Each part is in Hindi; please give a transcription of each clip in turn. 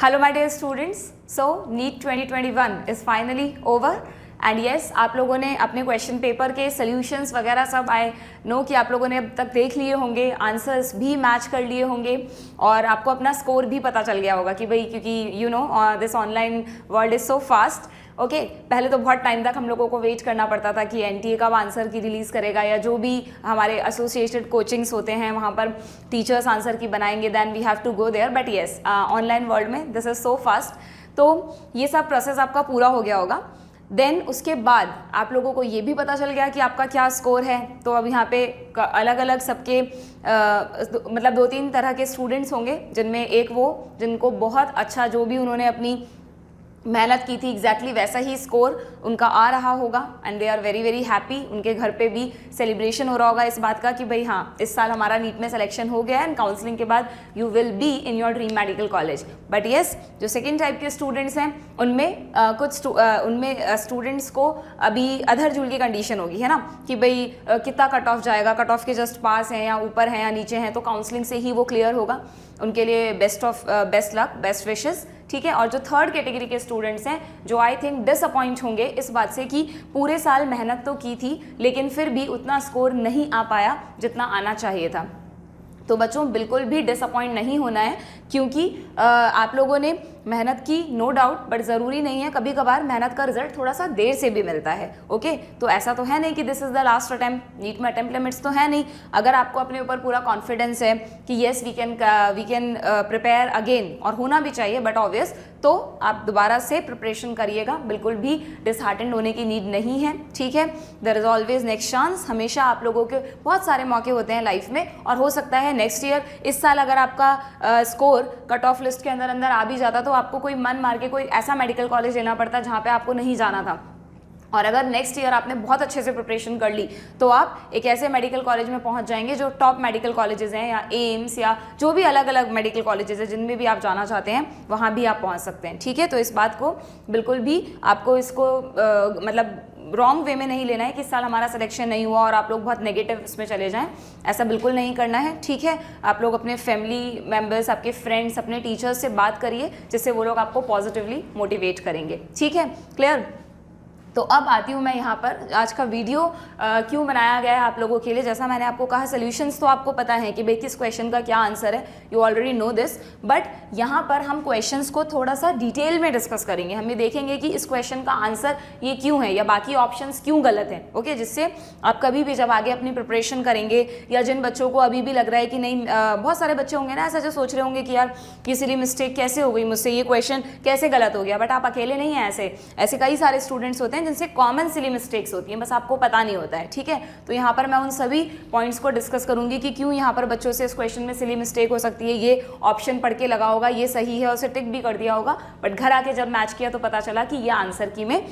Hello my dear students, so NEET 2021 is finally over and yes आप लोगों ने अपने क्वेश्चन पेपर के सोल्यूशंस वगैरह सब आई नो कि आप लोगों ने अब तक देख लिए होंगे, आंसर्स भी मैच कर लिए होंगे और आपको अपना स्कोर भी पता चल गया होगा कि भाई क्योंकि you know this online world is so fast. Okay पहले तो बहुत टाइम तक हम लोगों को वेट करना पड़ता था कि एनटीए कब आंसर की रिलीज़ करेगा या जो भी हमारे एसोसिएटेड कोचिंग्स होते हैं वहाँ पर टीचर्स आंसर की बनाएंगे, then we have to go there. But yes online world में दिस इज़ सो फास्ट, तो ये सब प्रोसेस आपका पूरा हो गया होगा। देन उसके बाद आप लोगों को ये भी पता चल गया कि आपका क्या स्कोर है। तो अब यहाँ पे अलग अलग सबके मतलब 2-3 तरह के स्टूडेंट्स होंगे, जिनमें एक वो जिनको बहुत अच्छा जो भी उन्होंने अपनी मेहनत की थी एग्जैक्टली वैसा ही स्कोर उनका आ रहा होगा and they are very very happy. उनके घर पे भी सेलिब्रेशन हो रहा होगा इस बात का कि भाई हाँ इस साल हमारा नीट में सिलेक्शन हो गया एंड काउंसलिंग के बाद you will be in your dream medical college. But yes जो सेकेंड टाइप के स्टूडेंट्स हैं उनमें उनमें स्टूडेंट्स को अभी अधर झूल की कंडीशन होगी, है ना, कि भाई कितना कट ऑफ जाएगा, कट ऑफ के जस्ट पास हैं या ऊपर हैं या नीचे हैं, तो काउंसलिंग से ही वो क्लियर होगा। उनके लिए बेस्ट लक, बेस्ट विशेस, ठीक है। और जो थर्ड कैटेगरी के स्टूडेंट्स हैं जो आई थिंक डिसअपॉइंट होंगे इस बात से कि पूरे साल मेहनत तो की थी लेकिन फिर भी उतना स्कोर नहीं आ पाया जितना आना चाहिए था। तो बच्चों बिल्कुल भी डिसअपॉइंट नहीं होना है क्योंकि आप लोगों ने मेहनत की नो डाउट, बट ज़रूरी नहीं है, कभी कभार मेहनत का रिजल्ट थोड़ा सा देर से भी मिलता है। ओके तो ऐसा तो है नहीं कि this is the last attempt, NEET में अटेम्प्ट लिमिट्स तो है नहीं। अगर आपको अपने ऊपर पूरा कॉन्फिडेंस है कि yes we can prepare again, और होना भी चाहिए बट ऑब्वियस, तो आप दोबारा से प्रिपरेशन करिएगा, बिल्कुल भी डिसहार्टेंड होने की नीड नहीं है, ठीक है। There is always next chance, हमेशा आप लोगों के बहुत सारे मौके होते हैं लाइफ में और हो सकता है नेक्स्ट ईयर, इस साल अगर आपका स्कोर कट ऑफ लिस्ट के अंदर आ भी जाता तो आपको कोई मन मार के कोई ऐसा मेडिकल कॉलेज लेना पड़ता जहाँ पे आपको नहीं जाना था। और अगर नेक्स्ट ईयर आपने बहुत अच्छे से प्रिपरेशन कर ली तो आप एक ऐसे मेडिकल कॉलेज में पहुंच जाएंगे जो टॉप मेडिकल कॉलेजेस हैं, या एम्स या जो भी अलग अलग मेडिकल कॉलेजेस हैं जिनमें भी आप जाना चाहते हैं वहाँ भी आप पहुँच सकते हैं, ठीक है। तो इस बात को बिल्कुल भी आपको इसको मतलब रॉन्ग वे में नहीं लेना है कि इस साल हमारा सिलेक्शन नहीं हुआ और आप लोग बहुत नेगेटिव इसमें चले जाएं, ऐसा बिल्कुल नहीं करना है, ठीक है। आप लोग अपने फैमिली मेम्बर्स, आपके फ्रेंड्स, अपने टीचर्स से बात करिए जिससे वो लोग आपको पॉजिटिवली मोटिवेट करेंगे, ठीक है, क्लियर। तो अब आती हूँ मैं यहाँ पर, आज का वीडियो क्यों बनाया गया है आप लोगों के लिए। जैसा मैंने आपको कहा सॉल्यूशंस तो आपको पता है कि भाई किस क्वेश्चन का क्या आंसर है, you already know this, but यहाँ पर हम क्वेश्चंस को थोड़ा सा डिटेल में डिस्कस करेंगे। हम ये देखेंगे कि इस क्वेश्चन का आंसर ये क्यों है या बाकी ऑप्शंस क्यों गलत हैं, ओके, जिससे आप कभी भी जब आगे अपनी प्रिपरेशन करेंगे या जिन बच्चों को अभी भी लग रहा है कि नहीं, बहुत सारे बच्चे होंगे ना ऐसा जो सोच रहे होंगे कि यार ये सिली मिस्टेक कैसे हो गई मुझसे, ये क्वेश्चन कैसे गलत हो गया, बट आप अकेले नहीं हैं, ऐसे कई सारे स्टूडेंट्स होते हैं जिनसे कॉमन सिली मिस्टेक्स होती हैं, बस आपको पता नहीं होता है, ठीक है। तो यहाँ पर मैं उन सभी पॉइंट्स को डिस्कस करूंगी कि क्यों यहाँ पर बच्चों से इस क्वेश्चन में सिली मिस्टेक हो सकती है। ये ऑप्शन पढ़ के लगा होगा ये सही है और उसे टिक भी कर दिया होगा, बट घर आके जब मैच किया तो पता चला कि ये आंसर की में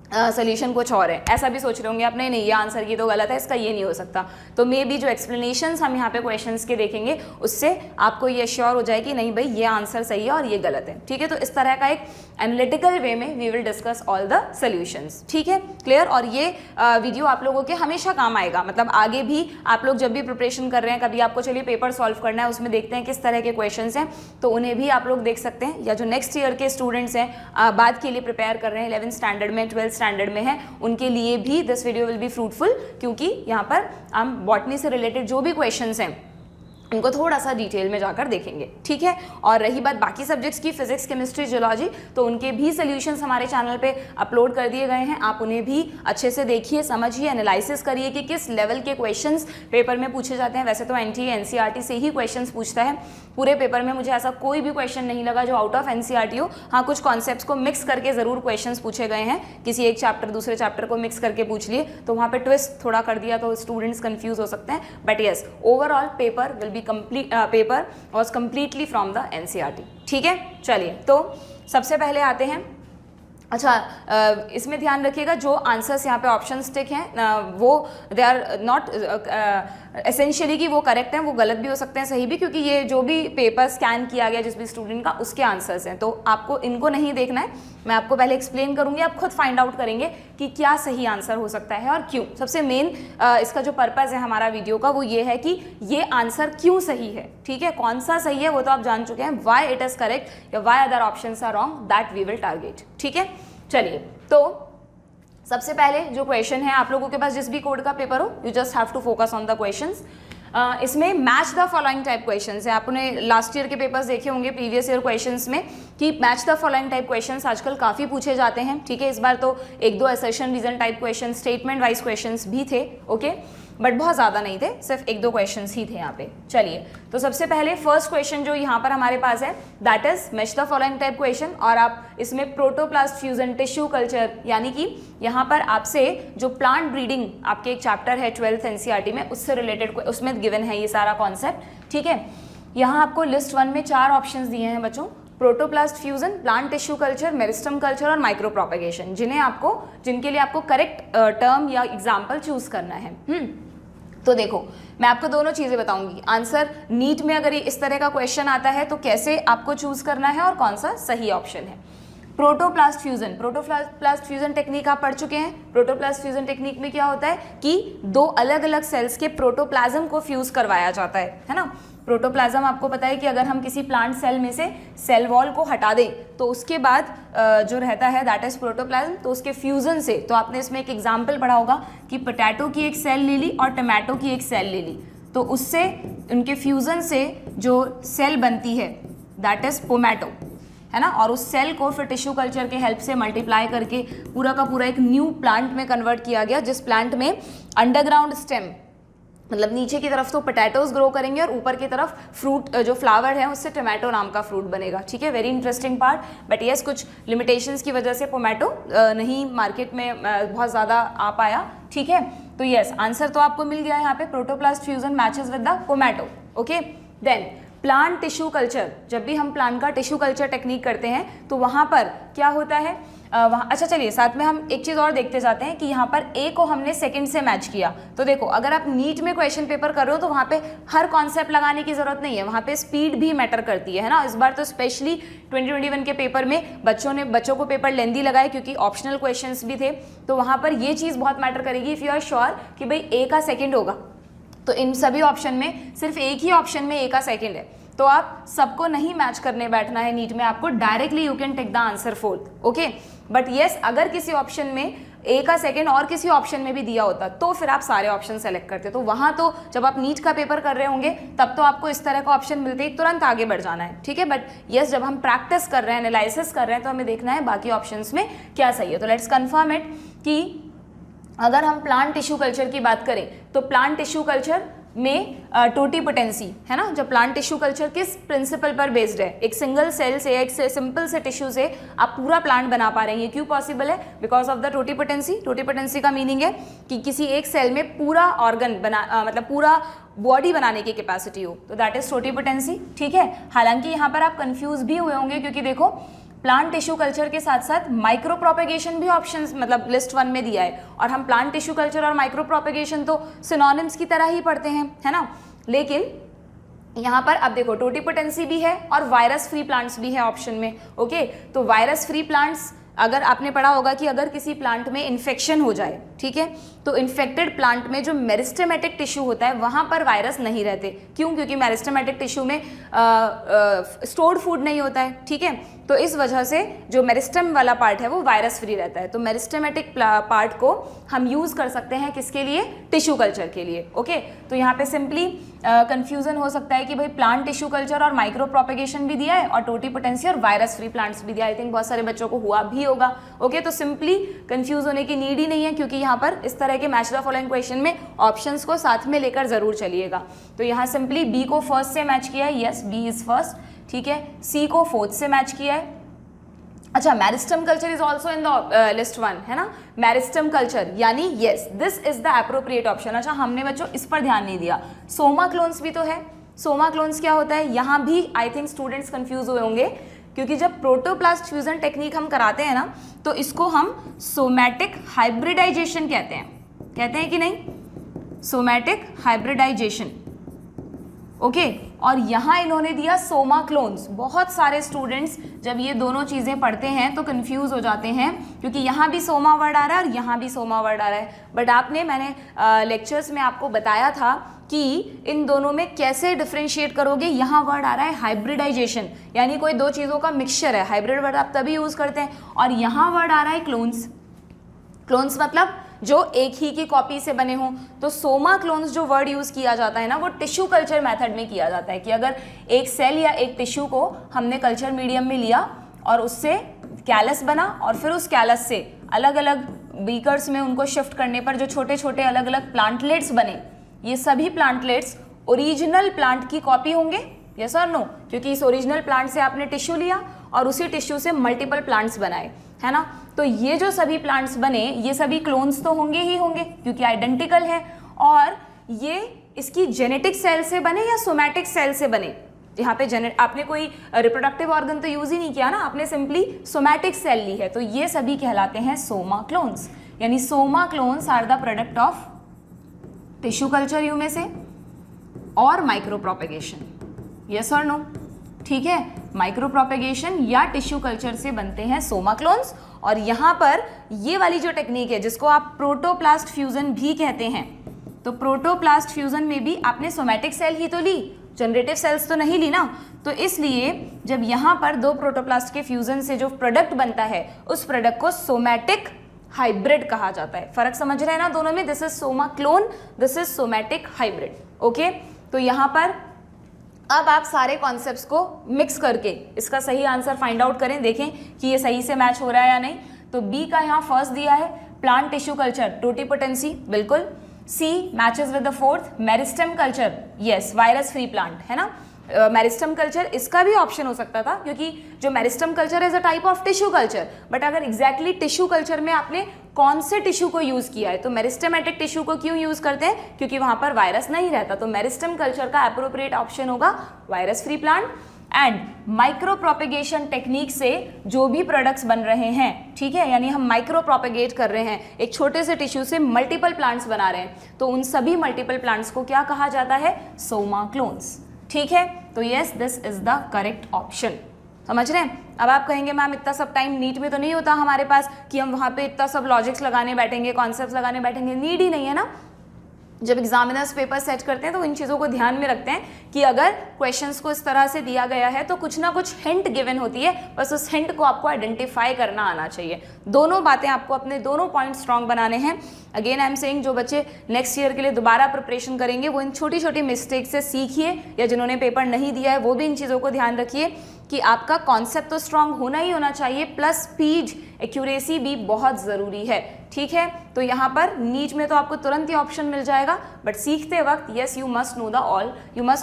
सोल्यूशन कुछ और है। ऐसा भी सोच रहे होंगे आप, नहीं ये आंसर की तो गलत है, इसका ये नहीं हो सकता। तो मे बी जो एक्सप्लेनेशंस हम यहाँ पे क्वेश्चंस के देखेंगे उससे आपको ये श्योर हो जाए कि नहीं भाई ये आंसर सही है और ये गलत है, ठीक है। तो इस तरह का एक एनालिटिकल वे में we will discuss all the solutions, ठीक है, क्लियर। और ये वीडियो आप लोगों के हमेशा काम आएगा, मतलब आगे भी आप लोग जब भी प्रिपरेशन कर रहे हैं, कभी आपको चलिए पेपर सॉल्व करना है, उसमें देखते हैं किस तरह के क्वेश्चन हैं, तो उन्हें भी आप लोग देख सकते हैं। या जो नेक्स्ट ईयर के स्टूडेंट्स हैं बाद के लिए प्रिपेयर कर रहे हैं, 11th स्टैंडर्ड में, 12th स्टैंडर्ड में है, उनके लिए भी this video will be fruitful, क्योंकि यहाँ पर हम बॉटनी से रिलेटेड जो भी क्वेश्चंस हैं उनको थोड़ा सा डिटेल में जाकर देखेंगे, ठीक है। और रही बात बाकी सब्जेक्ट्स की, फिजिक्स, केमिस्ट्री, जियोलॉजी, तो उनके भी सॉल्यूशंस हमारे चैनल पे अपलोड कर दिए गए हैं। आप उन्हें भी अच्छे से देखिए, समझिए, एनालिसिस करिए कि किस लेवल के क्वेश्चंस पेपर में पूछे जाते हैं। वैसे तो एनटीए एनसीईआरटी से ही क्वेश्चंस पूछता है पूरे पेपर में, मुझे ऐसा कोई भी क्वेश्चन नहीं लगा जो आउट ऑफ एनसीईआरटी हो। हाँ, कुछ कॉन्सेप्ट्स को मिक्स करके ज़रूर क्वेश्चन पूछे गए हैं, किसी एक चैप्टर दूसरे चैप्टर को मिक्स करके पूछ लिए तो वहाँ पर ट्विस्ट थोड़ा कर दिया तो स्टूडेंट्स कन्फ्यूज हो सकते हैं। But yes overall paper will be complete, paper was completely from the NCERT, ठीक है। चलिए तो सबसे पहले आते हैं, अच्छा इसमें ध्यान रखिएगा जो आंसर्स यहाँ पे ऑप्शन टिक हैं वो दे आर नॉट एसेंशियली कि वो करेक्ट हैं, वो गलत भी हो सकते हैं, सही भी, क्योंकि ये जो भी पेपर स्कैन किया गया जिस भी स्टूडेंट का उसके आंसर्स हैं, तो आपको इनको नहीं देखना है। मैं आपको पहले एक्सप्लेन करूँगी, आप खुद फाइंड आउट करेंगे कि क्या सही आंसर हो सकता है और क्यों। सबसे मेन इसका जो पर्पज़ है हमारा वीडियो का वो ये है कि ये आंसर क्यों सही है, ठीक है। कौन सा सही है वो तो आप जान चुके हैं, वाई इट इज़ करेक्ट या why other options are wrong, that we will target, ठीक है। चलिए, तो सबसे पहले जो क्वेश्चन है, आप लोगों के पास जिस भी कोड का पेपर हो, you just have to focus on the questions. इसमें match the following type questions है। आपने लास्ट ईयर के पेपर्स देखे होंगे, प्रीवियस ईयर क्वेश्चंस में, कि match the following type questions आजकल काफ़ी पूछे जाते हैं, ठीक है। इस बार तो एक दो assertion reason type question, statement wise questions भी थे, ओके, बट बहुत ज़्यादा नहीं थे, सिर्फ एक दो क्वेश्चंस ही थे यहाँ पे। चलिए, तो सबसे पहले फर्स्ट क्वेश्चन जो यहाँ पर हमारे पास है, that is match the following type question, और आप इसमें प्रोटोप्लास्ट फ्यूजन टिश्यू कल्चर, यानी कि यहाँ पर आपसे जो प्लांट ब्रीडिंग आपके एक चैप्टर है 12th NCERT में, उससे रिलेटेड उसमें गिवन है ये सारा कॉन्सेप्ट, ठीक है। यहाँ आपको लिस्ट 1 में 4 ऑप्शंस दिए हैं बच्चों, protoplast fusion, plant tissue culture, meristem culture और माइक्रो प्रोपेगेशन, जिनके लिए आपको करेक्ट टर्म या एग्जाम्पल चूज करना है। तो देखो, मैं आपको दोनों चीज़ें बताऊंगी। आंसर नीट में अगर इस तरह का क्वेश्चन आता है तो कैसे आपको चूज करना है और कौन सा सही ऑप्शन है। प्रोटोप्लास्ट फ्यूजन टेक्निक आप पढ़ चुके हैं। प्रोटोप्लास्ट फ्यूजन टेक्निक में क्या होता है कि दो अलग अलग सेल्स के प्रोटोप्लाज्म को फ्यूज करवाया जाता है ना। प्रोटोप्लाज्म आपको पता है कि अगर हम किसी प्लांट सेल में से सेल वॉल को हटा दें तो उसके बाद जो रहता है दैट इज प्रोटोप्लाज्म, तो उसके फ्यूजन से, तो आपने इसमें एक एग्जांपल पढ़ा होगा कि पोटैटो की एक सेल ले ली और टमाटो की एक सेल ले ली, तो उससे उनके फ्यूजन से जो सेल बनती है दैट इज पोमैटो, है ना। और उस सेल को फिर टिश्यू कल्चर के हेल्प से मल्टीप्लाई करके पूरा का पूरा एक न्यू प्लांट में कन्वर्ट किया गया, जिस प्लांट में अंडरग्राउंड स्टेम, मतलब नीचे की तरफ तो पोटैटोज ग्रो करेंगे और ऊपर की तरफ फ्रूट, जो फ्लावर है उससे टमाटो नाम का फ्रूट बनेगा, ठीक है। Very interesting part, but yes कुछ लिमिटेशंस की वजह से पोमैटो नहीं मार्केट में बहुत ज़्यादा आ पाया, ठीक है। तो यस, आंसर तो आपको मिल गया यहाँ पे, protoplast fusion matches with the pomato, okay. Then plant tissue culture, जब भी हम प्लांट का टिश्यू कल्चर टेक्निक करते हैं तो वहाँ पर क्या होता है, वहाँ, अच्छा चलिए साथ में हम एक चीज़ और देखते जाते हैं कि यहाँ पर ए को हमने सेकंड से मैच किया। तो देखो, अगर आप नीट में क्वेश्चन पेपर कर रहे हो तो वहाँ पे हर कॉन्सेप्ट लगाने की ज़रूरत नहीं है, वहाँ पे स्पीड भी मैटर करती है ना। इस बार तो स्पेशली 2021 के पेपर में बच्चों को पेपर लेंदी लगाए क्योंकि ऑप्शनल क्वेश्चंस भी थे, तो वहाँ पर ये चीज़ बहुत मैटर करेगी। इफ़ यू आर श्योर कि भाई ए का सेकेंड होगा, तो इन सभी ऑप्शन में सिर्फ एक ही ऑप्शन में ए का सेकेंड है, तो आप सबको नहीं मैच करने बैठना है नीट में, आपको directly you can take the answer fourth, okay. But yes, अगर किसी ऑप्शन में ए का सेकंड और किसी ऑप्शन में भी दिया होता तो फिर आप सारे ऑप्शन सेलेक्ट करते, तो वहाँ तो जब आप नीट का पेपर कर रहे होंगे तब तो आपको इस तरह का ऑप्शन मिलते ही तुरंत आगे बढ़ जाना है, ठीक है। बट येस, जब हम प्रैक्टिस कर रहे हैं, एनालिसिस कर रहे हैं, तो हमें देखना है बाकी ऑप्शंस में क्या सही है। तो लेट्स कन्फर्म इट कि अगर हम प्लांट टिश्यू कल्चर की बात करें तो प्लांट टिश्यू कल्चर में टोटीपोटेंसी, है ना। जब प्लांट टिश्यू कल्चर किस प्रिंसिपल पर बेस्ड है, एक सिंगल सेल से, एक सिंपल से टिश्यू से आप पूरा प्लांट बना पा रहे हैं, क्यों पॉसिबल है? Because of the totipotency. Totipotency का मीनिंग है कि किसी एक सेल में पूरा ऑर्गन बना, मतलब पूरा बॉडी बनाने की कैपेसिटी हो, तो दैट इज टोटीपोटेंसी, ठीक है। हालांकि यहाँ पर आप कंफ्यूज भी हुए होंगे क्योंकि देखो, प्लांट टिश्यू कल्चर के साथ साथ माइक्रो प्रोपेगेशन भी ऑप्शंस, मतलब लिस्ट 1 में दिया है, और हम प्लांट टिश्यू कल्चर और माइक्रो प्रोपेगेशन तो सिनोनिम्स की तरह ही पढ़ते हैं, है ना। लेकिन यहाँ पर अब देखो, टोटीपोटेंसी भी है और वायरस फ्री प्लांट्स भी है ऑप्शन में, ओके। तो वायरस फ्री प्लांट्स, अगर आपने पढ़ा होगा कि अगर किसी प्लांट में इन्फेक्शन हो जाए, ठीक है, तो इन्फेक्टेड प्लांट में जो मेरिस्टेमेटिक टिश्यू होता है वहाँ पर वायरस नहीं रहते। क्यों? क्योंकि मेरिस्टेमेटिक टिश्यू में स्टोर्ड फूड नहीं होता है, ठीक है। तो इस वजह से जो मेरिस्टेम वाला पार्ट है वो वायरस फ्री रहता है। तो मेरिस्टेमेटिक पार्ट को हम यूज़ कर सकते हैं किसके लिए? टिश्यू कल्चर के लिए, ओके। तो यहाँ पे सिंपली कंफ्यूजन हो सकता है कि भाई प्लांट टिश्यू कल्चर और माइक्रो प्रोपेगेशन भी दिया है और टोटीपोटेंसी और वायरस फ्री प्लांट्स भी दिया है। आई थिंक बहुत सारे बच्चों को हुआ भी होगा, ओके। तो सिंपली कंफ्यूज होने की नीड ही नहीं है, क्योंकि यहाँ पर इस तरह के मैच द फॉलोइंग क्वेश्चन में ऑप्शंस को साथ में लेकर जरूर चलिएगा। तो यहाँ सिंपली बी को फर्स्ट से मैच किया है, यस बी इज फर्स्ट, ठीक है। सी को फोर्थ से मैच किया है। अच्छा, meristem culture is also in the list 1, है ना। मेरिस्टेम कल्चर यानी yes, this is the appropriate option. अच्छा, हमने बच्चों इस पर ध्यान नहीं दिया, सोमा क्लोन्स भी तो है। सोमा क्लोन्स क्या होता है? यहाँ भी आई थिंक स्टूडेंट्स कंफ्यूज हुए होंगे, क्योंकि जब प्रोटोप्लास्ट फ्यूजन टेक्निक हम कराते हैं ना, तो इसको हम सोमैटिक हाइब्रिडाइजेशन कहते हैं कि नहीं? सोमैटिक हाइब्रिडाइजेशन, ओके और यहाँ इन्होंने दिया सोमा क्लोन्स। बहुत सारे स्टूडेंट्स जब ये दोनों चीज़ें पढ़ते हैं तो कंफ्यूज हो जाते हैं, क्योंकि यहाँ भी सोमा वर्ड आ रहा है और यहाँ भी सोमा वर्ड आ रहा है। बट मैंने लेक्चर्स में आपको बताया था कि इन दोनों में कैसे डिफ्रेंशिएट करोगे। यहाँ वर्ड आ रहा है हाइब्रिडाइजेशन, यानी कोई दो चीज़ों का मिक्सचर है। हाइब्रिड वर्ड आप तभी यूज़ करते हैं। और यहाँ वर्ड आ रहा है क्लोन्स। क्लोन्स मतलब जो एक ही की कॉपी से बने हों। तो सोमा क्लोन्स जो वर्ड यूज़ किया जाता है ना, वो टिश्यू कल्चर मेथड में किया जाता है कि अगर एक सेल या एक टिश्यू को हमने कल्चर मीडियम में लिया और उससे कैलस बना और फिर उस कैलस से अलग अलग बीकर्स में उनको शिफ्ट करने पर जो छोटे छोटे अलग अलग प्लांटलेट्स बने, ये सभी प्लांटलेट्स ओरिजिनल प्लांट की कॉपी होंगे, यस और नो? क्योंकि इस ओरिजिनल प्लांट से आपने टिश्यू लिया और उसी टिश्यू से मल्टीपल प्लांट्स बनाए, है ना? तो ये जो सभी प्लांट्स बने ये सभी क्लोन्स तो होंगे ही होंगे क्योंकि आइडेंटिकल है। और ये इसकी जेनेटिक सेल से बने या सोमैटिक सेल से बने। यहाँ पे आपने कोई रिप्रोडक्टिव ऑर्गन तो यूज ही नहीं किया ना, आपने सिंपली सोमैटिक सेल ली है। तो ये सभी कहलाते हैं सोमा क्लोन्स। यानी somaclones are the product of tissue culture यू में से और माइक्रो प्रोपेगेशन, यस और नो? ठीक है, माइक्रो प्रोपेगेशन या टिश्यू कल्चर से बनते हैं सोमा क्लोन्स। और यहाँ पर ये वाली जो टेक्निक है जिसको आप प्रोटोप्लास्ट फ्यूजन भी कहते हैं, तो प्रोटोप्लास्ट फ्यूजन में भी आपने सोमैटिक सेल ही तो ली, जनरेटिव सेल्स तो नहीं ली ना। तो इसलिए जब यहाँ पर दो प्रोटोप्लास्ट के फ्यूजन से जो प्रोडक्ट बनता है उस प्रोडक्ट को सोमैटिक हाइब्रिड कहा जाता है। फर्क समझ रहे हैं ना दोनों में? This is Soma clone, this is somatic hybrid. Okay, तो यहाँ पर अब आप सारे कॉन्सेप्ट्स को मिक्स करके इसका सही आंसर फाइंड आउट करें, देखें कि ये सही से मैच हो रहा है या नहीं। तो बी का यहाँ फर्स्ट दिया है प्लांट टिश्यू कल्चर, टोटिपोटेंसी, बिल्कुल। C matches with the fourth, meristem culture, yes, virus free plant, है ना? मेरिस्टेम कल्चर इसका भी ऑप्शन हो सकता था क्योंकि जो meristem culture is a type of tissue culture. But अगर एग्जैक्टली टिश्यू कल्चर में आपने कौन से टिश्यू को यूज किया है, तो मेरिस्टेमेटिक टिश्यू को क्यों यूज करते हैं? क्योंकि वहां पर वायरस नहीं रहता। तो मेरिस्टेम कल्चर का एप्रोप्रिएट ऑप्शन होगा virus free plant. And micro propagation technique से जो भी प्रोडक्ट्स बन रहे हैं, ठीक है, यानी हम माइक्रो प्रोपेगेट कर रहे हैं, एक छोटे से टिश्यू से मल्टीपल प्लांट्स बना रहे हैं, तो उन सभी मल्टीपल प्लांट्स को क्या कहा जाता है? सोमा क्लोन्स। ठीक है, तो yes, this is the correct option. समझ रहे हैं? अब आप कहेंगे मैम इतना सब टाइम नीट में तो नहीं होता हमारे पास कि हम वहाँ पे इतना सब लॉजिक्स लगाने बैठेंगे, कॉन्सेप्ट्स लगाने बैठेंगे। नीड ही नहीं है ना। जब एग्जामिनर्स पेपर सेट करते हैं तो इन चीज़ों को ध्यान में रखते हैं कि अगर क्वेश्चंस को इस तरह से दिया गया है तो कुछ ना कुछ हिंट गिवन होती है, बस उस हिंट को आपको आइडेंटिफाई करना आना चाहिए। दोनों बातें आपको अपने दोनों पॉइंट स्ट्रॉन्ग बनाने हैं। अगेन आई एम सेइंग, जो बच्चे नेक्स्ट ईयर के लिए दोबारा प्रिपरेशन करेंगे वो इन छोटी छोटी मिस्टेक से सीखिए, या जिन्होंने पेपर नहीं दिया है वो भी इन चीज़ों को ध्यान रखिए कि आपका कॉन्सेप्ट तो स्ट्रांग होना ही होना चाहिए, प्लस स्पीड, एक्यूरेसी भी बहुत ज़रूरी है। ठीक है, तो यहाँ पर नीट में तो आपको तुरंत ही ऑप्शन मिल जाएगा, बट सीखते वक्त yes you must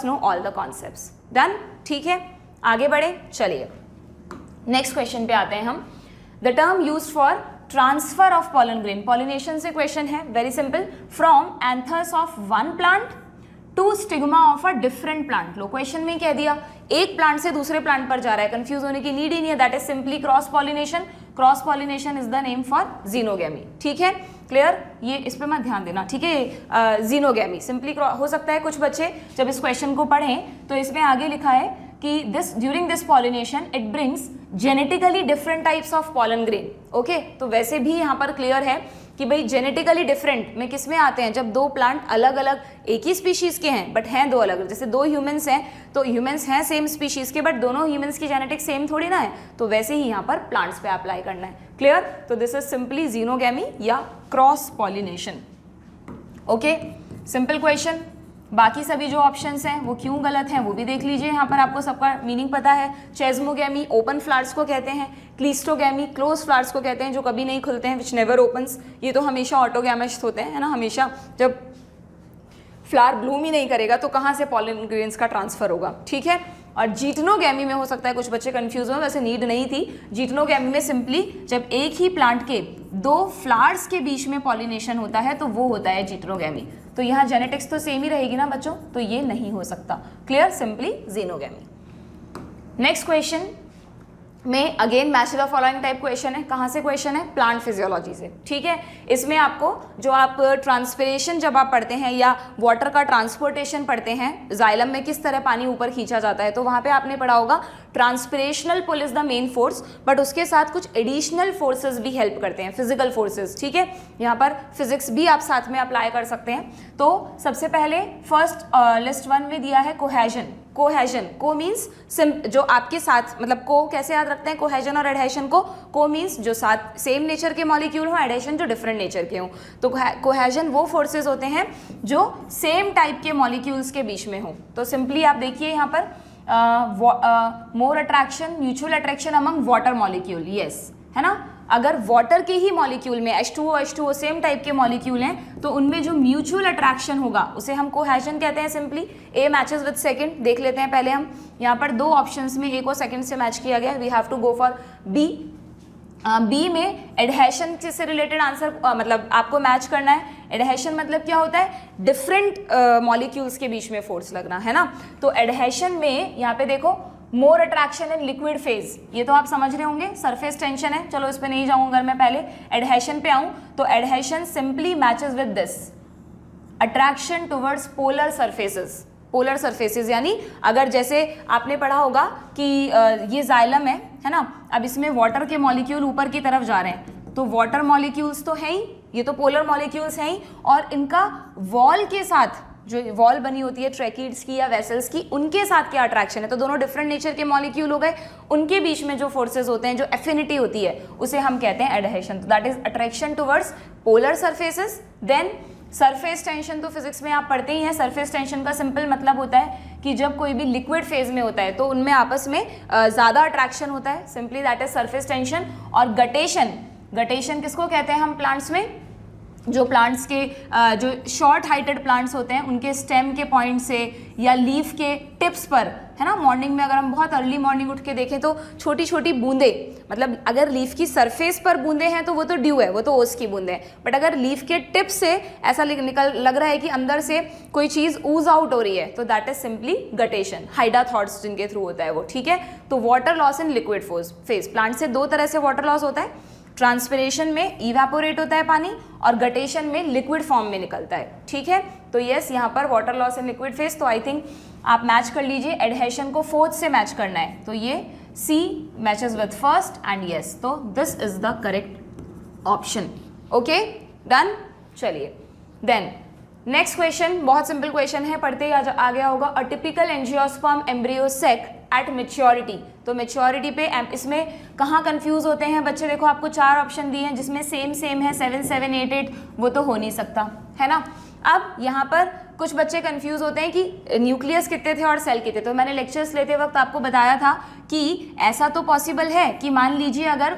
know all the concepts. Done? ठीक है, आगे बढ़े, चलिए नेक्स्ट क्वेश्चन पे आते हैं हम। The term used for transfer of pollen grain, pollination से क्वेश्चन है, very simple. From anthers of one plant to stigma of a different plant. लो, क्वेश्चन में कह दिया एक प्लांट से दूसरे प्लांट पर जा रहा है, कंफ्यूज होने की नीड ही नहीं है, that is simply cross pollination. Cross pollination is the name for xenogamy. ठीक है, क्लियर? ये इस पे मत ध्यान देना, ठीक है। जीनोगेमी सिंपली हो सकता है कुछ बच्चे जब इस क्वेश्चन को पढ़ें तो इसमें आगे लिखा है कि during this pollination it brings genetically different types of pollen grain. Okay, तो वैसे भी यहाँ पर क्लियर है कि भाई जेनेटिकली डिफरेंट में किस में आते हैं, जब दो प्लांट अलग अलग एक ही स्पीशीज के हैं बट हैं दो अलग, जैसे दो ह्यूमंस हैं तो ह्यूमंस हैं सेम स्पीशीज के बट दोनों ह्यूमंस की जेनेटिक्स सेम थोड़ी ना है, तो वैसे ही यहाँ पर प्लांट्स पे अप्लाई करना है। क्लियर? तो दिस इज सिंपली जीनोगेमी या cross pollination. Okay, simple question. बाकी सभी जो ऑप्शंस हैं वो क्यों गलत हैं वो भी देख लीजिए, यहाँ पर आपको सबका मीनिंग पता है। चेस्मोगेमी ओपन फ्लावर्स को कहते हैं, क्लिस्टोगेमी क्लोज फ्लावर्स को कहते हैं जो कभी नहीं खुलते हैं, विच नेवर ओपन्स। ये तो हमेशा ऑटोगैमिस्ट होते हैं, है ना, हमेशा जब फ्लावर ब्लूम ही नहीं करेगा तो कहाँ से पॉलन ग्रेन्स का ट्रांसफर होगा। ठीक है, और जीटनोगेमी में हो सकता है कुछ बच्चे कंफ्यूज हो, वैसे नीड नहीं थी। जीटनोगेमी में सिंपली जब एक ही प्लांट के दो फ्लावर्स के बीच में पॉलिनेशन होता है तो वो होता है जीटनोगेमी। तो यहाँ जेनेटिक्स तो सेम ही रहेगी ना बच्चों, तो ये नहीं हो सकता। Clear? Simply xenogamy. Next question, में again match the following type question है। कहाँ से क्वेश्चन है? प्लांट फिजियोलॉजी से, ठीक है। इसमें आपको जो आप ट्रांसपिरेशन जब आप पढ़ते हैं या वाटर का ट्रांसपोर्टेशन पढ़ते हैं, जाइलम में किस तरह पानी ऊपर खींचा जाता है, तो वहाँ पे आपने पढ़ा होगा transpirational pull is the main force, but उसके साथ कुछ एडिशनल फोर्सेस भी हेल्प करते हैं, फिजिकल फोर्सेस, ठीक है। यहाँ पर फिजिक्स भी आप साथ में अप्लाई कर सकते हैं। तो सबसे पहले फर्स्ट लिस्ट 1 में दिया है कोहेजन। कोहेजन, को मीन्स जो आपके साथ, मतलब को कैसे याद रखते हैं कोहेजन और एडहेशन को? को मीन्स जो साथ सेम नेचर के मॉलिक्यूल हो, एडहेशन जो डिफरेंट नेचर के हो। तो कोहेजन वो फोर्सेस होते हैं जो सेम टाइप के मॉलिक्यूल्स के बीच में हो। तो सिंपली आप देखिए यहाँ पर more attraction, mutual attraction among water molecule, yes, है ना। अगर वाटर के ही मॉलिक्यूल में H2O सेम टाइप के मॉलिक्यूल हैं तो उनमें जो म्यूचुअल अट्रैक्शन होगा उसे हम कोहेजन कहते हैं। Simply A matches with second, देख लेते हैं पहले हम। यहाँ पर 2 ऑप्शंस में ए को सेकंड से मैच किया गया, we have to go for B. B में एडहेशन से रिलेटेड आंसर मतलब आपको मैच करना है। एडहेशन मतलब क्या होता है? डिफरेंट मॉलिक्यूल्स के बीच में फोर्स लगना, है ना। तो एडहेशन में यहाँ पे देखो more attraction in liquid phase, ये तो आप समझ रहे होंगे, सरफेस टेंशन है। चलो इस पे नहीं जाऊंगा, अगर मैं पहले एडहेशन पे आऊं तो adhesion simply matches with this attraction towards polar surfaces. Polar surfaces यानी अगर जैसे आपने पढ़ा होगा कि ये जाइलम है ना, अब इसमें वाटर के मॉलिक्यूल ऊपर की तरफ जा रहे हैं, तो वाटर मॉलिक्यूल्स तो हैं ही, ये तो पोलर मॉलिक्यूल्स हैं ही, और इनका वॉल के साथ जो वॉल बनी होती है ट्रैकिड्स की या वेसल्स की, उनके साथ क्या अट्रैक्शन है, तो दोनों डिफरेंट नेचर के मॉलिक्यूल हो गए, उनके बीच में जो फोर्सेस होते हैं, जो एफिनिटी होती है, उसे हम कहते हैं एडहेशन। तो that is attraction towards polar surfaces. Then surface tension तो फिजिक्स में आप पढ़ते ही हैं। सरफेस टेंशन का सिंपल मतलब होता है कि जब कोई भी लिक्विड फेज में होता है तो उनमें आपस में ज़्यादा अट्रैक्शन होता है, simply that is surface tension. और गटेशन, गटेशन किसको कहते हैं हम प्लांट्स में? जो प्लांट्स के जो शॉर्ट हाइटेड प्लांट्स होते हैं उनके स्टेम के पॉइंट से या लीफ के टिप्स पर, है ना। मॉर्निंग में अगर हम बहुत अर्ली मॉर्निंग उठ के देखें तो छोटी छोटी बूंदे, मतलब अगर लीफ की सरफेस पर बूंदे हैं तो वो तो ड्यू है, वो तो ओस की बूंदे हैं, बट अगर लीफ के टिप से ऐसा लग रहा है कि अंदर से कोई चीज़ ऊज आउट हो रही है, तो that is simply guttation. Hydathodes जिनके थ्रू होता है वो, ठीक है। तो water loss in liquid phase, plant से 2 तरह से वाटर लॉस होता है। ट्रांसपिरेशन में इवेपोरेट होता है पानी, और गटेशन में लिक्विड फॉर्म में निकलता है, ठीक है। तो यस, यहाँ पर water loss in liquid phase, तो आई थिंक आप मैच कर लीजिए। एडहेशन को 4th से मैच करना है, तो ये C matches with first and yes, तो this is the correct option. Okay, done. चलिए देन नेक्स्ट क्वेश्चन, बहुत सिंपल क्वेश्चन है, पढ़ते ही आ गया होगा। A typical angiosperm embryo sac at maturity. तो मेच्योरिटी पे इसमें कहाँ कंफ्यूज होते हैं बच्चे? देखो आपको 4 ऑप्शन दिए हैं जिसमें सेम है 7, 7, 8, 8, वो तो हो नहीं सकता, है ना। अब यहाँ पर कुछ बच्चे कंफ्यूज होते हैं कि न्यूक्लियस कितने थे और सेल कितने। तो मैंने लेक्चर्स लेते वक्त आपको बताया था कि ऐसा तो पॉसिबल है कि मान लीजिए अगर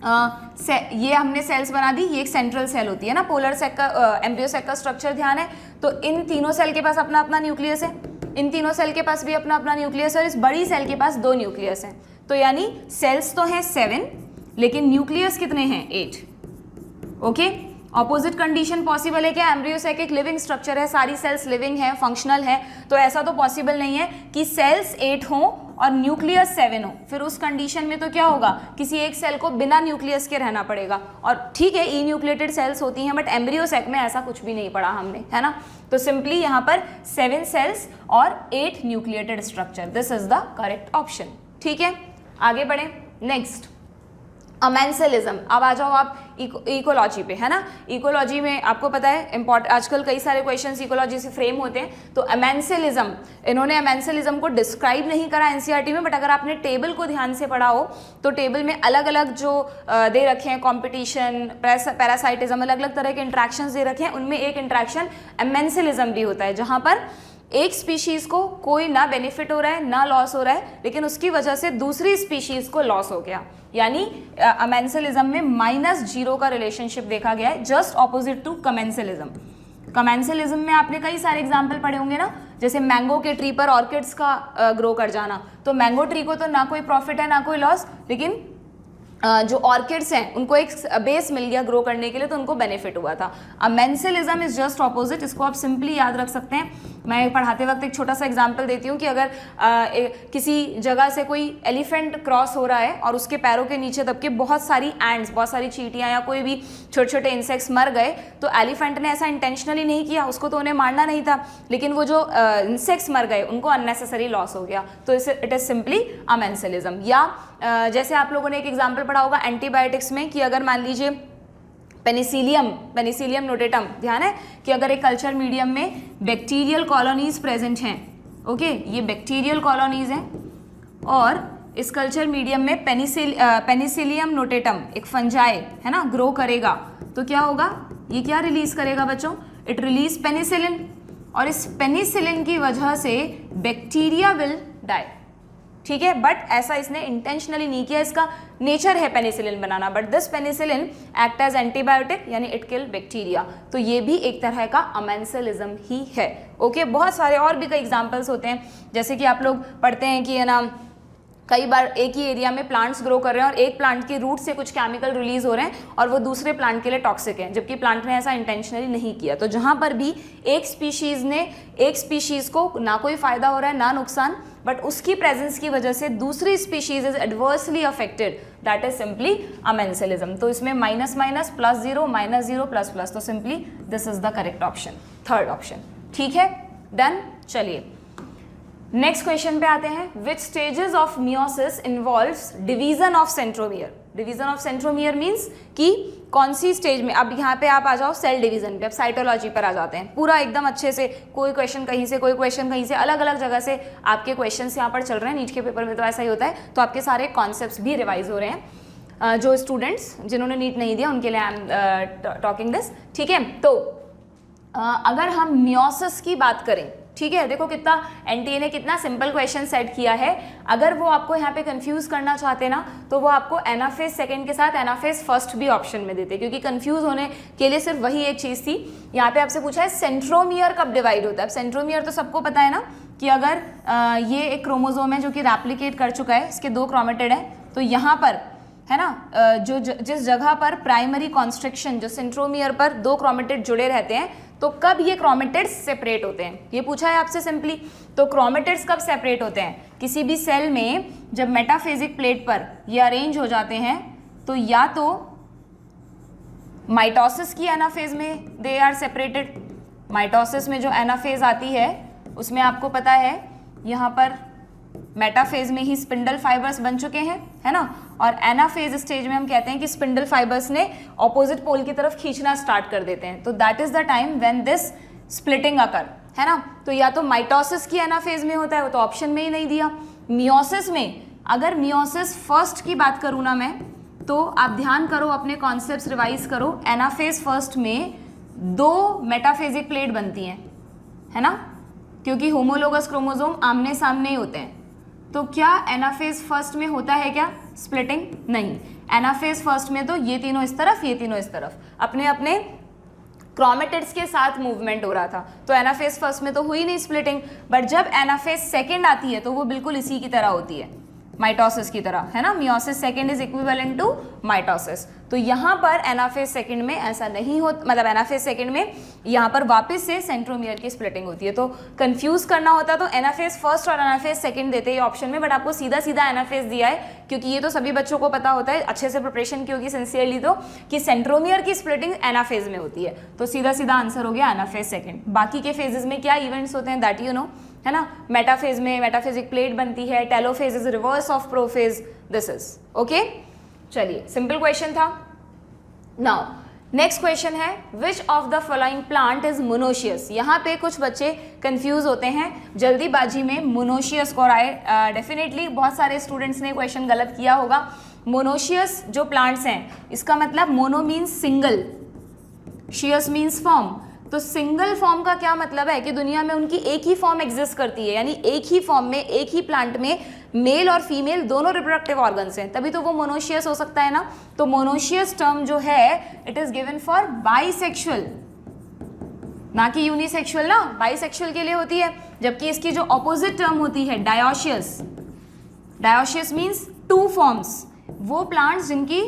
ये हमने सेल्स बना दी, ये एक सेंट्रल सेल होती है ना, पोलर सेक का एम्ब्रियो सेक का स्ट्रक्चर ध्यान है, तो इन तीनों सेल के पास अपना अपना न्यूक्लियस है, इन तीनों सेल के पास भी अपना अपना न्यूक्लियस है, और इस बड़ी सेल के पास 2 न्यूक्लियस हैं। तो यानी सेल्स तो हैं 7, लेकिन न्यूक्लियस कितने हैं? 8। ओके, ऑपोजिट कंडीशन पॉसिबल है क्या? एम्ब्रियो सेक एक लिविंग स्ट्रक्चर है, सारी सेल्स लिविंग है, फंक्शनल है, तो ऐसा तो पॉसिबल नहीं है कि सेल्स 8 हों और न्यूक्लियस 7 हो। फिर उस कंडीशन में तो क्या होगा, किसी एक सेल को बिना न्यूक्लियस के रहना पड़ेगा। और ठीक है, ई न्यूक्लिएटेड सेल्स होती हैं, बट एम्ब्रियो सेक में ऐसा कुछ भी नहीं पढ़ा हमने, है ना। तो सिंपली यहाँ पर 7 सेल्स और 8 nucleated structure, this is the correct option, ठीक है। आगे बढ़े, नेक्स्ट अमेंसेलिज्म। अब आ जाओ आप इकोलॉजी पे, है ना। इकोलॉजी में आपको पता है आजकल कई सारे क्वेश्चंस इकोलॉजी से फ्रेम होते हैं। तो अमेंसेलिज्म, इन्होंने अमेंसेलिज्म को डिस्क्राइब नहीं करा एनसीईआरटी में, बट अगर आपने टेबल को ध्यान से पढ़ा हो तो टेबल में अलग अलग जो दे रखे हैं, कॉम्पिटिशन, पैरासाइटिज्म, अलग अलग तरह के इंट्रैक्शंस दे रखे हैं, उनमें एक इंट्रैक्शन अमेंसेलिज्म भी होता है, जहाँ पर एक स्पीशीज को कोई ना बेनिफिट हो रहा है ना लॉस हो रहा है, लेकिन उसकी वजह से दूसरी स्पीशीज को लॉस हो गया। यानी अमेंसेलिज्म में -0 का रिलेशनशिप देखा गया है, जस्ट ऑपोजिट टू कमेंसेलिज्म। कमेंसेलिज्म में आपने कई सारे एग्जाम्पल पढ़े होंगे ना, जैसे मैंगो के ट्री पर ऑर्किड्स का ग्रो कर जाना। तो मैंगो ट्री को तो ना कोई प्रॉफिट है ना कोई लॉस, लेकिन जो ऑर्किड्स हैं उनको एक बेस मिल गया ग्रो करने के लिए, तो उनको बेनिफिट हुआ था। अमेंसिलिज्म इज जस्ट ऑपोजिट, इसको आप सिंपली याद रख सकते हैं। मैं पढ़ाते वक्त एक छोटा सा एग्जांपल देती हूँ कि अगर किसी जगह से कोई एलिफेंट क्रॉस हो रहा है और उसके पैरों के नीचे दबके बहुत सारी एंड्स, बहुत सारी चींटियाँ या कोई भी छोटे छोटे इंसेक्ट्स मर गए, तो एलिफेंट ने ऐसा इंटेंशनली नहीं किया, उसको तो उन्हें मारना नहीं था, लेकिन वो जो इंसेक्ट्स मर गए उनको अननेसेसरी लॉस हो गया, तो इट इज सिंपली अमेंसिलिज्म। या जैसे आप लोगों ने एक एग्जाम्पल पढ़ा होगा एंटीबायोटिक्स में कि अगर मान लीजिए पेनिसिलियम नोटेटम, ध्यान है कि अगर एक कल्चर मीडियम में बैक्टीरियल कॉलोनीज प्रेजेंट हैं, ओके, ये बैक्टीरियल कॉलोनीज हैं और इस कल्चर मीडियम में पेनिसिलियम नोटेटम एक फंजाई है ना ग्रो करेगा, तो क्या होगा, ये क्या रिलीज करेगा बच्चों, इट रिलीज पेनिसिलिन, और इस पेनिसिलिन की वजह से बैक्टीरिया विल डाई, ठीक है। बट ऐसा इसने इंटेंशनली नहीं किया, इसका नेचर है पेनिसिलिन बनाना, but this penicillin act as antibiotic यानी इट किल बैक्टीरिया, तो ये भी एक तरह का अमेंसिलिज्म ही है, ओके। बहुत सारे और भी कई एग्जांपल्स होते हैं, जैसे कि आप लोग पढ़ते हैं कि है ना कई बार एक ही एरिया में प्लांट्स ग्रो कर रहे हैं और एक प्लांट के रूट से कुछ केमिकल रिलीज हो रहे हैं और वो दूसरे प्लांट के लिए टॉक्सिक है, जबकि प्लांट ने ऐसा इंटेंशनली नहीं किया। तो जहाँ पर भी एक स्पीशीज को ना कोई फायदा हो रहा है ना नुकसान, बट उसकी प्रेजेंस की वजह से दूसरी species is adversely affected, that is simply amensalism. तो इसमें minus minus plus zero, minus zero plus plus, तो simply this is the correct option, third option, ठीक है, डन। चलिए नेक्स्ट क्वेश्चन पे आते हैं, which stages of meiosis involves division of centromere. Division of centromere means कि कौन सी स्टेज में, अब यहाँ पे आप आ जाओ सेल डिवीजन पे, अब साइटोलॉजी पर आ जाते हैं, पूरा एकदम अच्छे से, कोई क्वेश्चन कहीं से, कोई क्वेश्चन कहीं से, अलग अलग जगह से आपके क्वेश्चंस यहाँ पर चल रहे हैं, नीट के पेपर में तो ऐसा ही होता है, तो आपके सारे कॉन्सेप्ट्स भी रिवाइज हो रहे हैं। जो स्टूडेंट्स जिन्होंने नीट नहीं दिया उनके लिए आई एम टॉकिंग दिस, ठीक है। तो अगर हम मियोसिस की बात करें, ठीक है, देखो कितना एनटीए ने कितना सिंपल क्वेश्चन सेट किया है। अगर वो आपको यहाँ पे कंफ्यूज करना चाहते ना, तो वो आपको एनाफेज सेकंड के साथ एनाफेज फर्स्ट भी ऑप्शन में देते, क्योंकि कंफ्यूज होने के लिए सिर्फ वही एक चीज़ थी। यहाँ पे आपसे पूछा है सेंट्रोमियर कब डिवाइड होता है। सेंट्रोमियर तो सबको पता है ना कि अगर ये एक क्रोमोजोम है जो कि रेप्लिकेट कर चुका है, इसके 2 क्रोमेटिड है, तो यहाँ पर है ना जिस जगह पर प्राइमरी कॉन्स्ट्रिक्शन, जो सेंट्रोमियर पर 2 क्रोमेटिड जुड़े रहते हैं, तो कब ये क्रोमेटिड्स सेपरेट होते हैं, ये पूछा है आपसे सिंपली। तो क्रोमेटिड्स कब सेपरेट होते हैं, किसी भी सेल में जब मेटाफेजिक प्लेट पर ये अरेंज हो जाते हैं, तो या तो माइटोसिस की एनाफेज में दे आर सेपरेटेड। माइटोसिस में जो एनाफेज आती है उसमें आपको पता है यहाँ पर मेटाफेज में ही स्पिंडल फाइबर्स बन चुके हैं, है ना, और एनाफेज स्टेज में हम कहते हैं कि स्पिंडल फाइबर्स ने ऑपोजिट पोल की तरफ खींचना स्टार्ट कर देते हैं, तो that is the time when this splitting occur, है ना। तो या तो माइटोसिस की एनाफेज में होता है, वो तो ऑप्शन में ही नहीं दिया। मियोसिस में, अगर मियोसिस फर्स्ट की बात करूँ ना मैं, तो आप ध्यान करो, अपने कॉन्सेप्ट्स रिवाइज करो। एनाफेज फर्स्ट में 2 मेटाफेजिक प्लेट बनती हैं, है ना, क्योंकि होमोलोगस क्रोमोसोम आमने सामने ही होते हैं। तो क्या एनाफेज फर्स्ट में होता है क्या स्प्लिटिंग? नहीं, एनाफेज फर्स्ट में तो ये तीनों इस तरफ, ये तीनों इस तरफ, अपने अपने क्रोमेटिड्स के साथ मूवमेंट हो रहा था, तो एनाफेज फर्स्ट में तो हुई नहीं स्प्लिटिंग। बट जब एनाफेज सेकंड आती है तो वो बिल्कुल इसी की तरह होती है, माइटोसिस की तरह, है ना। Meiosis second is equivalent to mitosis. तो यहाँ पर एनाफेज सेकंड में ऐसा नहीं हो, मतलब एनाफेज सेकंड में यहाँ पर वापस से सेंट्रोमियर की स्प्लिटिंग होती है। तो कंफ्यूज करना होता तो एनाफेज फर्स्ट और एनाफेज सेकंड देते हैं ऑप्शन में, बट आपको सीधा सीधा एनाफेज दिया है, क्योंकि ये तो सभी बच्चों को पता होता है, अच्छे से प्रिपरेशन की होगी सिंसियरली, तो कि सेंट्रोमियर की स्प्लिटिंग एनाफेज में होती है, तो सीधा सीधा आंसर हो गया एनाफेज सेकंड। बाकी के फेजेस में क्या इवेंट्स होते हैं दैट यू नो, है ना। मेटाफेज में मेटाफेजिक प्लेट बनती है, telophase is reverse of prophase, this is okay. चलिए सिंपल क्वेश्चन था। नाउ नेक्स्ट क्वेश्चन है, विच of the following plant is monoecious. यहाँ पे कुछ बच्चे कंफ्यूज होते हैं जल्दीबाजी में मोनोशियस को, आए डेफिनेटली बहुत सारे स्टूडेंट्स ने क्वेश्चन गलत किया होगा। मोनोशियस जो प्लांट्स हैं, इसका मतलब मोनो मीन्स सिंगल, शियस मीन्स फॉर्म। तो सिंगल फॉर्म का क्या मतलब है कि दुनिया में उनकी एक ही फॉर्म एग्जिस्ट करती है, यानी एक ही फॉर्म में, एक ही प्लांट में मेल और फीमेल दोनों रिप्रोडक्टिव ऑर्गन्स हैं, तभी तो वो मोनोशियस हो सकता है ना। तो मोनोशियस टर्म जो है it is given for bisexual, ना कि यूनिसेक्सुअल ना, बाइसेक्सुअल के लिए होती है। जबकि इसकी जो ऑपोजिट टर्म होती है डायोशियस, डायोशियस मीन्स 2 फॉर्म्स, वो प्लांट्स जिनकी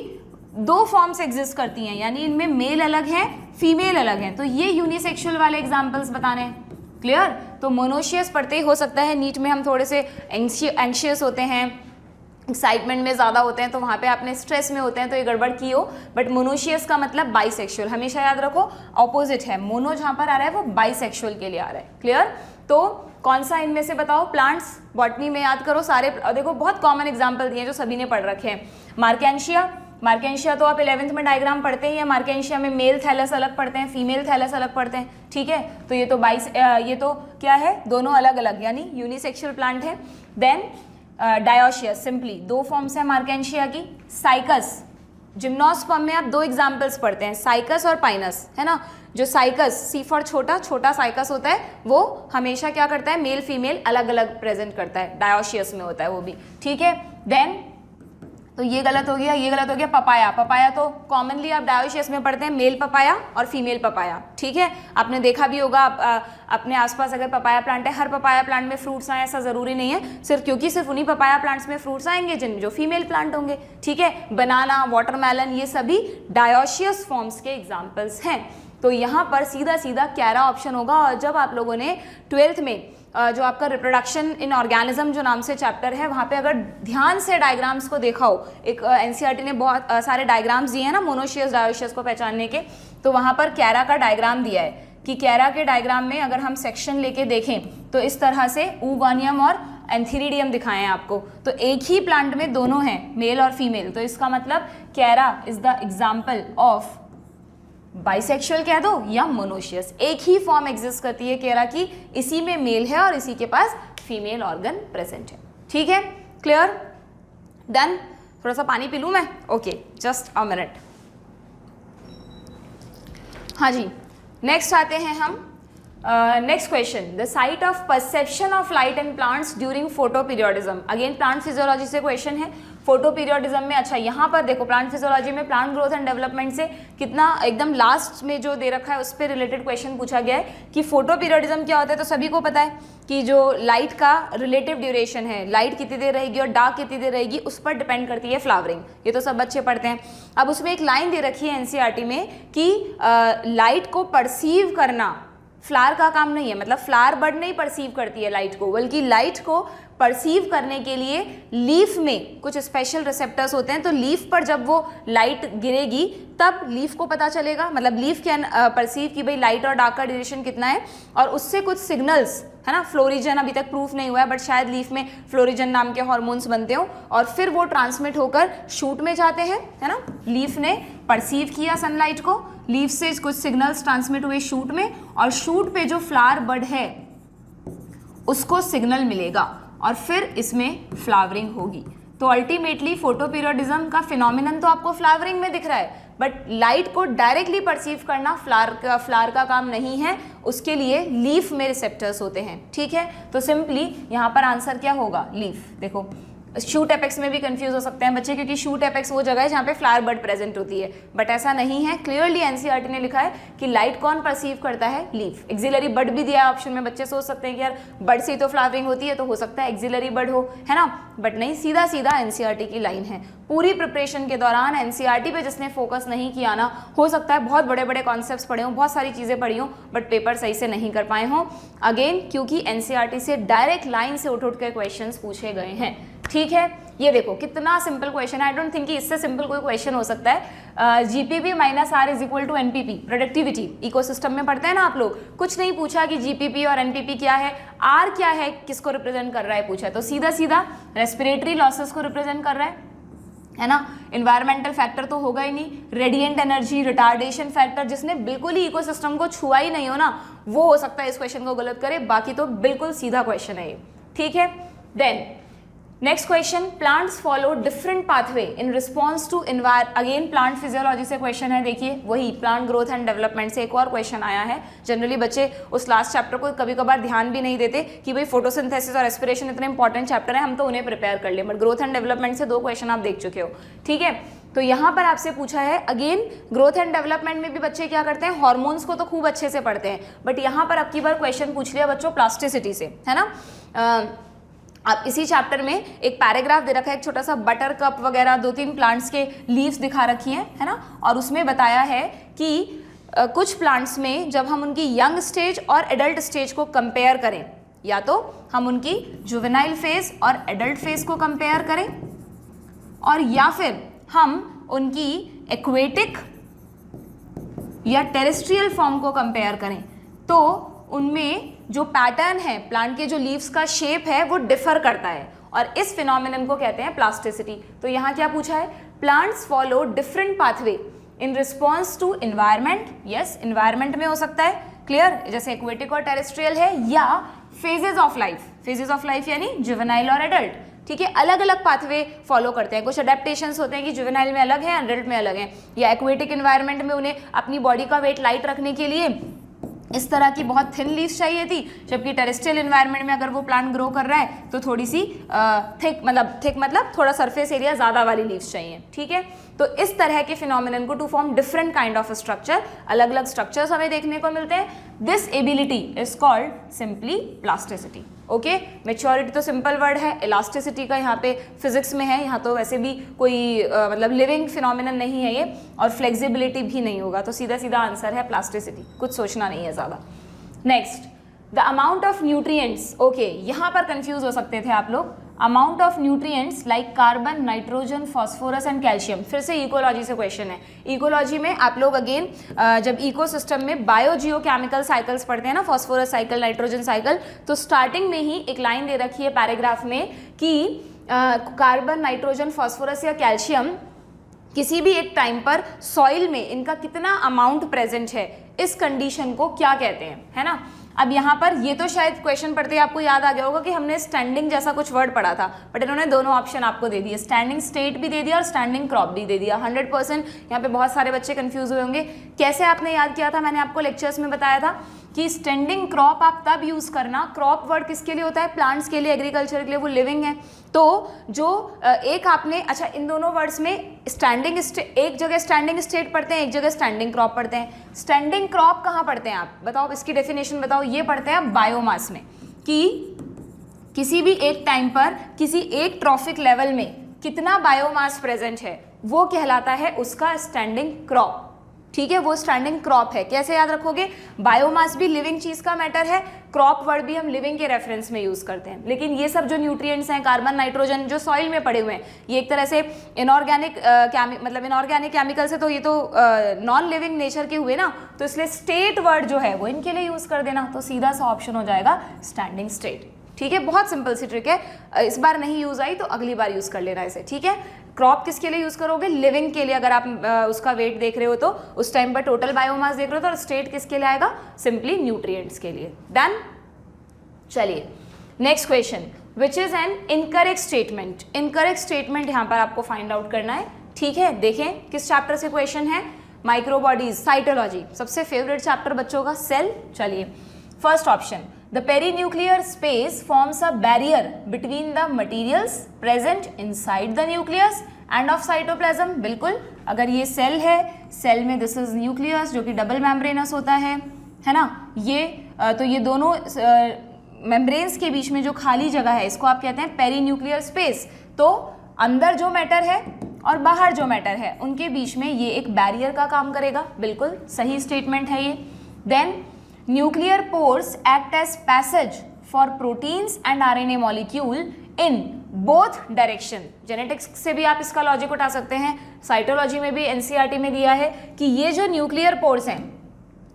दो फॉर्म्स एग्जिस्ट करती हैं, यानी इनमें मेल अलग है फीमेल अलग है, तो ये यूनिसेक्सुअल वाले एग्जाम्पल्स बताने हैं। क्लियर? तो मोनोशियस पढ़ते ही हो सकता है नीट में हम थोड़े से एंग्शियस होते हैं, एक्साइटमेंट में ज़्यादा होते हैं, तो वहाँ पे आपने स्ट्रेस में होते हैं तो ये गड़बड़ की हो, बट मोनोशियस का मतलब बाइसेक्सुअल, हमेशा याद रखो ऑपोजिट है, मोनो जहाँ पर आ रहा है वो बाइसेक्सुअल के लिए आ रहा है। क्लियर? तो कौन सा इनमें से बताओ? प्लांट्स बॉटनी में याद करो सारे, देखो बहुत कॉमन एग्जाम्पल दिए जो सभी ने पढ़ रखे हैं। मार्केंशिया तो आप 11th में डायग्राम पढ़ते ही हैं, मार्केंशिया में मेल थैलस अलग पढ़ते हैं, फीमेल थैलस अलग पढ़ते हैं, ठीक है? तो ये तो क्या है, दोनों अलग अलग यानी यूनिसेक्सुअल प्लांट है। देन डायोशियस, सिंपली दो फॉर्म्स है मार्केंशिया की। साइकस, जिम्नोस्पर्म में आप दो एग्जाम्पल्स पढ़ते हैं, साइकस और पाइनस, है ना? जो साइकस, सी फॉर छोटा साइकस होता है, वो हमेशा क्या करता है, मेल फीमेल अलग अलग प्रेजेंट करता है, डायोशियस में होता है वो भी, ठीक है? देन तो ये गलत हो गया, ये गलत हो गया। पपाया तो कॉमनली आप डायोशियस में पढ़ते हैं, मेल पपाया और फीमेल पपाया, ठीक है? आपने देखा भी होगा अपने आसपास अगर पपाया प्लांट है, हर पपाया प्लांट में फ्रूट्स आए ऐसा ज़रूरी नहीं है, सिर्फ उन्हीं पपाया प्लांट्स में फ्रूट्स आएंगे जिनमें जो फीमेल प्लांट होंगे, ठीक है? बनाना, वाटरमेलन, ये सभी डायोशियस फॉर्म्स के एग्जाम्पल्स हैं। तो यहाँ पर सीधा कैरा ऑप्शन होगा। और जब आप लोगों ने 12th में जो आपका रिप्रोडक्शन इन ऑर्गेनिज्म जो नाम से चैप्टर है, वहाँ पे अगर ध्यान से डायग्राम्स को देखा हो, एक एनसीईआरटी ने बहुत सारे डायग्राम्स दिए हैं ना मोनोशियस डायोशियस को पहचानने के, तो वहाँ पर कैरा का डायग्राम दिया है कि कैरा के डायग्राम में अगर हम सेक्शन लेके देखें तो इस तरह से ऊगोनियम और एंथीरिडियम दिखाए हैं आपको, तो एक ही प्लांट में दोनों हैं, मेल और फीमेल, तो इसका मतलब Chara is the example of bisexual कह दो या मोनोशियस, एक ही फॉर्म एग्जिस्ट करती है केरा की, इसी में मेल है और इसी के पास फीमेल ऑर्गन प्रेजेंट है, ठीक है? क्लियर? डन? थोड़ा सा पानी पी लूँ मैं? Okay, just a minute. हाँ जी, नेक्स्ट आते हैं हम। Next question, the site of perception of light in plants during photoperiodism. Again plant physiology से क्वेश्चन है, फोटोपीरियोडिज्म में। अच्छा, यहाँ पर देखो प्लांट फिजियोलॉजी में प्लांट ग्रोथ एंड डेवलपमेंट से कितना एकदम लास्ट में जो दे रखा है उस पर रिलेटेड क्वेश्चन पूछा गया है कि फोटोपीरियोडिज्म क्या होता है। तो सभी को पता है कि जो लाइट का रिलेटिव ड्यूरेशन है, लाइट कितनी देर रहेगी और डार्क कितनी देर रहेगी, उस पर डिपेंड करती है फ्लावरिंग। ये तो सब बच्चे पढ़ते हैं। अब उसमें एक लाइन दे रखी है एनसीईआरटी में कि लाइट को परसीव करना फ्लावर का काम नहीं है, मतलब फ्लावर बड नहीं परसीव करती है लाइट को, बल्कि लाइट को परसीव करने के लिए लीफ में कुछ स्पेशल रिसेप्टर्स होते हैं। तो लीफ पर जब वो लाइट गिरेगी तब लीफ को पता चलेगा, मतलब लीफ कैन परसीव कि भाई लाइट और डार्क का ड्यूरेशन कितना है, और उससे कुछ सिग्नल्स, है ना, फ्लोरिजन अभी तक प्रूफ नहीं हुआ है, बट शायद लीफ में फ्लोरिजन नाम के हार्मोन्स बनते हो और फिर वो ट्रांसमिट होकर शूट में जाते हैं, है ना। लीफ ने परसीव किया सनलाइट को, लीफ से कुछ सिग्नल्स ट्रांसमिट हुए शूट में, और शूट पे जो फ्लावर बड है उसको सिग्नल मिलेगा और फिर इसमें फ्लावरिंग होगी। तो अल्टीमेटली फोटोपीरियोडिज्म का फिनोमिनन तो आपको फ्लावरिंग में दिख रहा है, बट लाइट को डायरेक्टली परसीव करना फ्लावर का काम नहीं है, उसके लिए लीफ में रिसेप्टर्स होते हैं, ठीक है। तो सिंपली यहाँ पर आंसर क्या होगा, लीफ। देखो शूट एपेक्स में भी कंफ्यूज हो सकते हैं बच्चे, क्योंकि शूट एपेक्स वो जगह है जहाँ पे फ्लावर बड प्रेजेंट होती है, बट ऐसा नहीं है। क्लियरली एनसीईआरटी ने लिखा है कि लाइट कौन परसीव करता है, लीफ। एक्सिलरी बड भी दिया है ऑप्शन में, बच्चे सोच सकते हैं कि यार बड से ही तो फ्लावरिंग होती है, तो हो सकता है एक्सिलरी बड हो, है ना, बट नहीं, सीधा सीधा एनसीईआरटी की लाइन है। पूरी प्रिपरेशन के दौरान एनसीईआरटी पे जिसने फोकस नहीं किया ना, हो सकता है बहुत बड़े बड़े कॉन्सेप्ट्स पढ़े हों, बहुत सारी चीज़ें पढ़ी हों, बट पेपर सही से नहीं कर पाए हों। अगेन क्योंकि एनसीईआरटी से डायरेक्ट लाइन से उठ के क्वेश्चंस पूछे गए हैं, ठीक है। ये देखो कितना सिंपल क्वेश्चन है, आई डोंट थिंक कि इससे सिंपल कोई क्वेश्चन हो सकता है। GPP minus R is equal to NPP, productivity ecosystem में पढ़ते हैं ना आप लोग, कुछ नहीं पूछा कि जीपीपी और एनपीपी क्या है, आर क्या है, किसको रिप्रेजेंट कर रहा है पूछा है, तो सीधा सीधा रेस्पिरेटरी लॉसेस को रिप्रेजेंट कर रहा है ना। इन्वायरमेंटल फैक्टर तो होगा ही नहीं, रेडिएंट एनर्जी, रिटार्डेशन फैक्टर, जिसने बिल्कुल ही इकोसिस्टम को छुआ ही नहीं हो ना, वो हो सकता है इस क्वेश्चन को गलत करे, बाकी तो बिल्कुल सीधा क्वेश्चन है ये, ठीक है। Then next question, plants follow different pathway in response to environment. Again plant physiology से क्वेश्चन है, देखिए वही प्लांट ग्रोथ एंड डेवलपमेंट से एक और क्वेश्चन आया है। जनरली बच्चे उस लास्ट चैप्टर को कभी कभार ध्यान भी नहीं देते कि भाई फोटोसिंथेसिस और रेस्पिरेशन इतने इंपॉर्टेंट चैप्टर है, हम तो उन्हें प्रिपेयर कर ले, बट ग्रोथ एंड डेवलपमेंट से 2 क्वेश्चन आप देख चुके हो, ठीक है। तो यहाँ पर आपसे पूछा है, अगेन ग्रोथ एंड डेवलपमेंट में भी बच्चे क्या करते हैं, हार्मोन्स को तो खूब अच्छे से पढ़ते हैं, बट यहाँ पर अब की बार क्वेश्चन पूछ लिया बच्चों प्लास्टिसिटी से, है ना। आप इसी चैप्टर में एक पैराग्राफ दे रखा है, एक छोटा सा बटर कप वगैरह 2-3 प्लांट्स के लीव्स दिखा रखी हैं, है ना, और उसमें बताया है कि कुछ प्लांट्स में जब हम उनकी यंग स्टेज और एडल्ट स्टेज को कंपेयर करें, या तो हम उनकी जुवेनाइल फेज और एडल्ट फेज को कंपेयर करें, और या फिर हम उनकी एक्वेटिक या टेरेस्ट्रियल फॉर्म को कंपेयर करें, तो उनमें जो पैटर्न है प्लांट के, जो लीव्स का शेप है, वो डिफर करता है, और इस फिनोमिनन को कहते हैं प्लास्टिसिटी। तो यहाँ क्या पूछा है, plants follow different pathway in response to environment. Yes, environment में हो सकता है, क्लियर, जैसे एक्वेटिक और टेरेस्ट्रियल है, या phases of life, phases of life यानी जुवेनाइल और एडल्ट, ठीक है, अलग अलग पाथवे फॉलो करते हैं। कुछ अडेप्टेशंस होते हैं कि जुवेनाइल में अलग है, एडल्ट में अलग है, या एक्वेटिक इन्वायरमेंट में उन्हें अपनी बॉडी का वेट लाइट रखने के लिए इस तरह की बहुत थिन लीव्स चाहिए थी, जबकि टेरेस्ट्रियल इन्वायरमेंट में अगर वो प्लांट ग्रो कर रहा है तो थोड़ी सी थिक मतलब थोड़ा सरफेस एरिया ज़्यादा वाली लीव्स चाहिए, ठीक है। तो इस तरह के फिनोमिनन को to form different kind of structure, अलग अलग स्ट्रक्चर्स हमें देखने को मिलते हैं। This ability is called simply plasticity. Okay, maturity तो सिंपल वर्ड है, इलास्टिसिटी का यहाँ पे फिजिक्स में है, यहाँ तो वैसे भी कोई मतलब लिविंग फिनोमिनन नहीं है ये, और फ्लेक्सिबिलिटी भी नहीं होगा, तो सीधा सीधा आंसर है प्लास्टिसिटी, कुछ सोचना नहीं है ज़्यादा। Next, the amount of nutrients. Okay, यहाँ पर कंफ्यूज हो सकते थे आप लोग। Amount of nutrients like carbon, nitrogen, phosphorus and calcium, फिर से इकोलॉजी से क्वेश्चन है। इकोलॉजी में आप लोग अगेन जब इकोसिस्टम में बायोजियोकेमिकल साइकिल्स पढ़ते हैं ना, फॉस्फोरस साइकिल, नाइट्रोजन साइकिल, तो स्टार्टिंग में ही एक लाइन दे रखी है पैराग्राफ में कि कार्बन, नाइट्रोजन, फॉस्फोरस या कैल्शियम किसी भी एक टाइम पर सॉइल में इनका कितना अमाउंट प्रेजेंट है, इस कंडीशन को क्या कहते हैं, है ना। अब यहाँ पर ये तो शायद क्वेश्चन पढ़ते ही आपको याद आ गया होगा कि हमने स्टैंडिंग जैसा कुछ वर्ड पढ़ा था, बट इन्होंने दोनों ऑप्शन आपको दे दिए, स्टैंडिंग स्टेट भी दे दिया और स्टैंडिंग क्रॉप भी दे दिया। 100% यहाँ पे बहुत सारे बच्चे कंफ्यूज हुए होंगे। कैसे आपने याद किया था, मैंने आपको लेक्चर्स में बताया था कि स्टैंडिंग क्रॉप आप तब यूज़ करना, क्रॉप वर्ड किसके लिए होता है, प्लांट्स के लिए, एग्रीकल्चर के लिए, वो लिविंग है। तो जो एक आपने, अच्छा इन दोनों वर्ड्स में स्टैंडिंग, एक जगह स्टैंडिंग स्टेट पढ़ते हैं, एक जगह स्टैंडिंग क्रॉप पढ़ते हैं। स्टैंडिंग क्रॉप कहाँ पढ़ते हैं आप बताओ, इसकी डेफिनेशन बताओ। ये पढ़ते हैं बायोमास में, कि किसी भी एक टाइम पर किसी एक ट्रॉफिक लेवल में कितना बायोमास प्रेजेंट है, वो कहलाता है उसका स्टैंडिंग क्रॉप, ठीक है, वो स्टैंडिंग क्रॉप है। कैसे याद रखोगे, बायोमास भी लिविंग चीज का मैटर है, क्रॉप वर्ड भी हम लिविंग के रेफरेंस में यूज करते हैं। लेकिन ये सब जो न्यूट्रिएंट्स हैं, कार्बन, नाइट्रोजन, जो सॉइल में पड़े हुए हैं, ये एक तरह से इनऑर्गेनिक मतलब इनऑर्गेनिक केमिकल से, तो ये तो नॉन लिविंग नेचर के हुए ना, तो इसलिए स्टेट वर्ड जो है वो इनके लिए यूज कर देना, तो सीधा सा ऑप्शन हो जाएगा स्टैंडिंग स्टेट, ठीक है। बहुत सिंपल सी ट्रिक है, इस बार नहीं यूज आई तो अगली बार यूज कर लेना इसे, ठीक है। क्रॉप किसके लिए यूज करोगे, लिविंग के लिए, अगर आप उसका वेट देख रहे हो तो उस टाइम पर टोटल बायोमास देख रहे हो तो, और स्टेट किसके लिए आएगा, सिंपली न्यूट्रिएंट्स के लिए। डन, चलिए next question, which is an incorrect statement. Incorrect statement यहाँ पर आपको फाइंड आउट करना है, ठीक है। देखें किस चैप्टर से क्वेश्चन है, माइक्रोबॉडीज, साइटोलॉजी, सबसे फेवरेट चैप्टर बच्चों का, सेल। चलिए first option, the perinuclear space forms a barrier between the materials present inside the nucleus and of cytoplasm। बिल्कुल, अगर ये सेल है, सेल में दिस इज न्यूक्लियस जो कि डबल मेम्ब्रेनस होता है ना, ये तो ये दोनों मेम्ब्रेन्स के बीच में जो खाली जगह है, इसको आप कहते हैं पेरीन्यूक्लियर स्पेस। तो अंदर जो मैटर है और बाहर जो मैटर है, उनके बीच में ये एक बैरियर का काम करेगा, बिल्कुल सही स्टेटमेंट है ये। Then nuclear pores act as passage for proteins and RNA molecule in both direction। Genetics से भी आप इसका लॉजिक उठा सकते हैं, साइटोलॉजी में भी, एनसीईआरटी में दिया है कि ये जो न्यूक्लियर पोर्स हैं,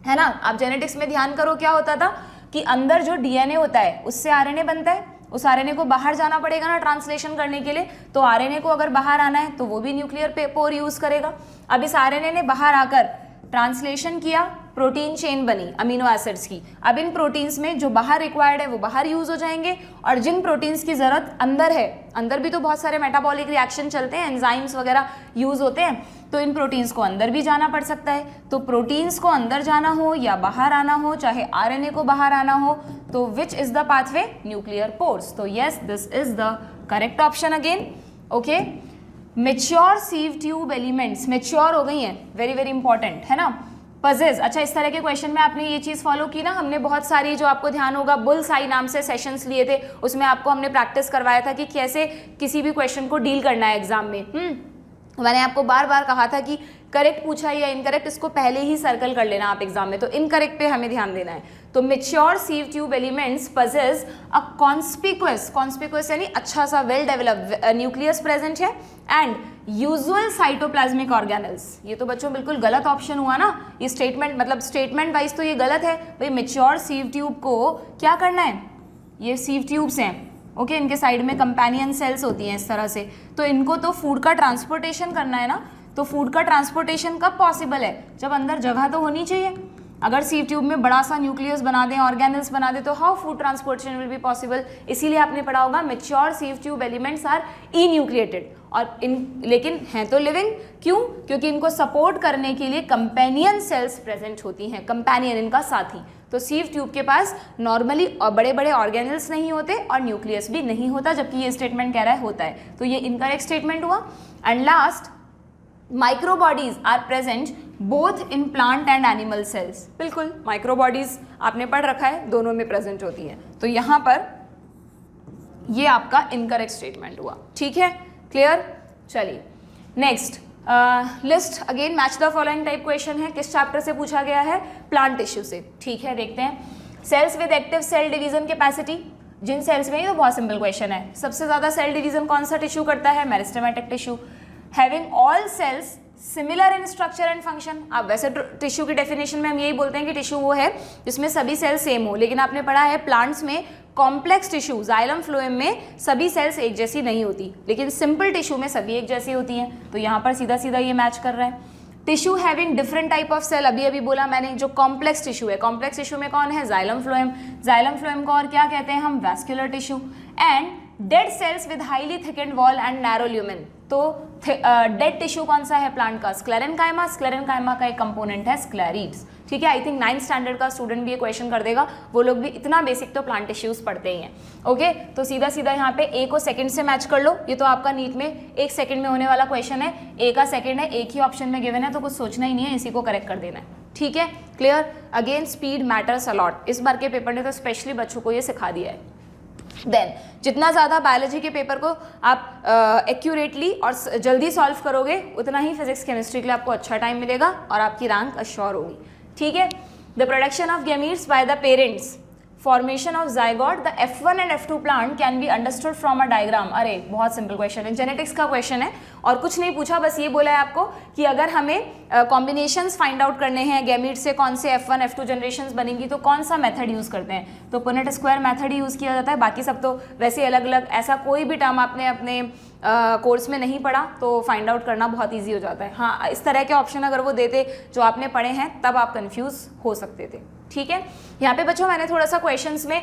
है ना, आप जेनेटिक्स में ध्यान करो, क्या होता था कि अंदर जो डीएनए होता है उससे आरएनए बनता है, उस आरएनए को बाहर जाना पड़ेगा ना ट्रांसलेशन करने के लिए, तो आरएनए को अगर बाहर आना है तो वो भी न्यूक्लियर पोर यूज करेगा। अब इस आरएनए ने बाहर आकर ट्रांसलेशन किया, प्रोटीन चेन बनी अमीनो एसिड्स की। अब इन प्रोटीन्स में जो बाहर रिक्वायर्ड है वो बाहर यूज हो जाएंगे, और जिन प्रोटीन्स की जरूरत अंदर है, अंदर भी तो बहुत सारे मेटाबॉलिक रिएक्शन चलते हैं, एंजाइम्स वगैरह यूज होते हैं, तो इन प्रोटीन्स को अंदर भी जाना पड़ सकता है। तो प्रोटीन्स को अंदर जाना हो या बाहर आना हो, चाहे आरएनए को बाहर आना हो, तो which is the pathway, nuclear pores. तो yes, this is the correct option again. Okay, mature sieve tube elements, mature हो गई हैं, वेरी वेरी इंपॉर्टेंट है ना, पजेस, अच्छा इस तरह के क्वेश्चन में आपने ये चीज़ फॉलो की ना, हमने बहुत सारी, जो आपको ध्यान होगा, बुल्स आई नाम से सेशंस लिए थे, उसमें आपको हमने प्रैक्टिस करवाया था कि कैसे किसी भी क्वेश्चन को डील करना है एग्जाम में। मैंने आपको बार बार कहा था कि करेक्ट पूछा या इनकरेक्ट, इसको पहले ही सर्कल कर लेना आप एग्जाम में, तो इनकरेक्ट पे हमें ध्यान देना है। तो mature sieve tube elements possess a conspicuous यानी अच्छा सा वेल डेवलप्ड न्यूक्लियस प्रेजेंट है एंड यूजुअल साइटोप्लाज्मिक ऑर्गेनल्स। ये तो बच्चों बिल्कुल गलत ऑप्शन हुआ ना, ये स्टेटमेंट मतलब स्टेटमेंट वाइज तो ये गलत है भाई। मेच्योर सीव ट्यूब को क्या करना है, ये सीव ट्यूब्स हैं ओके, इनके साइड में कंपेनियन सेल्स होती हैं इस तरह से, तो इनको तो फूड का ट्रांसपोर्टेशन करना है ना। तो फूड का ट्रांसपोर्टेशन कब पॉसिबल है, जब अंदर जगह तो होनी चाहिए। अगर सीव ट्यूब में बड़ा सा न्यूक्लियस बना दें, ऑर्गेनल्स बना दें, तो how food transportation will be possible. इसीलिए आपने पढ़ा होगा mature sieve tube elements are enucleated, और लेकिन हैं तो लिविंग। क्यों, क्योंकि इनको सपोर्ट करने के लिए कंपेनियन सेल्स प्रेजेंट होती हैं, कंपेनियन इनका साथी। तो सीव ट्यूब के पास नॉर्मली बड़े बड़े ऑर्गेनल्स नहीं होते और न्यूक्लियस भी नहीं होता, जबकि ये स्टेटमेंट कह रहा है होता है, तो ये इनकरेक्ट स्टेटमेंट हुआ। And last, microbodies are present both in plant and animal cells. बिल्कुल, माइक्रोबॉडीज आपने पढ़ रखा है, दोनों में प्रेजेंट होती है, तो यहाँ पर ये आपका इनकरेक्ट स्टेटमेंट हुआ। ठीक है, क्लियर। चलिए next, list again match the following type question है, किस चैप्टर से पूछा गया है, प्लांट टिश्यू से। ठीक है, देखते हैं। Cells with active cell division capacity, जिन सेल्स में, ये तो बहुत सिंपल क्वेश्चन है, सबसे ज्यादा सेल डिवीजन कौन सा टिश्यू करता है, meristematic tissue. Having all cells similar in structure and function. आप वैसे टिश्यू की डेफिनेशन में हम यही बोलते हैं कि टिश्यू वो है जिसमें सभी सेल सेम हो, लेकिन आपने पढ़ा है प्लांट्स में कॉम्प्लेक्स टिश्यू जाइलम फ्लोएम में सभी सेल्स एक जैसी नहीं होती, लेकिन सिंपल टिश्यू में सभी एक जैसी होती हैं। तो यहाँ पर सीधा सीधा ये मैच कर रहा है। Tissue having different type of cell, अभी अभी बोला मैंने, जो कॉम्प्लेक्स टिश्यू है, कॉम्प्लेक्स टिश्यू में कौन है, जाइलम फ्लोएम। जाइलम फ्लोएम को और क्या कहते हैं हम, vascular tissue. And dead cells with highly thickened wall and narrow lumen. तो डेड टिश्यू कौन सा है प्लांट का, स्क्लेरेनकाइमा। स्क्लेरेनकाइमा का एक कंपोनेंट है स्क्लेरीड्स। ठीक है, आई थिंक 9th स्टैंडर्ड का स्टूडेंट भी ये क्वेश्चन कर देगा, वो लोग भी इतना बेसिक तो प्लांट टिश्यूज पढ़ते ही हैं। ओके, तो सीधा सीधा यहाँ पे ए को सेकंड से मैच कर लो, ये तो आपका नीट में 1 सेकंड में होने वाला क्वेश्चन है, ए का सेकंड है, एक ही ऑप्शन में गिवन है, तो कुछ सोचना ही नहीं है, इसी को करेक्ट कर देना है। ठीक है, clear. Again speed matters a lot, इस बार के पेपर ने तो स्पेशली बच्चों को ये सिखा दिया है। देन जितना ज़्यादा बायोलॉजी के पेपर को आप एक्यूरेटली और जल्दी सॉल्व करोगे, उतना ही फिजिक्स केमिस्ट्री के लिए आपको अच्छा टाइम मिलेगा और आपकी रैंक अश्योर होगी। ठीक है, the production of gametes by the parents, formation of zygote, the F1 and F2 plant can be understood from a diagram. अरे बहुत सिंपल क्वेश्चन है, जेनेटिक्स का क्वेश्चन है और कुछ नहीं पूछा, बस ये बोला है आपको कि अगर हमें कॉम्बिनेशंस फाइंड आउट करने हैं गैमीट से, कौन से F1 F2 जनरेशंस बनेंगी, तो कौन सा मेथड यूज़ करते हैं, तो पुनेट स्क्वायर मेथड ही यूज़ किया जाता है। बाकी सब तो वैसे अलग अलग, ऐसा कोई भी टर्म आपने अपने कोर्स में नहीं पढ़ा तो फाइंड आउट करना बहुत ईजी हो जाता है। हाँ, इस तरह के ऑप्शन अगर वो देते जो आपने पढ़े हैं, तब आप कन्फ्यूज़ हो सकते थे। ठीक है, यहाँ पे बच्चों मैंने थोड़ा सा क्वेश्चंस में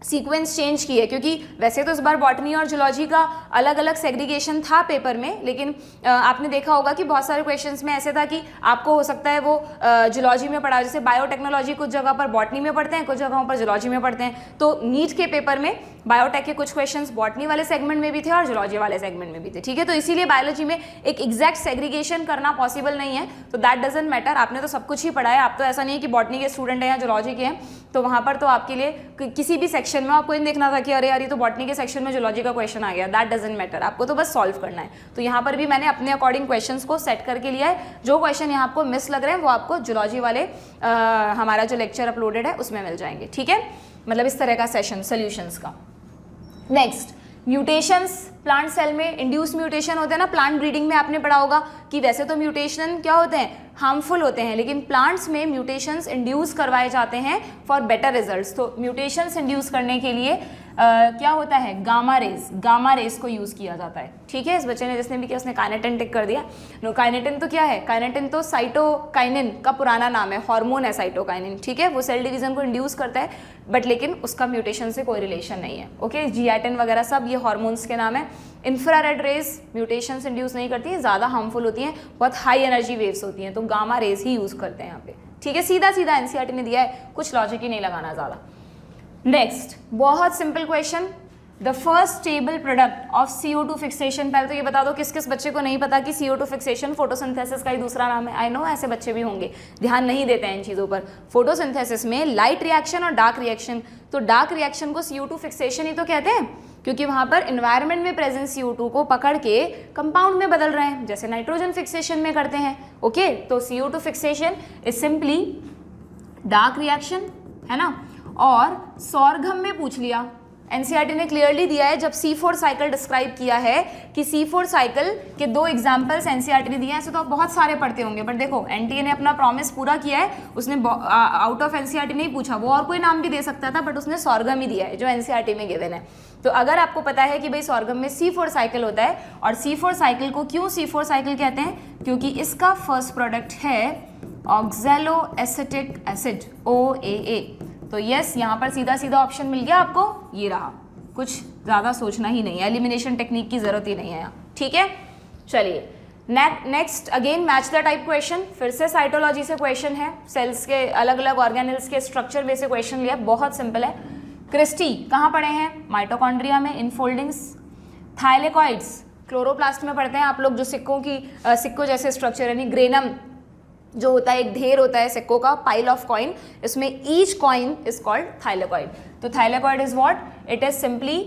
सीक्वेंस चेंज की है, क्योंकि वैसे तो इस बार बॉटनी और जूलॉजी का अलग अलग सेग्रीगेशन था पेपर में, लेकिन आपने देखा होगा कि बहुत सारे क्वेश्चंस में ऐसे था कि आपको हो सकता है वो जूलॉजी में पढ़ा, जैसे बायोटेक्नोलॉजी कुछ जगह पर बॉटनी में पढ़ते हैं, कुछ जगहों पर जूलॉजी में पढ़ते हैं। तो नीट के पेपर में बायोटेक के कुछ क्वेश्चंस बॉटनी वाले सेगमेंट में भी थे और जूलॉजी वाले सेगमेंट में भी थे। ठीक है, तो इसीलिए बायोलॉजी में एक एग्जैक्ट सेग्रीगेशन करना पॉसिबल नहीं है, तो दैट डजंट मैटर। आपने तो सब कुछ ही पढ़ा है, आप तो ऐसा नहीं है कि बॉटनी के स्टूडेंट हैं या जूलॉजी के हैं, तो वहाँ पर तो आपके लिए किसी भी सेक्शन में आपको इन देखना था कि अरे यार ये तो बॉटनी के सेक्शन में जूलॉजी का क्वेश्चन आ गया, दैट डजंट मैटर, आपको तो बस सॉल्व करना है। तो यहाँ पर भी मैंने अपने अकॉर्डिंग क्वेश्चंस को सेट करके लिया है, जो क्वेश्चन यहाँ आपको मिस लग रहे हैं वो आपको जूलॉजी वाले हमारा जो लेक्चर अपलोडेड है उसमें मिल जाएंगे। ठीक है, मतलब इस तरह का सेशन सॉल्यूशंस का। नेक्स्ट, म्यूटेशंस प्लांट सेल में इंड्यूस म्यूटेशन होते हैं ना, प्लांट ब्रीडिंग में आपने पढ़ा होगा कि वैसे तो म्यूटेशन क्या होते हैं, हार्मफुल होते हैं, लेकिन प्लांट्स में म्यूटेशंस इंड्यूस करवाए जाते हैं फॉर बेटर रिजल्ट्स। तो म्यूटेशंस इंड्यूस करने के लिए क्या होता है, गामा रेज को यूज़ किया जाता है। ठीक है, इस बच्चे ने जिसने भी किया उसने काइनेटिन टिक कर दिया। नो, काइनेटिन तो क्या है, काइनेटिन तो साइटोकाइनिन का पुराना नाम है, हार्मोन है साइटोकाइनिन। ठीक है, वो सेल डिवीजन को इंड्यूस करता है, बट लेकिन उसका म्यूटेशन से कोई रिलेशन नहीं है। ओके, जियाटिन वगैरह सब ये हार्मोन्स के नाम है। इंफ्रारेड रेज म्यूटेशंस इंड्यूस नहीं करती है, ज़्यादा हार्मफुल होती हैं, बहुत हाई एनर्जी वेव्स होती हैं, तो गामा रेज ही यूज़ करते हैं यहाँ पे। ठीक है, सीधा सीधा एनसीईआरटी ने दिया है, कुछ लॉजिक ही नहीं लगाना ज़्यादा। नेक्स्ट, बहुत simple question, the first stable product of CO2 fixation. पहले तो ये बता दो किस किस बच्चे को नहीं पता कि CO2 फिक्सेशन फोटोसिंथेसिस का ही दूसरा नाम है। आई नो ऐसे बच्चे भी होंगे, ध्यान नहीं देते हैं इन चीज़ों पर। फोटोसिंथेसिस में लाइट रिएक्शन और डार्क रिएक्शन, तो डार्क रिएक्शन को CO2 फिक्सेशन ही तो कहते हैं, क्योंकि वहाँ पर इन्वायरमेंट में प्रेजेंट CO2 को पकड़ के कंपाउंड में बदल रहे हैं, जैसे नाइट्रोजन फिक्सेशन में करते हैं। ओके, तो CO2 fixation is simply dark reaction, है ना। और सौरघम में पूछ लिया, एनसीईआरटी ने क्लियरली दिया है जब C4 साइकिल डिस्क्राइब किया है कि C4 साइकिल के 2 एग्जाम्पल्स एनसीईआरटी ने दिए हैं। ऐसे तो आप बहुत सारे पढ़ते होंगे, बट देखो एनटीए ने अपना प्रॉमिस पूरा किया है, उसने आउट ऑफ एनसीईआरटी नहीं पूछा, वो और कोई नाम भी दे सकता था, बट उसने सौरघम ही दिया है जो एनसीईआरटी में गिवन है। तो अगर आपको पता है कि भाई सौरघम में C4 साइकिल होता है, और C4 साइकिल को क्यों C4 साइकिल कहते हैं, क्योंकि इसका फर्स्ट प्रोडक्ट है ऑक्सैलो एसिटिक एसिड OAA। तो यस, यहाँ पर सीधा सीधा ऑप्शन मिल गया आपको, ये रहा, कुछ ज़्यादा सोचना ही नहीं है, एलिमिनेशन टेक्निक की ज़रूरत ही नहीं है यहाँ, ठीक है। चलिए next again match the type question, फिर से साइटोलॉजी से क्वेश्चन है, सेल्स के अलग अलग ऑर्गेनल्स के स्ट्रक्चर में से क्वेश्चन लिया, बहुत सिंपल है। क्रिस्टी कहाँ पढ़े हैं, माइटोकॉन्ड्रिया में, इनफोल्डिंग्स। थाइलेकॉइड्स क्लोरोप्लास्ट में पढ़ते हैं आप लोग, जो सिक्कों जैसे स्ट्रक्चर, यानी ग्रेनम जो होता है, एक ढेर होता है सिक्कों का, पाइल ऑफ कॉइन, इसमें each coin is called thylakoid. तो thylakoid is what, it is simply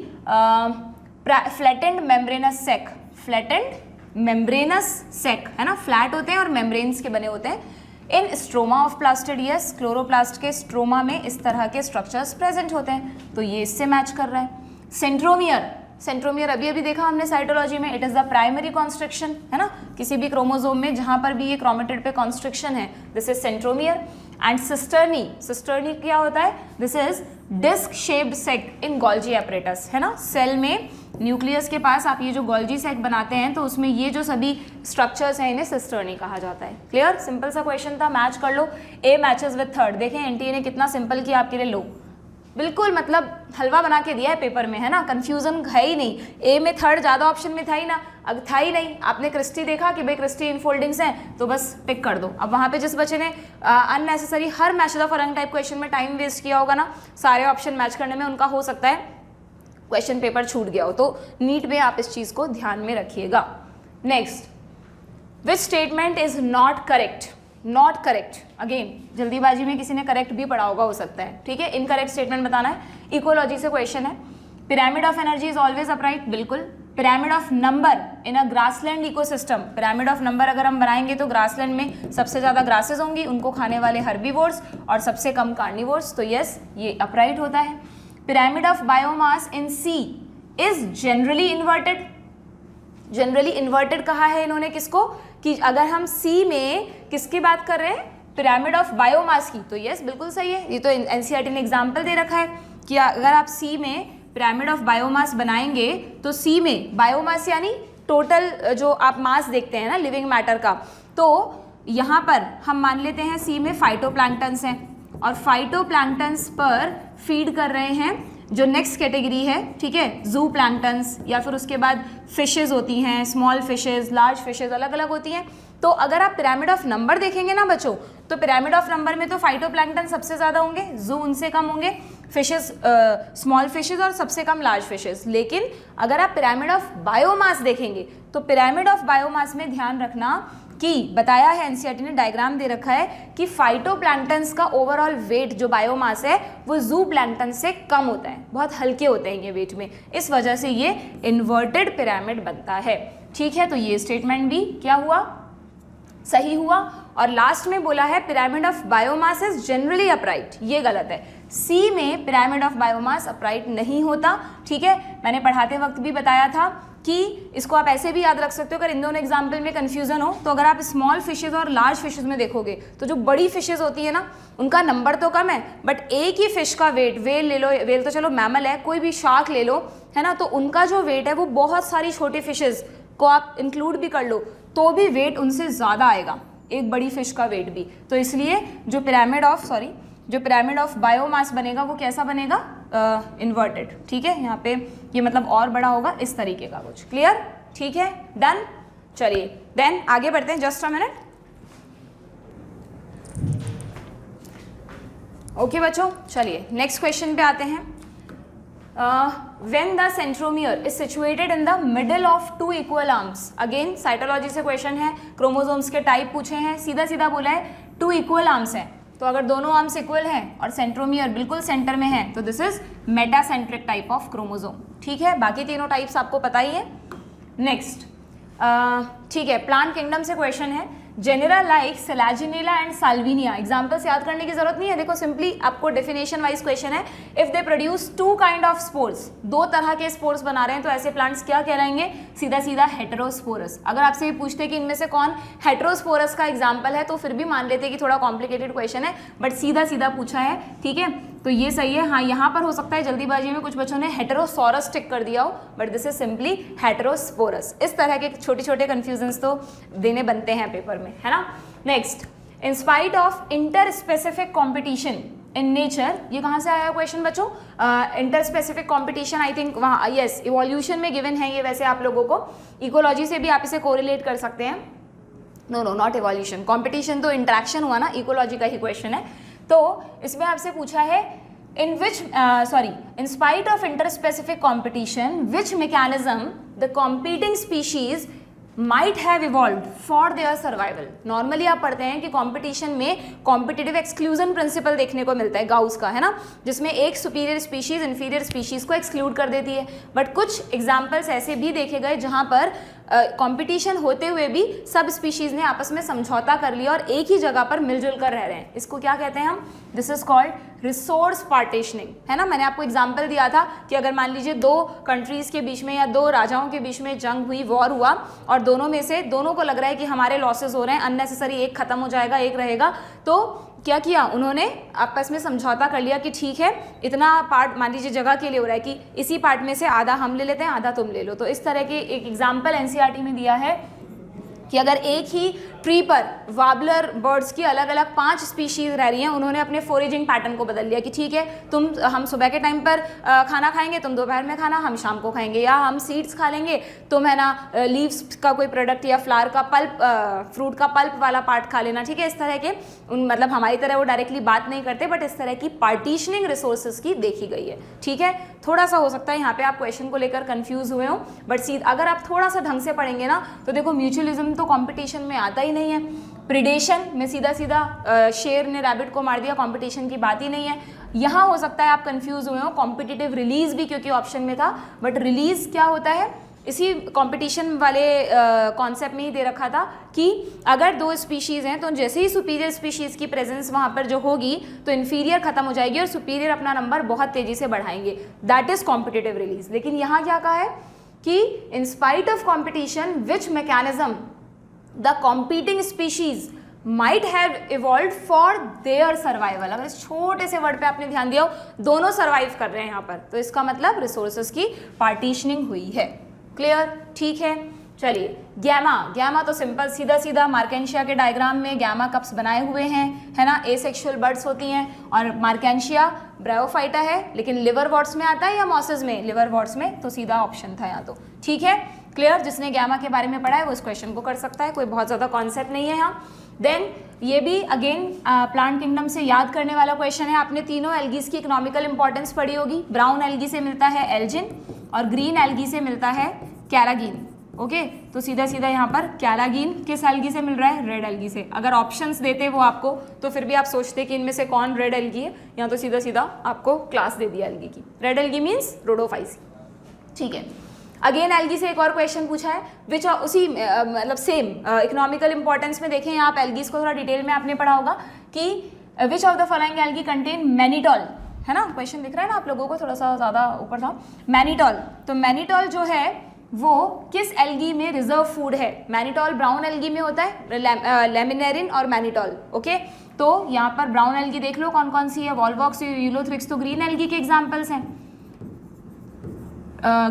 flattened membranous sac, flattened membranous sac, है ना, फ्लैट होते हैं और मेम्ब्रेन्स के बने होते हैं। इन stroma of plastid, yes, chloroplast के स्ट्रोमा में इस तरह के स्ट्रक्चर्स प्रेजेंट होते हैं, तो ये इससे मैच कर रहा है। सेंट्रोमियर, सेंट्रोमियर अभी अभी देखा हमने साइटोलॉजी में, it is the primary constriction, है ना, किसी भी क्रोमोसोम में जहां पर भी ये क्रोमेटिड पे कॉन्स्ट्रिक्शन है, this is centromere. And cisternae, cisternae क्या होता है, this is disc shaped sac in Golgi apparatus, है ना, सेल में न्यूक्लियस के पास आप ये जो गोल्जी सेक बनाते हैं, तो उसमें ये जो सभी स्ट्रक्चर्स हैं इन्हें सिस्टर्नी कहा जाता है। क्लियर, सिंपल सा क्वेश्चन था, मैच कर लो। ए मैचेस विद थर्ड, देखें एनटीए ने कितना सिंपल किया आपके लिए, लो बिल्कुल मतलब हलवा बना के दिया है पेपर में, है ना, कंफ्यूजन है ही नहीं। ए में थर्ड ज़्यादा ऑप्शन में था ही ना, अब था ही नहीं। आपने क्रिस्टी देखा कि भाई क्रिस्टी इनफोल्डिंग्स हैं, तो बस पिक कर दो। अब वहाँ पे जिस बच्चे ने unnecessary her match the following type question में टाइम वेस्ट किया होगा ना, सारे ऑप्शन मैच करने में, उनका हो सकता है क्वेश्चन पेपर छूट गया हो। तो नीट में आप इस चीज़ को ध्यान में रखिएगा। Next, which statement is not correct, not correct, again जल्दीबाजी में किसी ने करेक्ट भी पढ़ा होगा, हो सकता है, ठीक है। इनकरेक्ट स्टेटमेंट बताना है। इकोलॉजी से क्वेश्चन है, pyramid of energy is always upright, बिल्कुल। Pyramid of number in a grassland ecosystem, pyramid of number अगर हम बनाएंगे तो ग्रासलैंड में सबसे ज़्यादा ग्रासेस होंगी, उनको खाने वाले हर्बीवोर्स, और सबसे कम कार्निवोर्स, तो यस ये अपराइट होता है। Pyramid of biomass in sea is generally inverted, generally inverted कहा है इन्होंने किसको, कि अगर हम सी में किसकी बात कर रहे हैं, पिरामिड ऑफ बायोमास की, तो यस बिल्कुल सही है। ये तो एनसीईआरटी ने एग्जांपल दे रखा है कि अगर आप सी में पिरामिड ऑफ बायोमास बनाएंगे, तो सी में बायोमास यानी टोटल जो आप मास देखते हैं ना लिविंग मैटर का, तो यहाँ पर हम मान लेते हैं सी में फाइटोप्लैंक्टन्स हैं, और फाइटोप्लैंक्टन्स पर फीड कर रहे हैं जो नेक्स्ट कैटेगरी है, ठीक है, जू प्लैंक्टन्स, या फिर उसके बाद फिशेज होती हैं, स्मॉल फिशेज, लार्ज फिशेज, अलग अलग होती हैं। तो अगर आप पिरामिड ऑफ नंबर देखेंगे ना बच्चों, तो पिरामिड ऑफ नंबर में तो फाइटोप्लैंक्टन सबसे ज़्यादा होंगे, जू उनसे कम होंगे, फिशेज स्मॉल फिशेज और सबसे कम लार्ज फिशेज। लेकिन अगर आप पिरामिड ऑफ बायोमास देखेंगे, तो पिरामिड ऑफ बायोमास में ध्यान रखना कि बताया है एनसीईआरटी ने, डायग्राम दे रखा है कि फाइटोप्लैंक्टन्स का ओवरऑल वेट जो बायोमास है वो जू प्लैंक्टन से कम होता है, बहुत हल्के होते हैं ये वेट में, इस वजह से ये इन्वर्टेड पिरामिड बनता है, ठीक है। तो ये स्टेटमेंट भी क्या हुआ, सही हुआ। और लास्ट में बोला है pyramid of biomass is generally upright, ये गलत है। सी में पिरामिड ऑफ बायोमास अपराइट नहीं होता, ठीक है। मैंने पढ़ाते वक्त भी बताया था कि इसको आप ऐसे भी याद रख सकते हो, अगर इन दोनों एग्जाम्पल में कन्फ्यूजन हो, तो अगर आप स्मॉल फिशेज और लार्ज फिशेज में देखोगे, तो जो बड़ी फिशेज होती है ना, उनका नंबर तो कम है, बट एक ही फिश का वेट, वेल ले लो, वेल तो चलो मैमल है, कोई भी शार्क ले लो, है ना, तो उनका जो वेट है वो बहुत सारी छोटी फिशेज को आप इंक्लूड भी कर लो तो भी वेट उनसे ज़्यादा आएगा, एक बड़ी फिश का वेट भी। तो इसलिए जो पिरामिड ऑफ बायोमास बनेगा वो कैसा बनेगा, इन्वर्टेड, ठीक है। यहाँ पे ये मतलब और बड़ा होगा, इस तरीके का कुछ, क्लियर, ठीक है, डन। चलिए देन आगे बढ़ते हैं, जस्ट अ मिनट। ओके बच्चों, चलिए नेक्स्ट क्वेश्चन पे आते हैं। when the centromere is situated in the middle of two equal arms, again cytology से क्वेश्चन है, क्रोमोसोम्स के टाइप पूछे हैं, सीधा सीधा बोला है टू इक्वल आर्म्स हैं, तो अगर दोनों आर्म्स इक्वल हैं और सेंट्रोमियर बिल्कुल सेंटर में है तो this is metacentric type of chromosome. ठीक है, बाकी तीनों टाइप्स आपको पता ही है। नेक्स्ट, ठीक है, प्लांट किंगडम से क्वेश्चन है, genera like Selaginella and Salvinia, examples याद करने की जरूरत नहीं है, देखो सिंपली आपको डेफिनेशन वाइज क्वेश्चन है, if they produce two kind of spores, दो तरह के स्पोर्स बना रहे हैं तो ऐसे प्लांट्स क्या कहलाएंगे, सीधा सीधा हेटेरोस्पोरस। अगर आपसे ये पूछते कि इनमें से कौन हेटेरोस्पोरस का एग्जाम्पल है तो फिर भी मान लेते कि थोड़ा कॉम्प्लिकेटेड क्वेश्चन है, बट सीधा सीधा पूछा है। ठीक है, तो ये सही है। हाँ, यहाँ पर हो सकता है जल्दीबाजी में कुछ बच्चों ने हेटेरोसोरस टिक कर दिया हो, but this is simply heterosporous. इस तरह के छोटे छोटे कंफ्यूजन्स तो देने बनते हैं पेपर में, है ना। Next, in spite of interspecific competition in nature, ये कहाँ से आया क्वेश्चन बच्चों, inter specific competition, I think वहाँ यस इवोल्यूशन में गिवन है ये, वैसे आप लोगों को इकोलॉजी से भी आप इसे कोरिलेट कर सकते हैं। No no not evolution, competition तो इंटरेक्शन हुआ ना, इकोलॉजी का ही क्वेश्चन है। तो इसमें आपसे पूछा है in which in spite of interspecific competition which mechanism the competing species might have evolved for their survival. Normally आप पढ़ते हैं कि कंपटीशन में कॉम्पिटिटिव एक्सक्लूजन प्रिंसिपल देखने को मिलता है गाउस का, है ना, जिसमें एक सुपीरियर स्पीशीज इन्फीरियर स्पीशीज को एक्सक्लूड कर देती है, बट कुछ एग्जाम्पल्स ऐसे भी देखे गए जहां पर कंपटीशन होते हुए भी सब स्पीशीज ने आपस में समझौता कर लिया और एक ही जगह पर मिलजुल कर रह रहे हैं। इसको क्या कहते हैं हम, this is called resource partitioning, है ना। मैंने आपको एग्जांपल दिया था कि अगर मान लीजिए दो कंट्रीज के बीच में या दो राजाओं के बीच में जंग हुई, वॉर हुआ, और दोनों में से दोनों को लग रहा है कि हमारे लॉसेस हो रहे हैं, अननेसेसरी, एक खत्म हो जाएगा एक रहेगा, तो क्या किया उन्होंने, आपस में समझौता कर लिया कि ठीक है इतना पार्ट मान लीजिए जगह के लिए हो रहा है कि इसी पार्ट में से आधा हम ले लेते हैं आधा तुम ले लो। तो इस तरह के एक एग्जाम्पल एनसीईआरटी में दिया है कि अगर एक ही ट्री पर वार्बलर बर्ड्स की अलग अलग 5 स्पीशीज रह रही हैं, उन्होंने अपने फोरेजिंग पैटर्न को बदल लिया कि ठीक है हम सुबह के टाइम पर खाना खाएंगे, तुम दोपहर में खाना, हम शाम को खाएंगे, या हम सीड्स खा लेंगे, तुम है ना लीव्स का कोई प्रोडक्ट या फ्लावर का पल्प, फ्रूट का पल्प वाला पार्ट खा लेना। ठीक है, इस तरह के मतलब हमारी तरह वो डायरेक्टली बात नहीं करते, बट इस तरह की पार्टीशनिंग रिसोर्सेज की देखी गई है। ठीक है, थोड़ा सा हो सकता है यहाँ पे आप क्वेश्चन को लेकर कंफ्यूज हुए हो, बट अगर आप थोड़ा सा ढंग से पढ़ेंगे ना तो देखो म्यूचुअलिज्म तो कंपटीशन में आता ही नहीं है, प्रिडेशन में सीधा सीधा शेर ने रैबिट को मार दिया, कंपटीशन की बात ही नहीं है। यहाँ हो सकता है आप कंफ्यूज हुए हो, कॉम्पिटिटिव रिलीज भी क्योंकि ऑप्शन में था, बट रिलीज क्या होता है, इसी कंपटीशन वाले कॉन्सेप्ट में ही दे रखा था कि अगर दो स्पीशीज़ हैं तो जैसे ही सुपीरियर स्पीशीज़ की प्रेजेंस वहाँ पर जो होगी तो इन्फीरियर खत्म हो जाएगी और सुपीरियर अपना नंबर बहुत तेज़ी से बढ़ाएंगे, दैट इज़ कॉम्पिटिटिव रिलीज। लेकिन यहाँ क्या कहा है कि इन spite of competition which mechanism the competing species might have evolved for their survival. अगर इस छोटे से वर्ड पे आपने ध्यान दिया हो, दोनों सर्वाइव कर रहे हैं यहाँ पर, तो इसका मतलब रिसोर्सेज की पार्टीशनिंग हुई है। क्लियर, ठीक है। चलिए, गैमा तो सिंपल सीधा सीधा मार्केंशिया के डायग्राम में गैमा कप्स बनाए हुए हैं, है ना, एसेक्सुअल बर्ड्स होती हैं, और मार्केंशिया ब्रायोफाइटा है, लेकिन लिवर वॉर्ट्स में आता है या मॉसेस में, लिवर वॉर्ट्स में, तो सीधा ऑप्शन था यहाँ तो। ठीक है, क्लियर, जिसने गैमा के बारे में पढ़ा है वो इस क्वेश्चन को कर सकता है, कोई बहुत ज़्यादा कॉन्सेप्ट नहीं है यहाँ। देन ये भी अगेन प्लांट किंगडम से याद करने वाला क्वेश्चन है, आपने तीनों एल्गीज की इकोनॉमिकल इंपॉर्टेंस पढ़ी होगी। ब्राउन एल्गी से मिलता है एल्जिन और ग्रीन एल्गी से मिलता है कैरागीन। ओके, तो सीधा सीधा यहाँ पर कैरागीन किस एल्गी से मिल रहा है, रेड एल्गी से। अगर ऑप्शंस देते वो आपको तो फिर भी आप सोचते कि इनमें से कौन रेड एल्गी है, यहाँ तो सीधा सीधा आपको क्लास दे दिया एल्गी की। Red algae means Rhodophyceae. ठीक है, अगेन एल्गी से एक और क्वेश्चन पूछा है विच उसी मतलब सेम इकोनॉमिकल इंपॉर्टेंस में देखें आप एल्गीज को थोड़ा डिटेल में आपने पढ़ा होगा कि विच of the following algae contain mannitol, है ना, क्वेश्चन दिख रहा है ना आप लोगों को, थोड़ा सा ज़्यादा ऊपर था। मैनिटॉल, तो मैनिटॉल जो है वो किस एल्गी में रिजर्व फूड है। मैनिटॉल ब्राउन एल्गी में होता है, लेमिनेरिन और मैनिटॉल। ओके, तो यहाँ पर ब्राउन एल्गी देख लो कौन कौन सी है, वॉलवॉक्स, यूलोथ्रिक्स तो ग्रीन एल्गी के एग्जाम्पल्स हैं।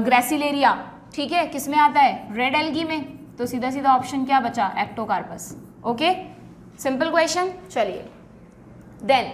ग्रेसिलेरिया, ठीक है, किस में आता है, रेड एल्गी में, तो सीधा सीधा ऑप्शन क्या बचा, एक्टोकार्पस। Okay, simple question. चलिए, देन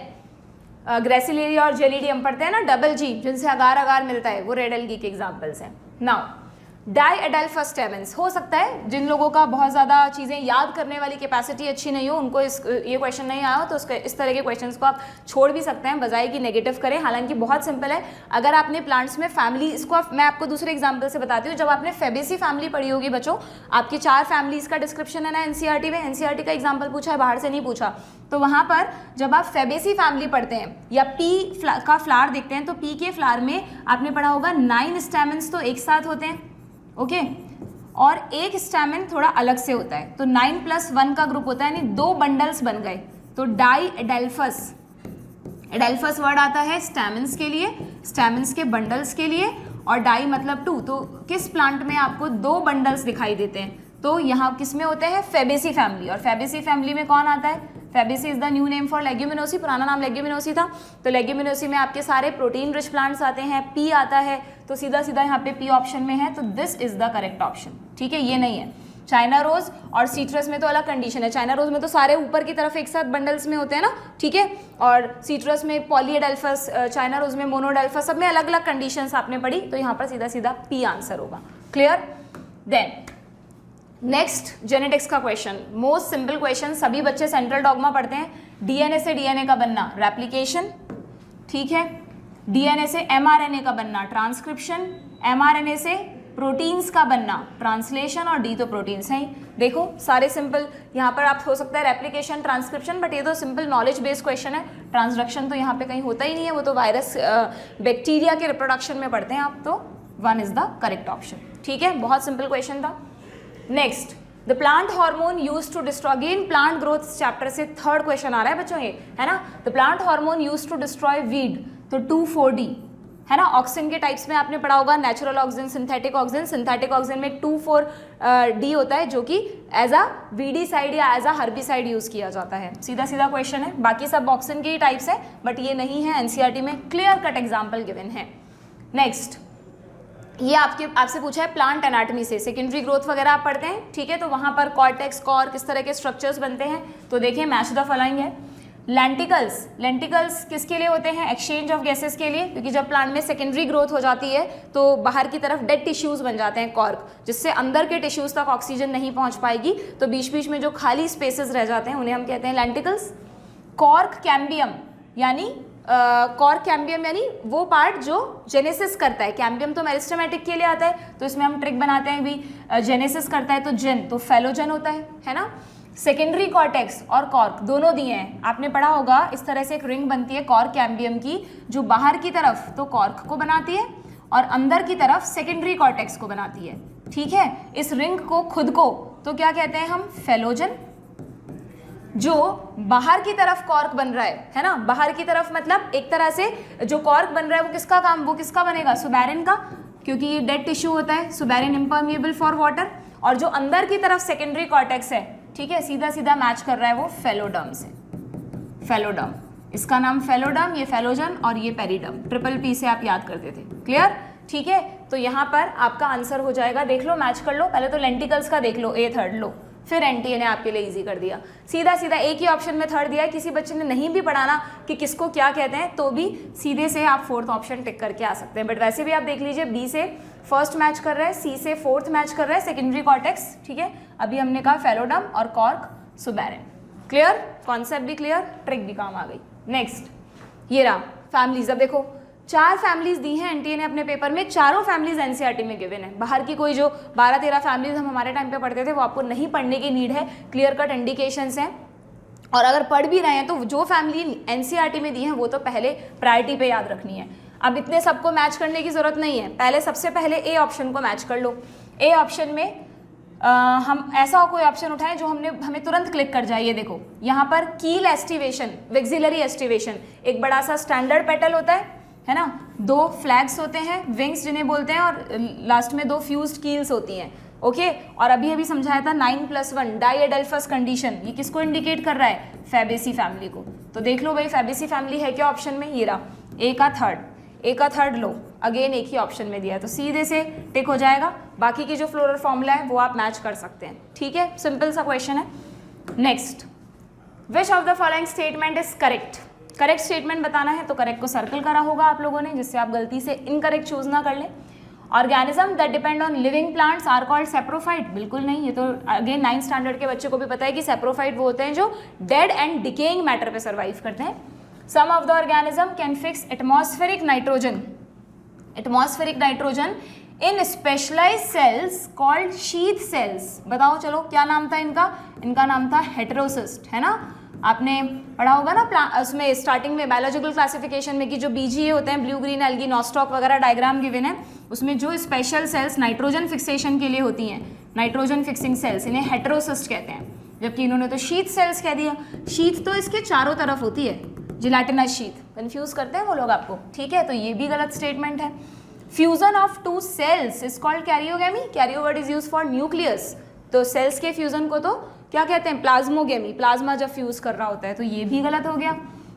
ग्रेसिलेरिया और जेलिडियम पढ़ते हैं ना, डबल जी जिनसे अगार अगार मिलता है, वो रेड एल्गी के एग्जाम्पल्स हैं। Now diadelphous stamens. हो सकता है जिन लोगों का बहुत ज़्यादा चीज़ें याद करने वाली कैपेसिटी अच्छी नहीं हो, उनको ये क्वेश्चन नहीं आया हो, तो इस तरह के क्वेश्चंस को आप छोड़ भी सकते हैं, बजाय कि नेगेटिव करें। हालांकि बहुत सिंपल है। अगर आपने प्लांट्स में फैमिली, इसको मैं आपको दूसरे एग्जाम्पल से बताती हूँ। जब आपने फेबेसी फैमिली पढ़ी होगी बच्चों, आपकी 4 फैमिलीज़ का डिस्क्रिप्शन है ना एनसीईआरटी में, एनसीईआरटी का एग्जाम्पल पूछा है, बाहर से नहीं पूछा। तो वहाँ पर जब आप फेबेसी फैमिली पढ़ते हैं या पी का फ्लावर देखते हैं, तो पी के फ्लावर में आपने पढ़ा होगा 9 स्टैमेंस तो एक साथ होते हैं, ओके, और एक स्टैमेन थोड़ा अलग से होता है। तो 9+1 का ग्रुप होता है, यानी 2 बंडल्स बन गए। तो डाईएडेल्फस, एडेल्फस वर्ड आता है स्टैमेंस के लिए, स्टैमेंस के बंडल्स के लिए, और डाई मतलब 2। तो किस प्लांट में आपको 2 बंडल्स दिखाई देते हैं? तो यहाँ किस में होते हैं? Fabaceae family. और फेबेसी फैमिली में कौन आता है? Fabaceae is the new name for Leguminosae, पुराना नाम लेग्यूमिनोसी था। तो लेग्यूमिनोसी में आपके सारे प्रोटीन रिच प्लांट्स आते हैं, पी आता है, तो सीधा सीधा यहाँ पे पी ऑप्शन में है, तो this is the correct option. ठीक है, ये नहीं है। चाइना रोज और सीट्रस में तो अलग कंडीशन है। चाइना रोज में तो सारे ऊपर की तरफ एक साथ बंडल्स में होते हैं ना, ठीक है, और सीट्रस में पॉलीएडेल्फस, चाइना रोज में मोनोडेल्फस, सब में अलग अलग कंडीशंस आपने पढ़ी। तो यहाँ पर सीधा सीधा पी आंसर होगा। क्लियर? देन नेक्स्ट जेनेटिक्स का क्वेश्चन, मोस्ट सिंपल क्वेश्चन, सभी बच्चे सेंट्रल डॉग्मा पढ़ते हैं। डीएनए से डीएनए का बनना रेप्लिकेशन, ठीक है, डीएनए से एमआरएनए का बनना ट्रांसक्रिप्शन, एमआरएनए से प्रोटीन्स का बनना ट्रांसलेशन, और डी तो प्रोटीन्स हैं। देखो सारे सिंपल, यहाँ पर आप हो सकता है रेप्लिकेशन, ट्रांसक्रिप्शन, बट ये तो सिंपल नॉलेज बेस्ड क्वेश्चन है। ट्रांसडक्शन तो यहाँ पे कहीं होता ही नहीं है, वो तो वायरस बैक्टीरिया के रिप्रोडक्शन में पढ़ते हैं आप। तो 1 इज द करेक्ट ऑप्शन। ठीक है, बहुत सिंपल क्वेश्चन था। Next, the plant hormone use to destroy, again plant growth chapter से 3rd क्वेश्चन आ रहा है बच्चों, ये है ना। The plant hormone use to destroy weed, तो 2,4-D है ना। ऑक्सीजन के टाइप्स में आपने पढ़ा होगा, natural oxygen, synthetic oxygen. Synthetic oxygen में 2,4-D होता है, जो कि एज अ वीडीसाइड या एज अ हर्बिसाइड यूज किया जाता है। सीधा सीधा क्वेश्चन है। बाकी सब ऑक्सीजन के ही टाइप्स है, बट ये नहीं है एनसीईआरटी में, क्लियर कट एग्जाम्पल गिवन है। नेक्स्ट, ये आपसे पूछा है प्लांट एनाटॉमी से, सेकेंडरी ग्रोथ वगैरह आप पढ़ते हैं, ठीक है। तो वहाँ पर कॉर्टेक्स, कॉर, किस तरह के स्ट्रक्चर्स बनते हैं, तो देखिए मैच द फॉलोइंग है। लेंटिकल्स, लेंटिकल्स किसके लिए होते हैं? एक्सचेंज ऑफ गैसेस के लिए, क्योंकि जब प्लांट में सेकेंडरी ग्रोथ हो जाती है तो बाहर की तरफ डेड टिश्यूज बन जाते हैं, कॉर्क, जिससे अंदर के टिश्यूज तक ऑक्सीजन नहीं पहुंच पाएगी, तो बीच बीच में जो खाली स्पेसेस रह जाते हैं उन्हें हम कहते हैं लेंटिकल्स। कॉर्क कैम्बियम, यानी कॉर्क कैम्बियम यानी वो पार्ट जो जेनेसिस करता है। कैम्बियम तो मेरिस्टेमेटिक के लिए आता है, तो इसमें हम ट्रिक बनाते हैं भी, जेनेसिस करता है तो जेन, तो फेलोजन होता है ना। सेकेंडरी कॉर्टेक्स और कॉर्क दोनों दिए हैं, आपने पढ़ा होगा। इस तरह से एक रिंग बनती है कॉर्क कैम्बियम की, जो बाहर की तरफ तो कॉर्क को बनाती है और अंदर की तरफ सेकेंडरी कॉर्टेक्स को बनाती है, ठीक है। इस रिंग को खुद को तो क्या कहते हैं हम? फेलोजन। जो बाहर की तरफ कॉर्क बन रहा है ना, बाहर की तरफ मतलब एक तरह से जो कॉर्क बन रहा है वो किसका बनेगा? सुबैरिन का, क्योंकि ये डेड टिश्यू होता है, सुबैरिन इम्पर्मिएबल फॉर वाटर। और जो अंदर की तरफ सेकेंडरी कॉर्टेक्स है, ठीक है, सीधा सीधा मैच कर रहा है वो फेलोडर्म से। फेलोडर्म, इसका नाम फेलोडर्म, ये फेलोजन और ये पेरिडर्म, ट्रिपल पी से आप याद करते थे। क्लियर? ठीक है, तो यहाँ पर आपका आंसर हो जाएगा, देख लो, मैच कर लो। पहले तो लेंटिकल्स का देख लो, ए थर्ड लो, फिर एनटीए ने आपके लिए इजी कर दिया। सीधा सीधा एक ही ऑप्शन में थर्ड दिया है। किसी बच्चे ने नहीं भी पढ़ाना कि किसको क्या कहते हैं, तो भी सीधे से आप 4th ऑप्शन टिक करके आ सकते हैं। बट वैसे भी आप देख लीजिए, बी से फर्स्ट मैच कर रहा है, सी से 4th मैच कर रहा है, सेकेंडरी कॉर्टेक्स, ठीक है। अभी हमने कहा फेलोडम और कॉर्क सुबैरिन। क्लियर? कॉन्सेप्ट भी क्लियर, ट्रिक भी काम आ गई। नेक्स्ट, ये रहा फैमिलीज। अब देखो 4 फैमिलीज दी हैं एनटीए ने अपने पेपर में, चारों फैमिलीज एनसीईआरटी में गिवन है। बाहर की कोई जो 12-13 फैमिलीज हम हमारे टाइम पे पढ़ते थे वो आपको नहीं पढ़ने की नीड है, क्लियर कट इंडिकेशंस हैं। और अगर पढ़ भी रहे हैं तो जो फैमिली एनसीईआरटी में दी हैं वो तो पहले प्रायोरिटी पे याद रखनी है। अब इतने सबको मैच करने की जरूरत नहीं है, पहले सबसे पहले ए ऑप्शन को मैच कर लो। ए ऑप्शन में हम ऐसा कोई ऑप्शन उठाएं जो हमें तुरंत क्लिक कर जाए। ये देखो यहाँ पर कील एस्टिवेशन, विक्सिलरी एस्टिवेशन, एक बड़ा सा स्टैंडर्ड पेटल होता है ना, 2 फ्लैग्स होते हैं, विंग्स जिन्हें बोलते हैं, और लास्ट में 2 फ्यूज्ड कील्स होती हैं, ओके। और अभी समझाया था 9+1 डाईएडेल्फस कंडीशन, ये किसको इंडिकेट कर रहा है? फेबेसी फैमिली को। तो देख लो भाई फेबेसी फैमिली है क्या ऑप्शन में? ये रहा, ए का थर्ड लो, अगेन एक ही ऑप्शन में दिया है, तो सीधे से टिक हो जाएगा। बाकी की जो फ्लोरल फॉर्मूला है वो आप मैच कर सकते हैं, ठीक है, सिंपल सा क्वेश्चन है। Next, which of the following statement is correct? Correct statement बताना है तो करेक्ट को सर्कल करा होगा आप लोगों ने, जिससे आप गलती से इनकरेक्ट चूज ना कर लें। Organism that depend on living plants are called saprophyte, बिल्कुल नहीं, ये तो अगेन 9th स्टैंडर्ड के बच्चे को भी पता है कि सेप्रोफाइट वो होते हैं जो डेड एंड डिकेइंग मैटर पे सर्वाइव करते हैं। Some of the organisms can fix atmospheric nitrogen in specialised cells called sheath cells. बताओ चलो क्या नाम था इनका, इनका नाम था हेटेरोसिस्ट, है ना, आपने पढ़ा होगा ना उसमें स्टार्टिंग में बायोलॉजिकल क्लासिफिकेशन में कि जो बीजीए होते हैं, ब्लू ग्रीन एल्गी नॉस्टॉक वगैरह डायग्राम गिवन है, उसमें जो स्पेशल सेल्स नाइट्रोजन फिक्सेशन के लिए होती हैं, नाइट्रोजन फिक्सिंग सेल्स, इन्हें हेटेरोसिस्ट कहते हैं, जबकि इन्होंने तो शीथ सेल्स कह दिया। शीथ तो इसके चारों तरफ होती है, जिलेटिनस शीथ, कंफ्यूज करते हैं वो लोग आपको, ठीक है, तो ये भी गलत स्टेटमेंट है। Fusion of two cells is called karyogamy, karyo word is use for nucleus, तो सेल्स के फ्यूजन को तो क्या कहते हैं, प्लाज्मोगेमी, प्लाज्मा जब फ्यूज कर रहा होता है, तो ये भी गलत हो गया।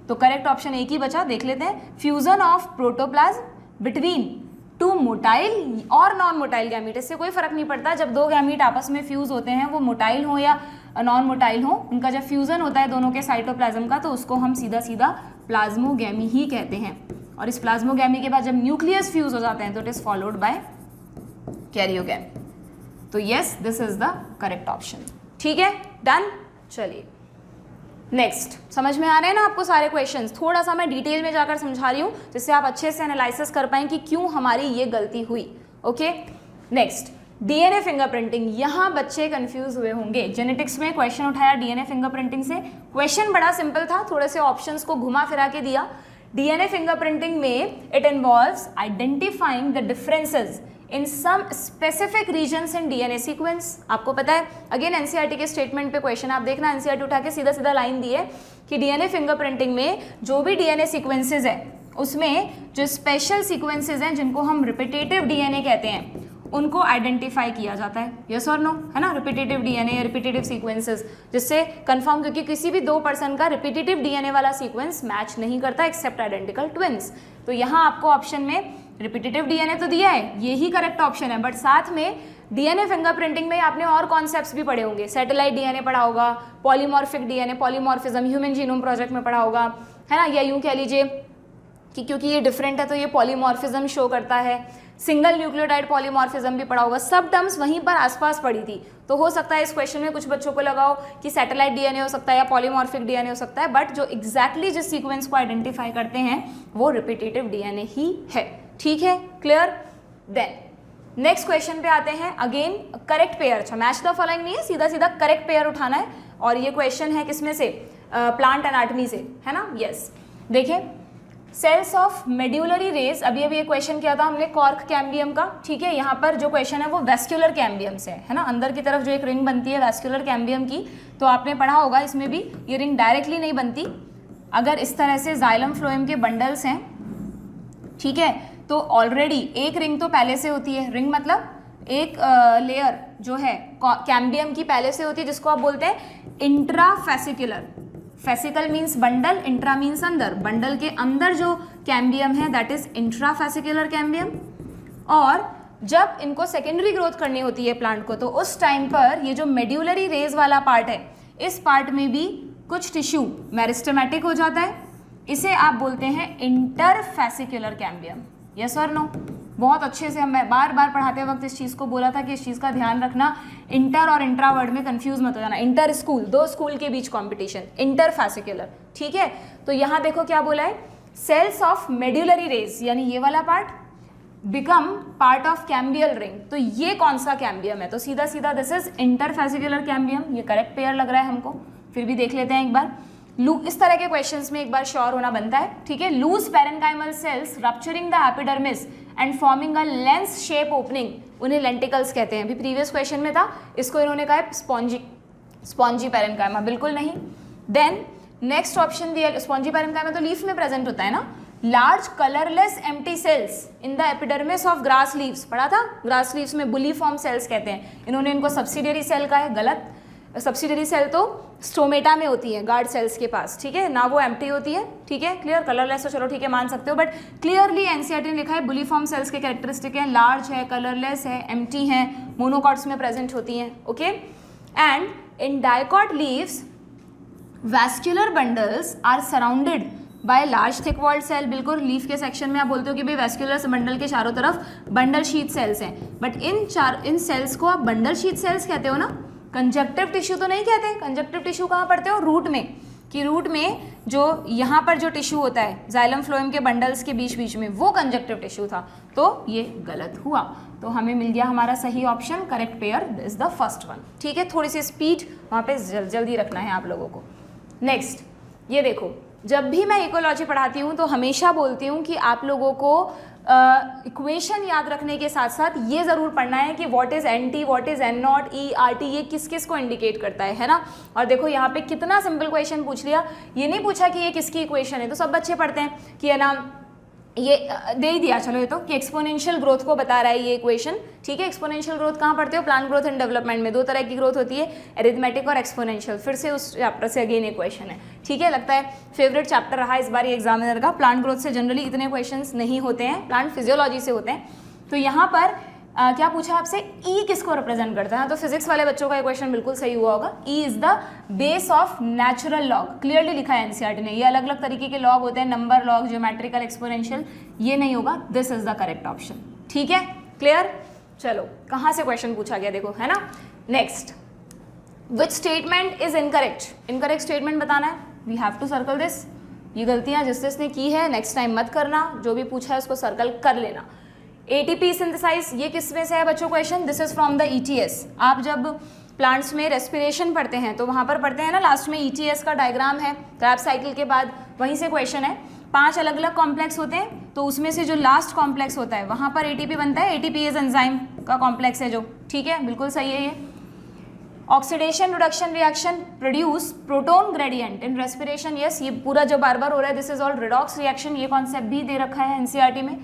तो करेक्ट ऑप्शन एक ही बचा, देख लेते हैं, fusion of protoplasm between two motile और नॉन मोटाइल गैमीट, इससे कोई फर्क नहीं पड़ता, जब दो गैमीट आपस में फ्यूज होते हैं, वो मोटाइल हो या नॉन मोटाइल हो, उनका जब फ्यूजन होता है दोनों के साइटोप्लाज्म का, तो उसको हम सीधा सीधा प्लाज्मोगेमी ही कहते हैं। और इस प्लाज्मोगेमी के बाद जब न्यूक्लियस फ्यूज हो जाते हैं तो it is followed by karyogamy. तो yes, this is the correct option, ठीक है, डन। चलिए नेक्स्ट, समझ में आ रहे हैं ना आपको सारे क्वेश्चंस, थोड़ा सा मैं डिटेल में जाकर समझा रही हूँ जिससे आप अच्छे से एनालिसिस कर पाएं कि क्यों हमारी ये गलती हुई। ओके, नेक्स्ट, डीएनए फिंगरप्रिंटिंग, यहाँ बच्चे कंफ्यूज हुए होंगे, जेनेटिक्स में क्वेश्चन उठाया डीएनए फिंगरप्रिंटिंग से, क्वेश्चन बड़ा सिंपल था, थोड़े से ऑप्शंस को घुमा फिरा के दिया। डीएनए फिंगरप्रिंटिंग में it involves identifying the differences in some specific regions in DNA sequence. आपको पता है, अगेन एनसीईआरटी के स्टेटमेंट पे क्वेश्चन आप देखना, एनसीईआरटी उठा के सीधा सीधा लाइन दी है कि डीएनए फिंगरप्रिंटिंग में जो भी डीएनए सीक्वेंसेस है उसमें जो स्पेशल सीक्वेंसेस हैं जिनको हम रिपीटेटिव डीएनए कहते हैं उनको आइडेंटिफाई किया जाता है, यस और नो, है ना, रिपीटेटिव डीएनए या रिपीटेटिव सीक्वेंसेस, जिससे कंफर्म, क्योंकि किसी भी दो पर्सन का रिपीटेटिव डीएनए वाला सीक्वेंस मैच नहीं करता एक्सेप्ट आइडेंटिकल ट्विंस। तो यहाँ आपको ऑप्शन में रिपीटेटिव डीएनए तो दिया है, यही करेक्ट ऑप्शन है, बट साथ में डीएनए फिंगरप्रिंटिंग में आपने और कॉन्सेप्ट्स भी पढ़े होंगे, सैटेलाइट डीएनए पढ़ा होगा, polymorphic DNA, polymorphism human genome project में पढ़ा होगा, है ना, या यूं कह लीजिए कि क्योंकि ये डिफरेंट है तो ये पॉलीमॉर्फिज्म शो करता है, सिंगल न्यूक्लियोटाइड पॉलीमॉर्फिज्म भी पढ़ा होगा, सब टर्म्स वहीं पर आसपास पड़ी थी। तो हो सकता है इस क्वेश्चन में कुछ बच्चों को लगाओ कि सैटेलाइट डीएनए हो सकता है या पॉलीमॉर्फिक डीएनए हो सकता है, बट जो एग्जैक्टली जिस सीक्वेंस को आइडेंटिफाई करते हैं वो रिपीटेटिव डीएनए ही है, ठीक है, क्लियर। देन नेक्स्ट क्वेश्चन पे आते हैं, अगेन करेक्ट पेयर, अच्छा मैच द फॉलोइंग नहीं है, सीधा सीधा करेक्ट पेयर उठाना है, और ये क्वेश्चन है किसमें से, प्लांट एनाटॉमी से, है ना, यस। देखिए, सेल्स ऑफ मेड्यूलरी रेज, अभी अभी ये क्वेश्चन किया था हमने कॉर्क कैम्बियम का, ठीक है, यहाँ पर जो क्वेश्चन है वो वेस्क्यूलर कैम्बियम से है ना, अंदर की तरफ जो एक रिंग बनती है वेस्क्यूलर कैम्बियम की, तो आपने पढ़ा होगा इसमें भी ये रिंग डायरेक्टली नहीं बनती, अगर इस तरह से जाइलम फ्लोएम के बंडल्स हैं, ठीक है, तो ऑलरेडी एक रिंग तो पहले से होती है, रिंग मतलब एक लेयर जो है कैम्बियम की पहले से होती है, जिसको आप बोलते हैं intrafascicular, fascicle means bundle, intra means अंदर, बंडल के अंदर जो कैम्बियम है दैट इज इंट्राफेसिकुलर कैम्बियम। और जब इनको सेकेंडरी ग्रोथ करनी होती है प्लांट को, तो उस टाइम पर ये जो मेड्यूलरी रेज वाला पार्ट है, इस पार्ट में भी कुछ टिश्यू मेरिस्टेमेटिक हो जाता है, इसे आप बोलते हैं इंटरफेसिकुलर कैम्बियम, यस और नो। बहुत अच्छे से मैं बार बार पढ़ाते वक्त इस चीज़ को बोला था कि इस चीज़ का ध्यान रखना, इंटर और इंट्रा वर्ड में कंफ्यूज मत हो जाना, इंटर स्कूल, दो स्कूल के बीच कंपटीशन, इंटरफेसिकुलर, ठीक है। तो यहाँ देखो क्या बोला है, सेल्स ऑफ मेड्यूलरी रेज, यानी ये वाला part become part of cambial ring, तो ये कौन सा कैम्बियम है, तो सीधा सीधा दिस इज इंटरफेसिकुलर कैम्बियम, ये करेक्ट पेयर लग रहा है हमको, फिर भी देख लेते हैं एक बार। इस तरह के क्वेश्चंस में एक बार श्योर होना बनता है, ठीक है। Loose parenchymal cells rupturing the epidermis and forming a lens shape opening, उन्हें लेंटिकल्स कहते हैं, अभी प्रीवियस क्वेश्चन में था, इसको इन्होंने कहा है स्पॉन्जी पेरेन्काइमा, बिल्कुल नहीं। देन नेक्स्ट ऑप्शन दिया, स्पॉन्जी पेरेन्काइमा तो लीफ में प्रेजेंट होता है ना, large colourless empty cells in the epidermis of grass leaves, पढ़ा था, ग्रास लीव्स में बुलीफॉर्म सेल्स कहते हैं, इन्होंने इनको सब्सिडियरी सेल का है, गलत, सब्सिडियरी सेल तो स्टोमेटा में होती है, गार्ड सेल्स के पास, ठीक है ना, वो एम्प्टी होती है, ठीक है, क्लियर। कलरलेस तो चलो ठीक है मान सकते हो, बट क्लियरली एनसीईआरटी ने लिखा है बुलीफॉर्म सेल्स के कैरेक्टरिस्टिक हैं, लार्ज है, कलरलेस है, एम्प्टी हैं, मोनोकॉट्स में प्रेजेंट होती हैं, okay. And in dicot leaves vascular bundles are surrounded by large thick walled cell, बिल्कुल लीफ के सेक्शन में आप बोलते हो कि भाई वेस्क्यूलर बंडल के चारों तरफ बंडल शीथ सेल्स हैं, बट इन सेल्स को आप बंडल शीथ सेल्स कहते हो ना, कंजक्टिव टिश्यू तो नहीं कहते। कंजक्टिव टिश्यू कहाँ पढ़ते हो? रूट में, कि रूट में जो यहाँ पर जो टिश्यू होता है जाइलम फ्लोएम के बंडल्स के बीच बीच में, वो कंजक्टिव टिश्यू था, तो ये गलत हुआ। तो हमें मिल गया हमारा सही option, correct pair is the first one. ठीक है, थोड़ी सी स्पीड वहाँ पे जल्दी रखना है आप लोगों को। नेक्स्ट ये देखो, जब भी मैं इकोलॉजी पढ़ाती हूँ तो हमेशा बोलती हूँ कि आप लोगों को इक्वेशन याद रखने के साथ साथ ये ज़रूर पढ़ना है कि what is an T, what is an not, E R T, ये किस किस को इंडिकेट करता है ना। और देखो यहाँ पे कितना सिंपल क्वेश्चन पूछ लिया, ये नहीं पूछा कि ये किसकी इक्वेशन है, तो सब बच्चे पढ़ते हैं कि है ना, ये दे ही दिया चलो ये तो, कि एक्सपोनेंशियल ग्रोथ को बता रहा है ये इक्वेशन। ठीक है, एक्सपोनेंशियल ग्रोथ कहाँ पढ़ते हो? प्लांट ग्रोथ एंड डेवलपमेंट में। दो तरह की ग्रोथ होती है, एरिथमेटिक और एक्सपोनेंशियल। फिर से उस चैप्टर से अगेन एक क्वेश्चन है। ठीक है, लगता है फेवरेट चैप्टर रहा इस बार ये एग्जामिनर का। प्लांट ग्रोथ से जनरली इतने क्वेश्चन नहीं होते हैं, प्लांट फिजियोलॉजी से होते हैं। तो यहाँ पर क्या पूछा आपसे, ई किसको रिप्रेजेंट करता है? तो फिजिक्स वाले बच्चों का क्वेश्चन बिल्कुल सही हुआ होगा। E is the base of natural log, clearly लिखा है एनसीईआरटी ने। ये अलग अलग तरीके के लॉग होते हैं, नंबर लॉग, ज्योमेट्रिकल, एक्सपोनेंशियल, ये नहीं होगा। This is the correct option. ठीक है, क्लियर? चलो कहाँ से क्वेश्चन पूछा गया देखो, है ना। Next, which statement is incorrect? Incorrect statement बताना है, we have to circle this. ये गलतियाँ जिसने की है नेक्स्ट टाइम मत करना, जो भी पूछा है उसको सर्कल कर लेना। एटीपी सिंथेसाइज, ये किस में से है बच्चों question? This is from the ETS. आप जब प्लांट्स में रेस्पिरेशन पढ़ते हैं तो वहाँ पर पढ़ते हैं ना, लास्ट में ईटीएस का डायग्राम है क्रैब्स साइकिल के बाद, वहीं से क्वेश्चन है। 5 अलग अलग कॉम्प्लेक्स होते हैं, तो उसमें से जो लास्ट कॉम्प्लेक्स होता है वहाँ पर एटीपी बनता है। एटीपी इज एंजाइम का कॉम्प्लेक्स है जो, ठीक है, बिल्कुल सही है ये। Oxidation reduction reaction produce proton gradient in respiration, yes, ये पूरा जो बार बार हो रहा है this is all redox reaction, ये कॉन्सेप्ट भी दे रखा है एनसीईआरटी में।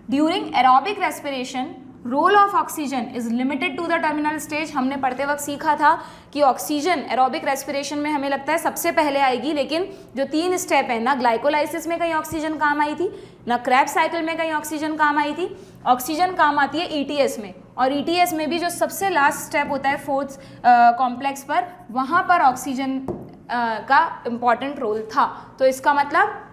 During aerobic respiration role of oxygen is limited to the terminal stage, हमने पढ़ते वक्त सीखा था कि ऑक्सीजन एरोबिक रेस्पिरेशन में हमें लगता है सबसे पहले आएगी, लेकिन जो 3 स्टेप है ना, ग्लाइकोलाइसिस में कहीं ऑक्सीजन काम आई थी, ना क्रैब्स साइकिल में कहीं ऑक्सीजन काम आई थी। ऑक्सीजन काम आती है ईटीएस में, और ईटीएस में भी जो सबसे लास्ट स्टेप होता है 4th कॉम्प्लेक्स पर, वहाँ पर ऑक्सीजन का इम्पॉर्टेंट रोल था। तो इसका मतलब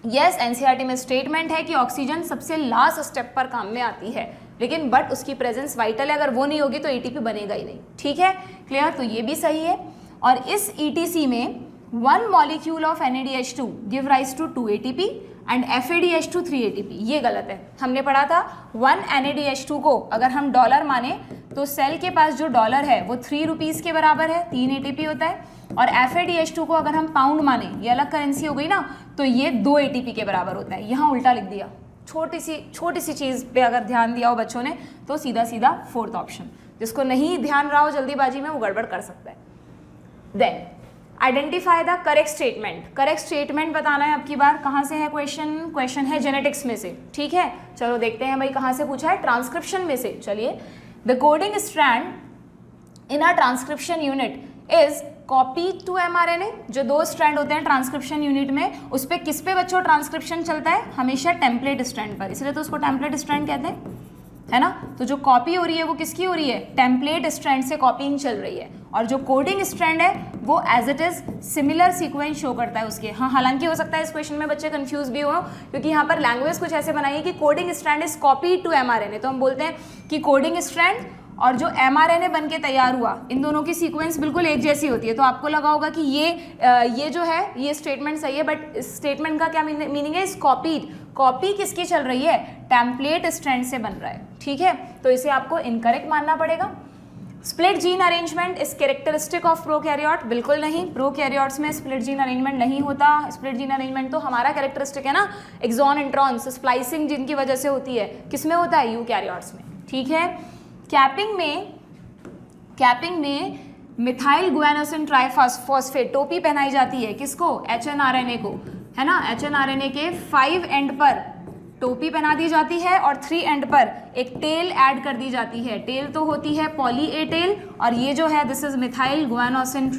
यस, एनसीईआरटी में स्टेटमेंट है कि ऑक्सीजन सबसे लास्ट स्टेप पर काम में आती है, लेकिन बट उसकी प्रेजेंस वाइटल है, अगर वो नहीं होगी तो एटीपी बनेगा ही नहीं। ठीक है, क्लियर? तो ये भी सही है। और इस ईटीसी में 1 molecule of NADH2 give rise to 2 ATP and FADH2 3 ATP, ये गलत है। हमने पढ़ा था 1 NADH2 को अगर हम डॉलर माने तो सेल के पास जो डॉलर है वो 3 रुपीज़ के बराबर है, 3 ATP होता है। और FADH2 को अगर हम पाउंड माने, ये अलग करेंसी हो गई ना, तो ये 2 ATP के बराबर होता है। यहाँ उल्टा लिख दिया, छोटी सी चीज़ पे अगर ध्यान दिया हो बच्चों ने तो सीधा सीधा 4th ऑप्शन। जिसको नहीं ध्यान रहा हो जल्दीबाजी में वो गड़बड़ कर सकता है। Then identify the correct statement. Correct statement बताना है अब की बार। कहाँ से है क्वेश्चन? क्वेश्चन है जेनेटिक्स में से। ठीक है, चलो देखते हैं भाई कहाँ से पूछा है, ट्रांसक्रिप्शन में से। चलिए, the coding strand in a transcription unit is copy to mRNA। जो 2 स्ट्रैंड होते हैं ट्रांसक्रिप्शन यूनिट में, उस पर किस पे बच्चों ट्रांसक्रिप्शन चलता है? हमेशा टेम्पलेट स्ट्रैंड पर, इसलिए तो उसको टेम्पलेट स्ट्रैंड कहते हैं, है ना। तो जो कॉपी हो रही है वो किसकी हो रही है? टेम्पलेट स्ट्रैंड से कॉपिंग चल रही है। और जो कोडिंग स्ट्रैंड है वो as it is similar sequence show करता है उसके। हाँ, हालांकि हो सकता है इस क्वेश्चन में बच्चे कंफ्यूज भी हो, क्योंकि यहाँ पर लैंग्वेज कुछ ऐसे बनाई है कि coding strand is copy to mRNA। तो हम बोलते हैं कि कोडिंग स्ट्रैंड और जो mRNA बन के तैयार हुआ, इन दोनों की सीक्वेंस बिल्कुल एक जैसी होती है। तो आपको लगा होगा कि ये जो है ये स्टेटमेंट सही है, बट इस स्टेटमेंट का क्या मीनिंग है? इस कॉपीड, कॉपी किसकी चल रही है? टेम्पलेट स्ट्रैंड से बन रहा है। ठीक है, तो इसे आपको इनकरेक्ट मानना पड़ेगा। Split gene arrangement is characteristic of prokaryote, बिल्कुल नहीं, प्रोकैरियोट्स में स्प्लिट जीन अरेंजमेंट नहीं होता। स्प्लिट जीन अरेंजमेंट तो हमारा कैरेक्टरिस्टिक है ना, एक्सॉन इंट्रॉन्स स्प्लाइसिंग जिनकी वजह से होती है, किसमें होता है? यूकैरियोट्स में। ठीक है, कैपिंग में मिथाइल गुआनोसिन ट्राइफॉस्फेट टोपी पहनाई जाती है, किसको? HNRNA को, है ना। HNRNA के 5 एंड पर टोपी पहना दी जाती है और 3 एंड पर एक टेल ऐड कर दी जाती है। टेल तो होती है पॉली ए टेल, और ये जो है this is methyl guanosine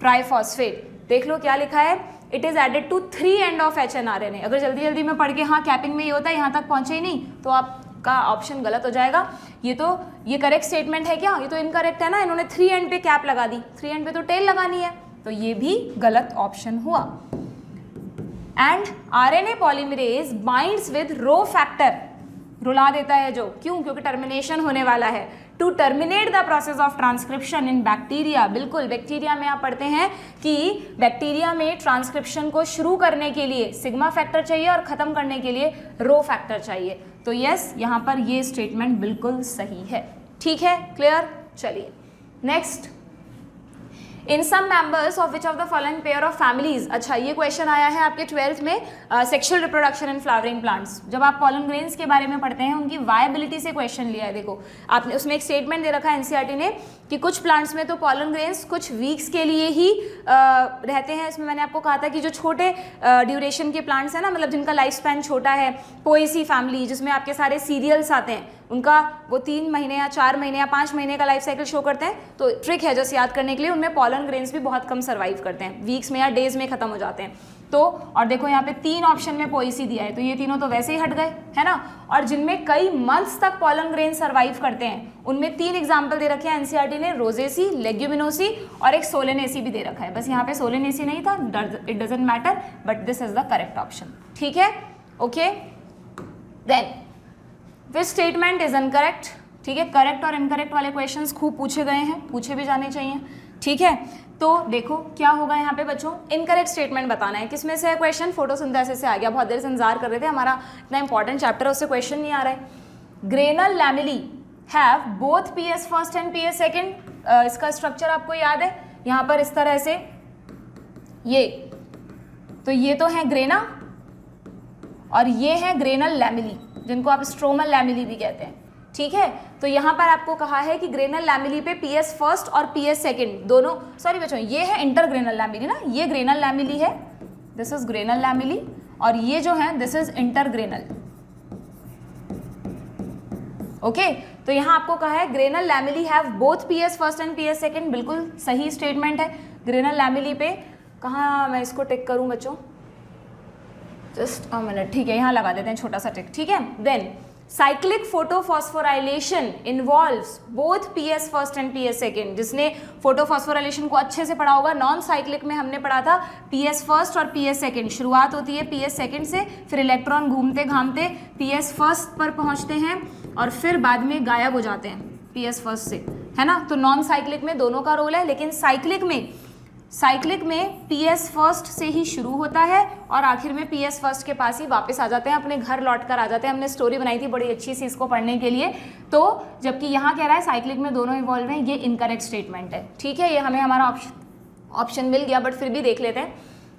triphosphate. देख लो क्या लिखा है, it is added to 3 end of HNRNA। अगर जल्दी जल्दी में पढ़ के हाँ कैपिंग में ये होता है, यहाँ तक पहुँचे ही नहीं, तो आपका ऑप्शन गलत हो जाएगा। ये करेक्ट स्टेटमेंट है क्या? ये तो इनकरेक्ट है ना, इन्होंने 3 एंड पे कैप लगा दी, 3 एंड पे तो टेल लगानी है, तो ये भी गलत ऑप्शन हुआ। And RNA polymerase binds with rho factor, रुला देता है जो, क्यों? क्योंकि टर्मिनेशन होने वाला है। To terminate the process of transcription in bacteria, बिल्कुल बैक्टीरिया में आप पढ़ते हैं कि बैक्टीरिया में ट्रांसक्रिप्शन को शुरू करने के लिए सिग्मा फैक्टर चाहिए और खत्म करने के लिए रो फैक्टर चाहिए। तो यस, यहाँ पर ये स्टेटमेंट बिल्कुल सही है। ठीक है, क्लियर? चलिए next, in some members of which of the following pair of families. अच्छा, ये क्वेश्चन आया है आपके 12th में sexual reproduction in flowering plants. जब आप पॉलन ग्रेन्स के बारे में पढ़ते हैं, उनकी वायबिलिटी से क्वेश्चन लिया है। देखो आपने उसमें एक स्टेटमेंट दे रखा है एनसीईआरटी ने कि कुछ प्लांट्स में तो पॉलन ग्रेन्स कुछ वीक्स के लिए ही रहते हैं। इसमें मैंने आपको कहा था कि जो छोटे ड्यूरेशन के प्लांट्स हैं ना, मतलब जिनका लाइफ स्पैन छोटा है, पोएसी फैमिली जिसमें आपके सारे सीरियल्स आते हैं, उनका वो 3 महीने या 4 महीने या 5 महीने का लाइफ साइकिल शो करते हैं। तो ट्रिक है जस्ट याद करने के लिए, उनमें पॉलन ग्रेन्स भी बहुत कम सर्वाइव करते हैं, वीक्स में या डेज में खत्म हो जाते हैं। तो और देखो यहाँ पे 3 ऑप्शन में पोएसी दिया है, तो ये तीनों तो वैसे ही हट गए, है ना। और जिनमें कई मंथ्स तक पॉलन ग्रेन सर्वाइव करते हैं, उनमें 3 एग्जाम्पल दे रखे हैं एनसीईआरटी ने, रोजेसी, लेग्यूमिनोसी और एक सोलेनेसी भी दे रखा है। बस यहाँ पे सोलेनेसी नहीं था, it doesn't matter, but this is the correct option. ठीक है, okay. Then which statement is incorrect? ठीक है, करेक्ट और इनकरेक्ट वाले क्वेश्चंस खूब पूछे गए हैं, पूछे भी जाने चाहिए। ठीक है, तो देखो क्या होगा यहाँ पे बच्चों, इनकरेक्ट स्टेटमेंट बताना है। किसमें से है क्वेश्चन? फोटोसिंथेसिस से आ गया। बहुत देर से इंतजार कर रहे थे, हमारा इतना इंपॉर्टेंट चैप्टर है, उससे क्वेश्चन नहीं आ रहा है। Granal lamellae have both PS first and PS second. इसका स्ट्रक्चर आपको याद है, यहाँ पर इस तरह से ये, तो ये तो है ग्रेना और ये है ग्रेनल लैमेली, जिनको आप स्ट्रोमल लैमेली भी कहते हैं। ठीक है, तो यहाँ पर आपको कहा है कि ग्रेनल लैमेली पे पीएस फर्स्ट और पीएस सेकंड दोनों, सॉरी बच्चों, ये है इंटरग्रेनल लैमेली ना, ये ग्रेनल लैमेली है, दिस इज ग्रेनल लैमेली, और ये जो है दिस इज इंटरग्रेनल। ओके, तो यहाँ आपको कहा है granal lamellae have both PS first and PS second, बिल्कुल सही स्टेटमेंट है। ग्रेनल लैमेली पे कहाँ मैं इसको टिक करूँ बच्चों, जस्ट अ मिनट, ठीक है, यहाँ लगा देते हैं छोटा सा टिक। ठीक है, then cyclic photophosphorylation involves both PS first and PS second. जिसने फोटोफॉस्फोराइलेशन को अच्छे से पढ़ा होगा, नॉन साइक्लिक में हमने पढ़ा था पीएस फर्स्ट और पीएस सेकंड। शुरुआत होती है पीएस सेकंड से, फिर इलेक्ट्रॉन घूमते घामते पीएस फर्स्ट पर पहुंचते हैं और फिर बाद में गायब हो जाते हैं पीएस फर्स्ट से, है ना। तो नॉन साइक्लिक में दोनों का रोल है, लेकिन साइक्लिक में पीएस फर्स्ट से ही शुरू होता है और आखिर में पीएस फर्स्ट के पास ही वापस आ जाते हैं, अपने घर लौट कर आ जाते हैं। हमने स्टोरी बनाई थी बड़ी अच्छी सी इसको पढ़ने के लिए। तो जबकि यहाँ कह रहा है साइक्लिक में दोनों इन्वॉल्व हैं, ये इनकरेक्ट स्टेटमेंट है। ठीक है, ये हमें हमारा ऑप्शन मिल गया, बट फिर भी देख लेते हैं।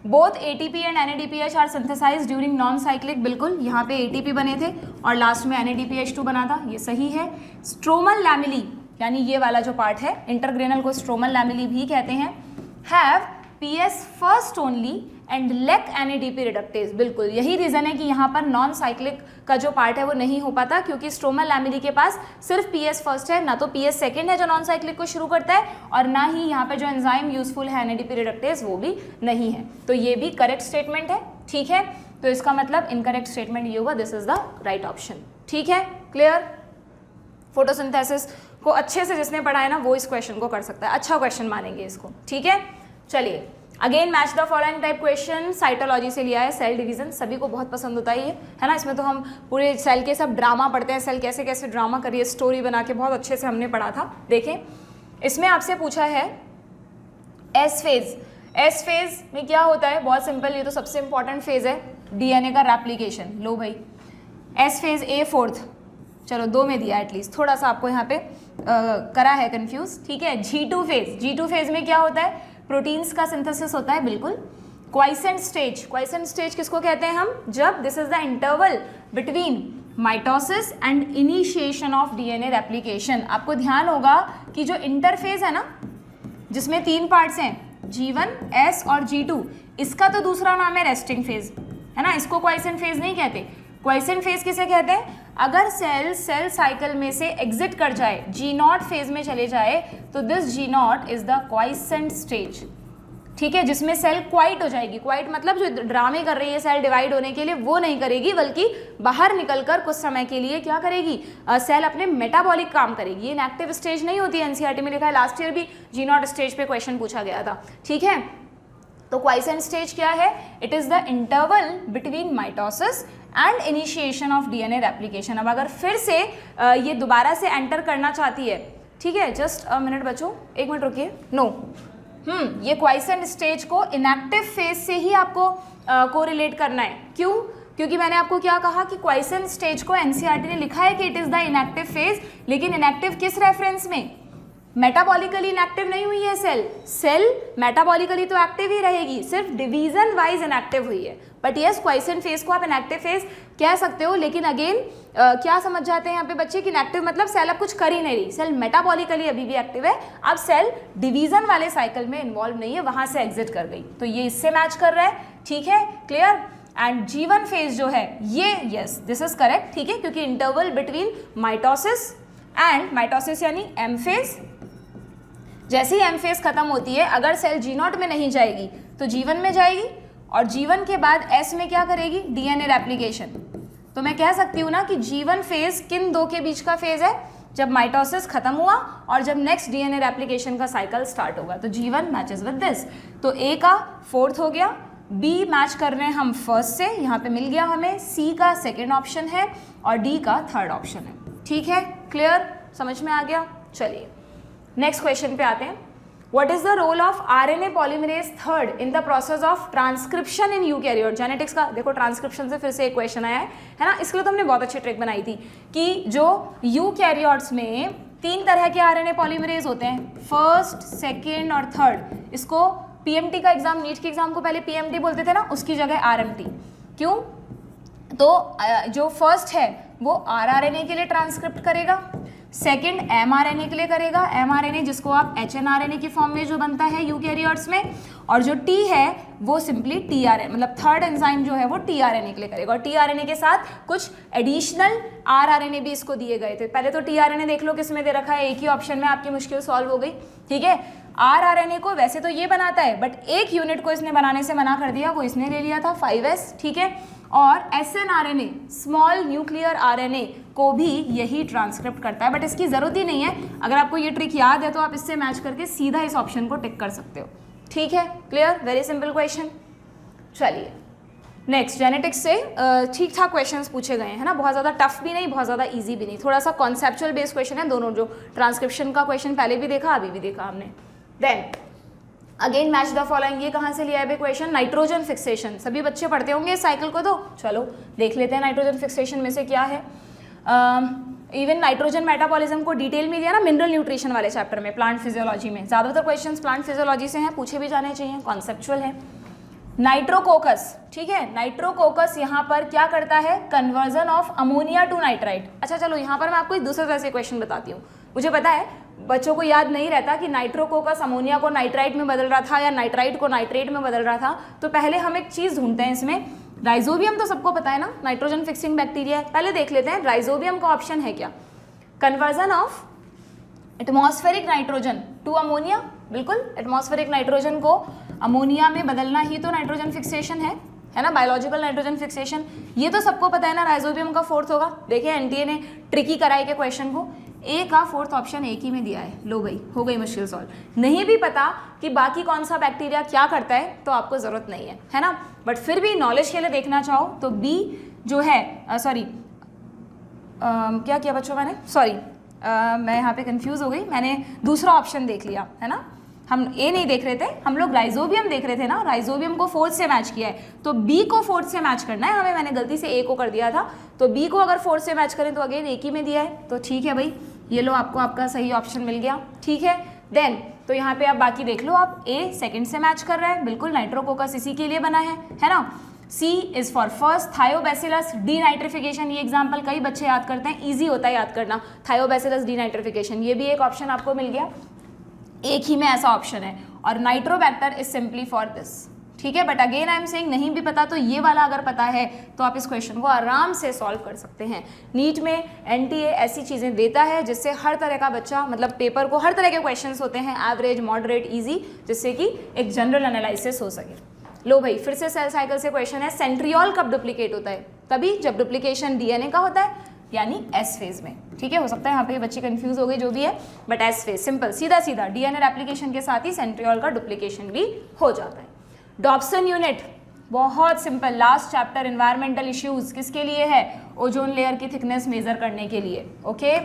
Both ATP and NADPH are synthesised during non cyclic, बिल्कुल, यहाँ पे एटीपी बने थे और लास्ट में एनएडीपीएच2 बना था, ये सही है। स्ट्रोमल लैमेली, यानी ये वाला जो पार्ट है, इंटरग्रेनल को स्ट्रोमल लैमेली भी कहते हैं, have PS first only and lake NADP reductase, बिल्कुल यही रीजन है कि यहाँ पर नॉन साइक्लिक का जो पार्ट है वो नहीं हो पाता, क्योंकि स्ट्रोमल लैमेली के पास सिर्फ पीएस फर्स्ट है, ना तो पीएस सेकंड है जो नॉन साइक्लिक को शुरू करता है, और ना ही यहाँ पे जो एंजाइम यूजफुल है एनएडीपी रिडक्टेज वो भी नहीं है। तो ये भी करेक्ट स्टेटमेंट है। ठीक है, तो इसका मतलब इनकरेक्ट स्टेटमेंट ये होगा, this is the right option. ठीक है, क्लियर। फोटोसिंथेसिस को अच्छे से जिसने पढ़ा है ना, वो इस क्वेश्चन को कर सकता है, अच्छा क्वेश्चन मानेंगे इसको। ठीक है, चलिए again match the following type question, cytology से लिया है, सेल डिवीजन, सभी को बहुत पसंद होता है ये, है ना। इसमें तो हम पूरे सेल के सब ड्रामा पढ़ते हैं, सेल कैसे कैसे ड्रामा करिए, स्टोरी बना के बहुत अच्छे से हमने पढ़ा था। देखें, इसमें आपसे पूछा है एस फेज। एस फेज में क्या होता है, बहुत सिंपल, ये तो सबसे इंपॉर्टेंट फेज है डीएनए का रेप्लिकेशन। लो भाई, एस फेज ए फोर्थ, चलो 2 में दिया एटलीस्ट, थोड़ा सा आपको यहाँ पे करा है कंफ्यूज। ठीक है, G2 फेज, G2 फेज में क्या होता है, प्रोटीन्स का सिंथेसिस होता है, बिल्कुल। क्वाइसेंट स्टेज, क्वाइसेंट स्टेज किसको कहते हैं हम, जब this is the interval between mitosis and initiation of DNA replication. आपको ध्यान होगा कि जो इंटरफेज है ना, जिसमें 3 पार्ट्स हैं, G1, S और G2, इसका तो दूसरा नाम है रेस्टिंग फेज, है ना। इसको क्वाइसेंट फेज नहीं कहते। क्वाइसेंट फेज किसे कहते हैं, अगर सेल साइकिल में से एग्जिट कर जाए, G0 फेज में चले जाए, तो this G0 is the quiescent stage. ठीक है, जिसमें सेल क्वाइट हो जाएगी। क्वाइट मतलब जो ड्रामे कर रही है सेल डिवाइड होने के लिए, वो नहीं करेगी, बल्कि बाहर निकलकर कुछ समय के लिए क्या करेगी, सेल अपने मेटाबॉलिक काम करेगी। ये इनएक्टिव स्टेज नहीं होती है, एनसीईआरटी में लिखा है, लास्ट ईयर भी G0 स्टेज पे क्वेश्चन पूछा गया था। ठीक है, तो क्वाइसेंट स्टेज क्या है? It is the interval between mitosis and initiation of DNA replication. अब अगर फिर से ये दोबारा से एंटर करना चाहती है, ठीक है, जस्ट अ मिनट बच्चों, एक मिनट रुकिए, नो ये क्वाइसेंट स्टेज को इनएक्टिव फेज से ही आपको कोरिलेट करना है। क्यों? क्योंकि मैंने आपको क्या कहा कि क्वाइसेंट स्टेज को एनसीईआरटी ने लिखा है कि it is the inactive phase, लेकिन इनएक्टिव किस रेफरेंस में? मेटाबॉलिकली इनएक्टिव नहीं हुई है सेल मेटाबॉलिकली तो एक्टिव ही रहेगी, सिर्फ डिवीजन वाइज इनएक्टिव हुई है। बट यस, क्वाइसेंट फेज को आप इनएक्टिव फेज कह सकते हो, लेकिन अगेन क्या समझ जाते हैं यहाँ पे बच्चे कि इनएक्टिव मतलब सेल अब कुछ कर ही नहीं रही, सेल मेटाबॉलिकली अभी भी एक्टिव है, अब सेल डिवीजन वाले साइकिल में इन्वॉल्व नहीं है, वहां से एग्जिट कर गई, तो ये इससे मैच कर रहा है, ठीक है, क्लियर। एंड G1 फेज जो है ये, यस दिस इज करेक्ट, ठीक है, क्योंकि interval between mitosis and mitosis यानी M फेज, जैसे ही M फेज खत्म होती है, अगर सेल G0 में नहीं जाएगी तो G1 में जाएगी, और G1 के बाद S में क्या करेगी? DNA replication. तो मैं कह सकती हूँ ना कि G1 फेज किन दो के बीच का फेज है? जब माइटोसिस खत्म हुआ और जब नेक्स्ट डीएनए रेप्लिकेशन का साइकिल स्टार्ट होगा, तो G1 मैचेस विद दिस। तो A का फोर्थ हो गया, B मैच कर रहे हैं हम फर्स्ट से, यहाँ पे मिल गया हमें, C का सेकेंड ऑप्शन है और D का थर्ड ऑप्शन है, ठीक है, क्लियर, समझ में आ गया। चलिए नेक्स्ट क्वेश्चन पे आते हैं। What is the role of RNA polymerase third in the process of transcription in eukaryote? Genetics का देखो, ट्रांसक्रिप्शन से फिर से एक क्वेश्चन आया है ना, इसके लिए तो हमने बहुत अच्छी ट्रिक बनाई थी कि जो यूकैरियोट्स में 3 तरह के RNA पॉलीमरेज होते हैं, फर्स्ट, सेकेंड और थर्ड। इसको PMT का एग्जाम, नीट के एग्जाम को पहले PMT बोलते थे ना, उसकी जगह RMT। क्यों? तो जो फर्स्ट है वो rRNA के लिए ट्रांसक्रिप्ट करेगा, सेकेंड mRNA के लिए करेगा, mRNA जिसको आप hnRNA की फॉर्म में जो बनता है यूकैरियोट्स में, और जो T है वो सिंपली tRNA, मतलब थर्ड एंजाइम जो है वो tRNA के लिए करेगा, और tRNA के साथ कुछ एडिशनल rRNA भी इसको दिए गए थे। पहले तो tRNA देख लो किस में दे रखा है, एक ही ऑप्शन में, आपकी मुश्किल सॉल्व हो गई, ठीक है। rRNA को वैसे तो ये बनाता है, बट एक यूनिट को इसने बनाने से मना कर दिया, वो इसने ले लिया था 5S, ठीक है, और snRNA स्मॉल न्यूक्लियर RNA को भी यही ट्रांसक्रिप्ट करता है, बट इसकी ज़रूरत ही नहीं है। अगर आपको ये ट्रिक याद है तो आप इससे मैच करके सीधा इस ऑप्शन को टिक कर सकते हो, ठीक है, क्लियर, वेरी सिंपल क्वेश्चन। चलिए नेक्स्ट, जेनेटिक्स से ठीक ठाक क्वेश्चंस पूछे गए हैं, है ना, बहुत ज़्यादा टफ भी नहीं, बहुत ज़्यादा इजी भी नहीं, थोड़ा सा कॉन्सेप्चुअल बेस्ड क्वेश्चन है दोनों। जो ट्रांसक्रिप्शन का क्वेश्चन पहले भी देखा, अभी भी देखा हमने। Then again match the following, ये कहाँ से लिया है क्वेश्चन? नाइट्रोजन फिक्सेशन, सभी बच्चे पढ़ते होंगे इस साइकिल को, तो चलो देख लेते हैं नाइट्रोजन फिक्सेशन में से क्या है। इवन नाइट्रोजन मेटाबॉलिज्म को डिटेल में दिया ना मिनरल न्यूट्रिशन वाले चैप्टर में, प्लांट फिजियोलॉजी में। ज़्यादातर क्वेश्चंस प्लांट फिजियोलॉजी से हैं, पूछे भी जाने चाहिए, कॉन्सेप्चुअल है। नाइट्रोकोकस, ठीक है, नाइट्रोकोकस यहाँ पर क्या करता है? Conversion of ammonia to nitrite. अच्छा चलो, यहाँ पर मैं आपको एक दूसरे तरह से क्वेश्चन बताती हूँ। मुझे पता है बच्चों को याद नहीं रहता कि नाइट्रोकोकस अमोनिया को नाइट्राइट में बदल रहा था या नाइट्राइट को नाइट्रेट में बदल रहा था। तो पहले हम एक चीज़ ढूंढते हैं इसमें, राइजोबियम तो सबको पता है ना, नाइट्रोजन फिक्सिंग बैक्टीरिया है। पहले देख लेते हैं राइजोबियम का ऑप्शन है क्या। Conversion of atmospheric nitrogen to ammonia, बिल्कुल, एटमॉस्फेरिक नाइट्रोजन को अमोनिया में बदलना ही तो नाइट्रोजन फिक्सेशन है ना, बायोलॉजिकल नाइट्रोजन फिक्सेशन। ये तो सबको पता है ना, राइजोबियम का फोर्थ होगा। देखिए एनटीए ने ट्रिकी कराई के क्वेश्चन को, ए का फोर्थ ऑप्शन एक ही में दिया है, लो भाई हो गई मुश्किल सॉल्व। नहीं भी पता कि बाकी कौन सा बैक्टीरिया क्या करता है तो आपको ज़रूरत नहीं है ना, बट फिर भी नॉलेज के लिए देखना चाहो तो बी जो है, सॉरी क्या किया बच्चों मैंने, सॉरी मैं यहाँ पे कंफ्यूज हो गई, मैंने दूसरा ऑप्शन देख लिया है ना। हम ए नहीं देख रहे थे, हम लोग राइजोबियम देख रहे थे ना, राइजोबियम को फोर्थ से मैच किया है, तो बी को फोर्थ से मैच करना है हमें। मैंने गलती से ए को कर दिया था, तो बी को अगर फोर्थ से मैच करें तो अगेन एक ही में दिया है, तो ठीक है भाई, ये लो आपको आपका सही ऑप्शन मिल गया, ठीक है। देन तो यहाँ पे आप बाकी देख लो, आप ए सेकंड से मैच कर रहा है, बिल्कुल नाइट्रोकोकस इसी के लिए बना है ना। C is for first, Thiobacillus denitrification, ये एग्जाम्पल कई बच्चे याद करते हैं, ईजी होता है याद करना, थायोबैसिलस डीनाइट्रिफिकेशन, ये भी एक ऑप्शन आपको मिल गया, एक ही में ऐसा ऑप्शन है। और Nitrobacter is simply for this, ठीक है। But again I am saying नहीं भी पता तो ये वाला अगर पता है तो आप इस क्वेश्चन को आराम से सॉल्व कर सकते हैं। नीट में एनटीए ऐसी चीज़ें देता है जिससे हर तरह का बच्चा, मतलब पेपर को हर तरह के क्वेश्चंस होते हैं, एवरेज, मॉडरेट, इजी, जिससे कि एक जनरल एनालिसिस हो सके। लो भाई फिर से सेल साइकिल से क्वेश्चन है, सेंट्रियोल कब डुप्लीकेट होता है? तभी जब डुप्लीकेशन डीएनए का होता है, यानी एस फेज में, ठीक है। हो सकता है यहाँ पे बच्चे कंफ्यूज हो गए जो भी है, बट एस फेज सिंपल, सीधा सीधा डीएनए रेप्लिकेशन के साथ ही सेंट्रियोल का डुप्लीकेशन भी हो जाता है। डॉप्सन यूनिट बहुत simple, last chapter environmental issues, किसके लिए है? ओजोन लेयर की थिकनेस मेजर करने के लिए। Okay,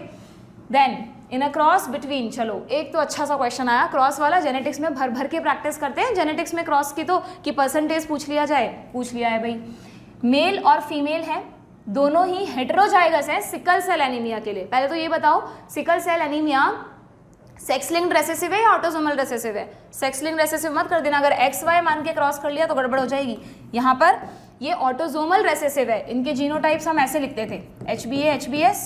then in a cross between, चलो एक तो अच्छा सा क्वेश्चन आया क्रॉस वाला, जेनेटिक्स में भर भर के प्रैक्टिस करते हैं जेनेटिक्स में क्रॉस की, तो कि परसेंटेज पूछ लिया जाए, पूछ लिया है भाई। मेल और फीमेल है, दोनों ही हेटेरोजाइगस हैं सिकल सेल एनीमिया के लिए। पहले तो ये बताओ, sickle cell anaemia sex linked recessive है या ऑटोसोमल रेसेसिव है? सेक्स लिंक्ड रेसेसिव मत कर देना, अगर XY मान के क्रॉस कर लिया तो गड़बड़ हो जाएगी। यहाँ पर ये ऑटोसोमल रेसेसिव है, इनके जीनोटाइप्स हम ऐसे लिखते थे, HBA HBS,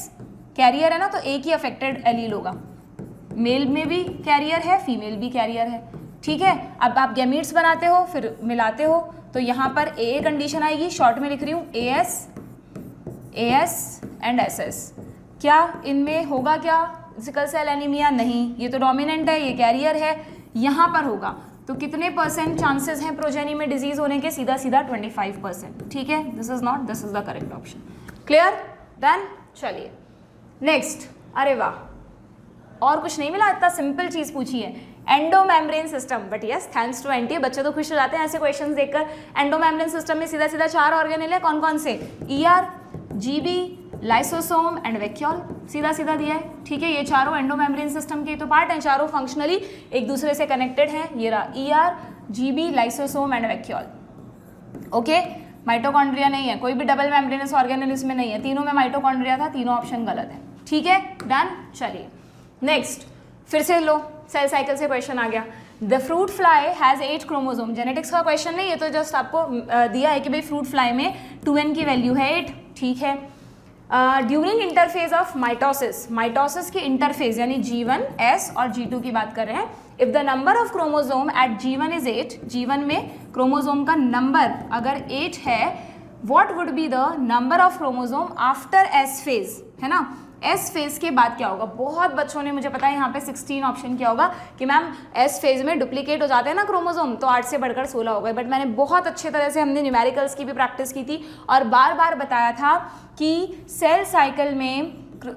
कैरियर है ना, तो एक ही अफेक्टेड एलील होगा। मेल में भी कैरियर है, फीमेल भी कैरियर है, ठीक है। अब आप गैमीट्स बनाते हो फिर मिलाते हो, तो यहाँ पर AA कंडीशन आएगी, शॉर्ट में लिख रही हूँ AS एंड SS। क्या इनमें होगा क्या सिकल सेल एनीमिया? नहीं, ये तो डोमिनेंट है, ये कैरियर है। यहाँ पर होगा तो कितने % चांसेस हैं प्रोजेनी में डिजीज होने के? सीधा सीधा 25%, ठीक है। This is not, this is the correct option. Clear? Done. चलिए नेक्स्ट। अरे वाह, और कुछ नहीं मिला, इतना सिंपल चीज पूछी है, endomembrane system. But yes, thanks to aunty, बच्चे तो खुश हो जाते हैं ऐसे क्वेश्चंस देखकर। एंडोमेम्ब्रेन सिस्टम में सीधा सीधा 4 ऑर्गेनेल है, कौन कौन से? ER, GB, lysosome and vacuole, सीधा सीधा दिया है, ठीक है। ये चारों एंडोमेम्ब्रेन सिस्टम के तो पार्ट हैं, चारों फंक्शनली एक दूसरे से कनेक्टेड हैं। ये रहा ER, GB, lysosome and vacuole. Okay, mitochondria नहीं है, कोई भी डबल मेम्ब्रेनस ऑर्गेनेल इसमें नहीं है, तीनों में माइटोकॉन्ड्रिया था, तीनों ऑप्शन गलत है, ठीक है। डन। चलिए नेक्स्ट, फिर से लो, सेल साइकिल से क्वेश्चन आ गया। The fruit fly has 8 chromosome. Genetics का क्वेश्चन नहीं, ये तो जस्ट आपको दिया है कि भाई फ्रूट फ्लाई में 2n की वैल्यू है 8, ठीक है। During interphase of mitosis, mitosis के इंटरफेज यानी G1 S और G2 की बात कर रहे हैं। If the number of chromosome at G1 is 8, G1 में क्रोमोसोम का नंबर अगर 8 है, what would be the number of chromosome after S phase, है ना। S फेज के बाद क्या होगा? बहुत बच्चों ने मुझे पता है यहाँ पे 16 ऑप्शन क्या होगा कि मैम S फेज में डुप्लीकेट हो जाते हैं ना क्रोमोसोम, तो 8 से बढ़कर 16 हो गए। बट मैंने बहुत अच्छे तरह से, हमने न्यूमेरिकल्स की भी प्रैक्टिस की थी और बार बार बताया था कि सेल साइकिल में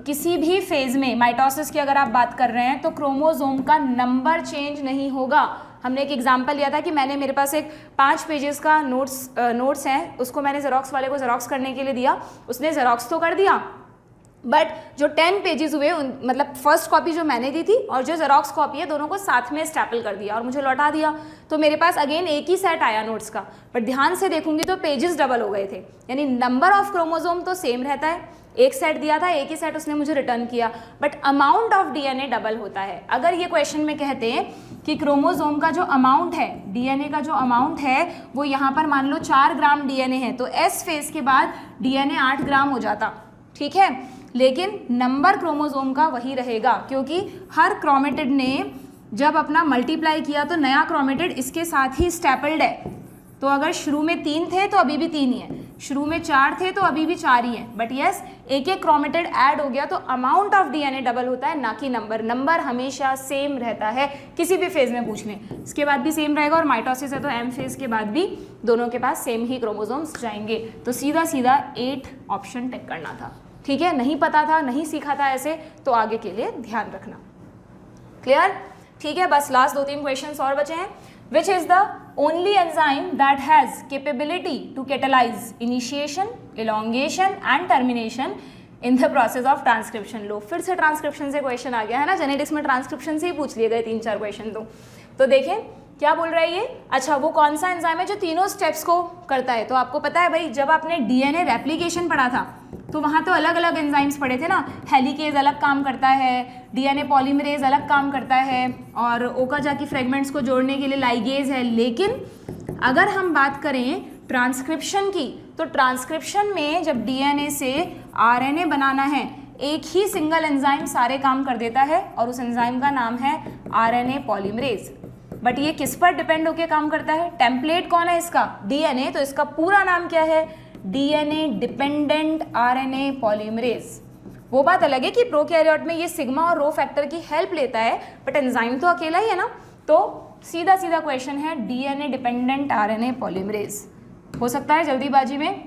किसी भी फेज में माइटोसिस की अगर आप बात कर रहे हैं तो क्रोमोसोम का नंबर चेंज नहीं होगा। हमने एक एग्जाम्पल लिया था कि मेरे पास एक 5 पेजेस का नोट्स हैं, उसको मैंने जेरोक्स वाले को जेरोक्स करने के लिए दिया, उसने जेरोक्स तो कर दिया, बट जो 10 पेजेस हुए मतलब फर्स्ट कॉपी जो मैंने दी थी और जो जेरोक्स कॉपी है, दोनों को साथ में स्टैपल कर दिया और मुझे लौटा दिया। तो मेरे पास अगेन एक ही सेट आया नोट्स का, बट ध्यान से देखूंगी तो पेजेस डबल हो गए थे, यानी नंबर ऑफ क्रोमोसोम तो सेम रहता है, एक सेट दिया था, एक ही सेट उसने मुझे रिटर्न किया, but amount of DNA double होता है। अगर ये क्वेश्चन में कहते हैं कि क्रोमोसोम का जो अमाउंट है, डीएनए का जो अमाउंट है वो यहाँ पर मान लो 4 ग्राम डीएनए है, तो एस फेज के बाद डीएनए 8 ग्राम हो जाता, ठीक है। लेकिन नंबर क्रोमोसोम का वही रहेगा, क्योंकि हर क्रोमेटिड ने जब अपना मल्टीप्लाई किया तो नया क्रोमेटिड इसके साथ ही स्टैपल्ड है। तो अगर शुरू में 3 थे तो अभी भी 3 ही है, शुरू में 4 थे तो अभी भी 4 ही है, बट यस एक एक क्रोमेटिड ऐड हो गया तो अमाउंट ऑफ डीएनए डबल होता है, ना कि नंबर। नंबर हमेशा सेम रहता है, किसी भी फेज में पूछ लें इसके बाद भी सेम रहेगा, और माइटोसिस है तो एम फेज के बाद भी दोनों के पास सेम ही क्रोमोसोम्स जाएंगे। तो सीधा सीधा 8 ऑप्शन टिक करना था, ठीक है। नहीं पता था, नहीं सीखा था ऐसे, तो आगे के लिए ध्यान रखना। क्लियर? ठीक है, बस लास्ट 2-3 क्वेश्चंस और बचे हैं। Which is the only enzyme that has capability to catalyze initiation, elongation and termination in the process of transcription? लो फिर से ट्रांसक्रिप्शन से क्वेश्चन आ गया है ना, जेनेटिक्स में ट्रांसक्रिप्शन से ही पूछ लिए गए 3-4 क्वेश्चन। तो देखें क्या बोल रहा है ये। अच्छा, वो कौन सा एंजाइम है जो तीनों स्टेप्स को करता है? तो आपको पता है भाई, जब आपने डीएनए रेप्लिकेशन पढ़ा था तो वहाँ तो अलग अलग एंजाइम्स पढ़े थे ना। हेलिकेज अलग काम करता है, डीएनए पॉलीमरेज अलग काम करता है, और ओकाजा की फ्रेगमेंट्स को जोड़ने के लिए लाइगेज है। लेकिन अगर हम बात करें ट्रांसक्रिप्शन की, तो ट्रांसक्रिप्शन में जब डीएनए से आरएनए बनाना है, एक ही सिंगल एंजाइम सारे काम कर देता है, और उस एंजाइम का नाम है आरएनए पॉलीमरेज। बट ये किस पर डिपेंड होकर काम करता है? टेम्पलेट कौन है इसका? डीएनए। तो इसका पूरा नाम क्या है? DNA dependent RNA polymerase. वो बात अलग है कि प्रोकैरियोट में ये सिग्मा और रो फैक्टर की हेल्प लेता है, बट एंजाइम तो अकेला ही है ना। तो सीधा सीधा क्वेश्चन है डीएनए डिपेंडेंट आरएनए पॉलीमरेज। हो सकता है जल्दीबाजी में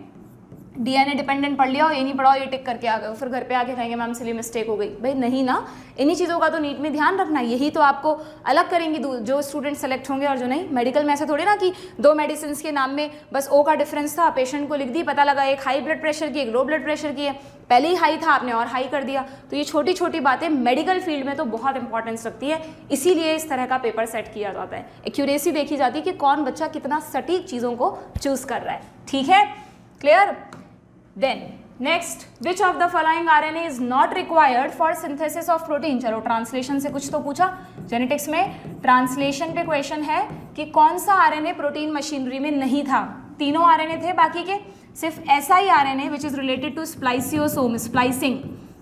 डीएनए डिपेंडेंट पढ़ लिया हो, ये नहीं पढ़ाओ, ये टिक करके आ गए, फिर घर पे आके कहेंगे मैम सिली मिस्टेक हो गई। भाई नहीं ना, इन्हीं चीज़ों का तो नीट में ध्यान रखना, यही तो आपको अलग करेंगी जो स्टूडेंट सेलेक्ट होंगे और जो नहीं। मेडिकल में ऐसा थोड़ी ना कि 2 मेडिसिन के नाम में बस ओ का डिफरेंस था, पेशेंट को लिख दी, पता लगा एक हाई ब्लड प्रेशर की, एक लो ब्लड प्रेशर की है, पहले ही हाई था आपने और हाई कर दिया। तो ये छोटी छोटी बातें मेडिकल फील्ड में तो बहुत इंपॉर्टेंस रखती है, इसीलिए इस तरह का पेपर सेट किया जाता है। एक्यूरेसी देखी जाती है कि कौन बच्चा कितना सटीक चीज़ों को चूज कर रहा है। ठीक है, clear? Then next, which of the following RNA is not required for synthesis of protein? चलो ट्रांसलेशन से कुछ तो पूछा, जेनेटिक्स में ट्रांसलेशन पे क्वेश्चन है कि कौन सा RNA प्रोटीन मशीनरी में नहीं था। तीनों RNA थे, बाकी के सिर्फ ऐसा ही RNA which is related to spliceosome, splicing.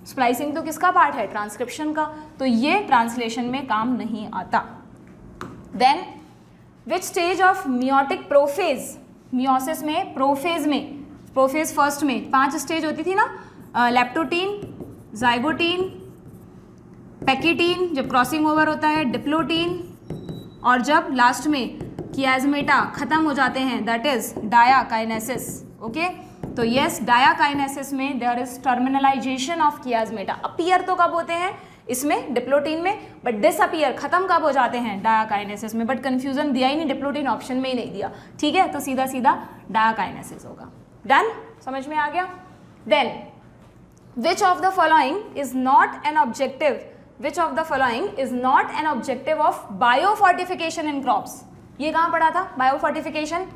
Splicing तो किसका पार्ट है? ट्रांसक्रिप्शन का, तो ये ट्रांसलेशन में काम नहीं आता। Then which stage of meiotic prophase, meiosis में, प्रोफेज में, प्रोफेज फर्स्ट में 5 स्टेज होती थी ना, लेप्टोटीन, जाइगोटीन, पैकेटीन जब क्रॉसिंग ओवर होता है, डिप्लोटीन, और जब लास्ट में कियाजमेटा खत्म हो जाते हैं, दैट इज डायाकाइनेसिस। ओके, तो यस, डायाकाइनेसिस में there is terminalisation of chiasmata. Appear तो कब होते हैं इसमें, डिप्लोटीन में, बट डिसअपीयर खत्म कब हो जाते हैं? डायाकाइनेसिस में। बट कंफ्यूजन दिया ही नहीं, डिप्लोटीन ऑप्शन में ही नहीं दिया। ठीक है, तो सीधा सीधा डायाकाइनेसिस होगा। डन, समझ में आ गया? Then which of the following is not an objective, which of the following is not an objective of biofortification in crops? ये कहाँ पढ़ा था बायोफोर्टिफिकेशन?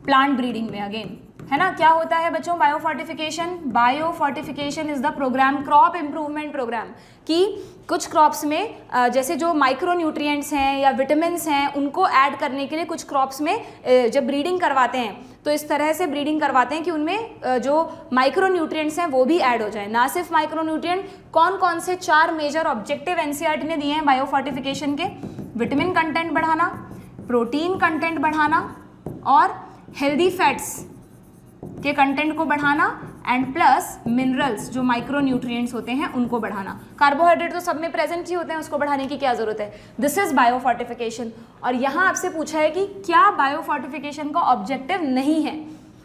प्लांट ब्रीडिंग में अगेन, है ना। क्या होता है बच्चों biofortification? Biofortification is the programme, crop improvement programme, कि कुछ क्रॉप्स में जैसे जो माइक्रो न्यूट्रिएंट्स हैं या विटामिन्स हैं उनको ऐड करने के लिए कुछ क्रॉप्स में जब ब्रीडिंग करवाते हैं तो इस तरह से ब्रीडिंग करवाते हैं कि उनमें जो माइक्रो न्यूट्रिएंट्स हैं वो भी ऐड हो जाए। ना सिर्फ माइक्रो न्यूट्रिएंट, कौन कौन से 4 मेजर ऑब्जेक्टिव एनसीईआरटी ने दिए हैं बायोफोर्टिफिकेशन के? विटामिन कंटेंट बढ़ाना, प्रोटीन कंटेंट बढ़ाना, और हेल्दी फैट्स के कंटेंट को बढ़ाना, एंड प्लस मिनरल्स जो माइक्रो न्यूट्रिएंट्स होते हैं उनको बढ़ाना। कार्बोहाइड्रेट तो सब में प्रेजेंट ही होते हैं, उसको बढ़ाने की क्या जरूरत है? This is biofortification. और यहाँ आपसे पूछा है कि क्या बायोफोर्टिफिकेशन का ऑब्जेक्टिव नहीं है,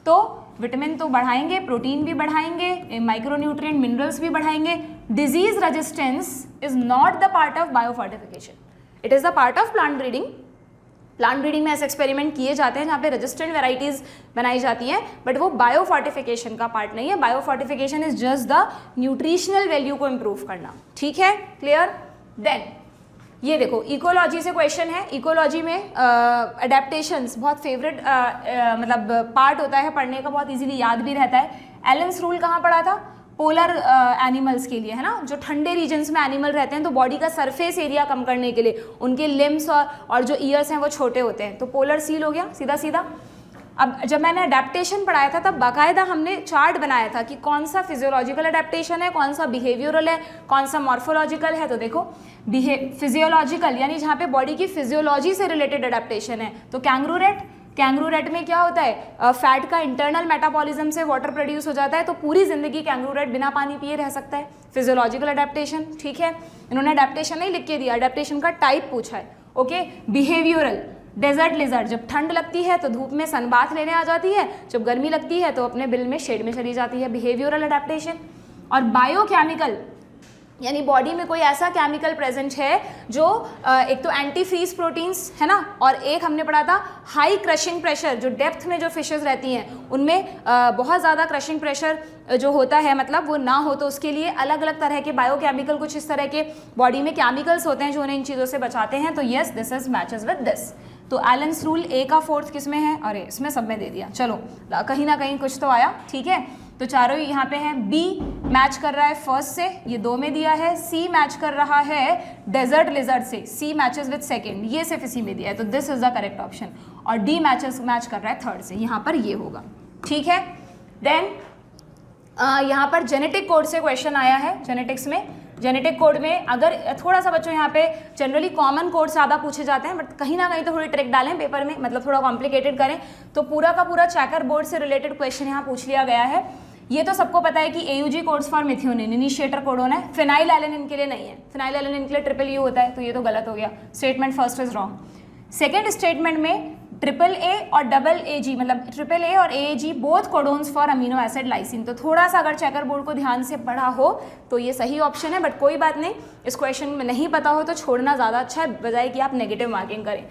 तो विटामिन तो बढ़ाएंगे, प्रोटीन भी बढ़ाएंगे, माइक्रो न्यूट्रिएंट मिनरल्स भी बढ़ाएंगे। Disease resistance is not the part of biofortification, it is the part of plant breeding. Plant breeding में ऐसे एक्सपेरिमेंट किए जाते हैं जहाँ पे रेजिस्टेंट वेराइटीज बनाई जाती हैं, बट वो बायोफोर्टिफिकेशन का पार्ट नहीं है। Biofortification is just the nutritional value को इम्प्रूव करना। ठीक है, क्लियर? देन ये देखो इकोलॉजी से क्वेश्चन है। इकोलॉजी में एडेप्टेशंस बहुत फेवरेट मतलब पार्ट होता है पढ़ने का, बहुत इजीली याद भी रहता है। एलेंस रूल कहाँ पढ़ा था? पोलर एनिमल्स के लिए, है ना, जो ठंडे रीजन्स में एनिमल रहते हैं तो बॉडी का सरफेस एरिया कम करने के लिए उनके लिम्स और जो ईयर्स हैं वो छोटे होते हैं, तो पोलर सील हो गया सीधा सीधा। अब जब मैंने अडेप्टेशन पढ़ाया था तब बाकायदा हमने चार्ट बनाया था कि कौन सा फिजियोलॉजिकल अडेप्टेशन है, कौन सा बिहेवियरल है, कौन सा मॉर्फोलॉजिकल है। तो देखो फिजियोलॉजिकल यानी जहाँ पे बॉडी की फिजियोलॉजी से रिलेटेड अडेप्टेशन है, तो कैंगरू रेट, कैंगरू रेट में क्या होता है, फैट का इंटरनल मेटाबॉलिज्म से वाटर प्रोड्यूस हो जाता है, तो पूरी जिंदगी कैंगरू रेट बिना पानी पिए रह सकता है। फिजियोलॉजिकल अडेप्टेशन, ठीक है, इन्होंने अडेप्टेशन नहीं लिख के दिया, अडेप्टेशन का टाइप पूछा है। ओके, बिहेवियरल, डेजर्ट लिजर्ड, जब ठंड लगती है तो धूप में सनबाथ लेने आ जाती है, जब गर्मी लगती है तो अपने बिल में शेड में चली जाती है, बिहेवियरल अडेप्टेशन। और बायोकेमिकल यानी बॉडी में कोई ऐसा केमिकल प्रेजेंट है जो एक तो एंटी फ्रीज प्रोटीन्स है ना, और एक हमने पढ़ा था हाई क्रशिंग प्रेशर, जो डेप्थ में जो फिशेस रहती हैं उनमें बहुत ज़्यादा क्रशिंग प्रेशर जो होता है, मतलब वो ना हो, तो उसके लिए अलग अलग तरह के बायोकेमिकल कुछ इस तरह के बॉडी में केमिकल्स होते हैं जो उन्हें इन चीज़ों से बचाते हैं। तो yes, this is matches with this. तो एलेंस रूल ए का 4th किस में है? अरे इसमें सब में दे दिया, चलो कहीं ना कहीं कुछ तो आया। ठीक है, तो चारों ही यहाँ पे हैं। बी मैच कर रहा है फर्स्ट से, ये 2 में दिया है। सी मैच कर रहा है डेजर्ट लिजर्ड से, सी मैचेस विद सेकंड, ये सिर्फ इसी में दिया है, तो this is the correct option. और डी मैच कर रहा है 3rd से, यहाँ पर ये होगा। ठीक है, देन यहाँ पर जेनेटिक कोड से क्वेश्चन आया है। जेनेटिक्स में, जेनेटिक कोड में अगर थोड़ा सा बच्चों यहाँ पे जनरली कॉमन कोड ज़्यादा पूछे जाते हैं, बट कहीं ना कहीं तो थोड़ी ट्रिक डालें पेपर में, मतलब थोड़ा कॉम्प्लिकेटेड करें, तो पूरा का पूरा चेकर बोर्ड से रिलेटेड क्वेश्चन यहाँ पूछ लिया गया है। ये तो सबको पता है कि AUG codes for methionine, initiator codon है। फिनाइल एलेनिन के लिए नहीं है, फिनाइल एलेनिन के लिए ट्रिपल U होता है, तो ये तो गलत हो गया, statement first is wrong. Second statement में ट्रिपल ए और डबल AG, मतलब ट्रिपल ए और AAG both codons for amino acid lysine. तो थोड़ा सा अगर चेकर बोर्ड को ध्यान से पढ़ा हो तो ये सही ऑप्शन है, बट कोई बात नहीं, इस क्वेश्चन में नहीं पता हो तो छोड़ना ज़्यादा अच्छा है, बजाय कि आप नेगेटिव मार्किंग करें।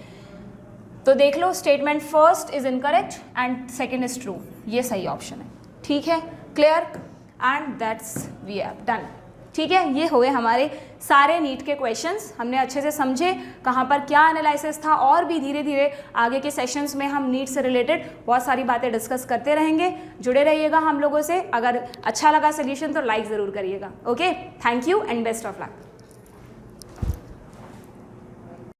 तो देख लो, statement first is incorrect and second is true, ये सही ऑप्शन है। ठीक है, clear, and that's we have done. ठीक है, ये हुए हमारे सारे नीट के क्वेश्चंस, हमने अच्छे से समझे कहाँ पर क्या एनालिसिस था, और भी धीरे धीरे आगे के सेशंस में हम नीट से रिलेटेड बहुत सारी बातें डिस्कस करते रहेंगे। जुड़े रहिएगा हम लोगों से। अगर अच्छा लगा सोल्यूशन तो लाइक ज़रूर करिएगा। Okay, thank you and best of luck.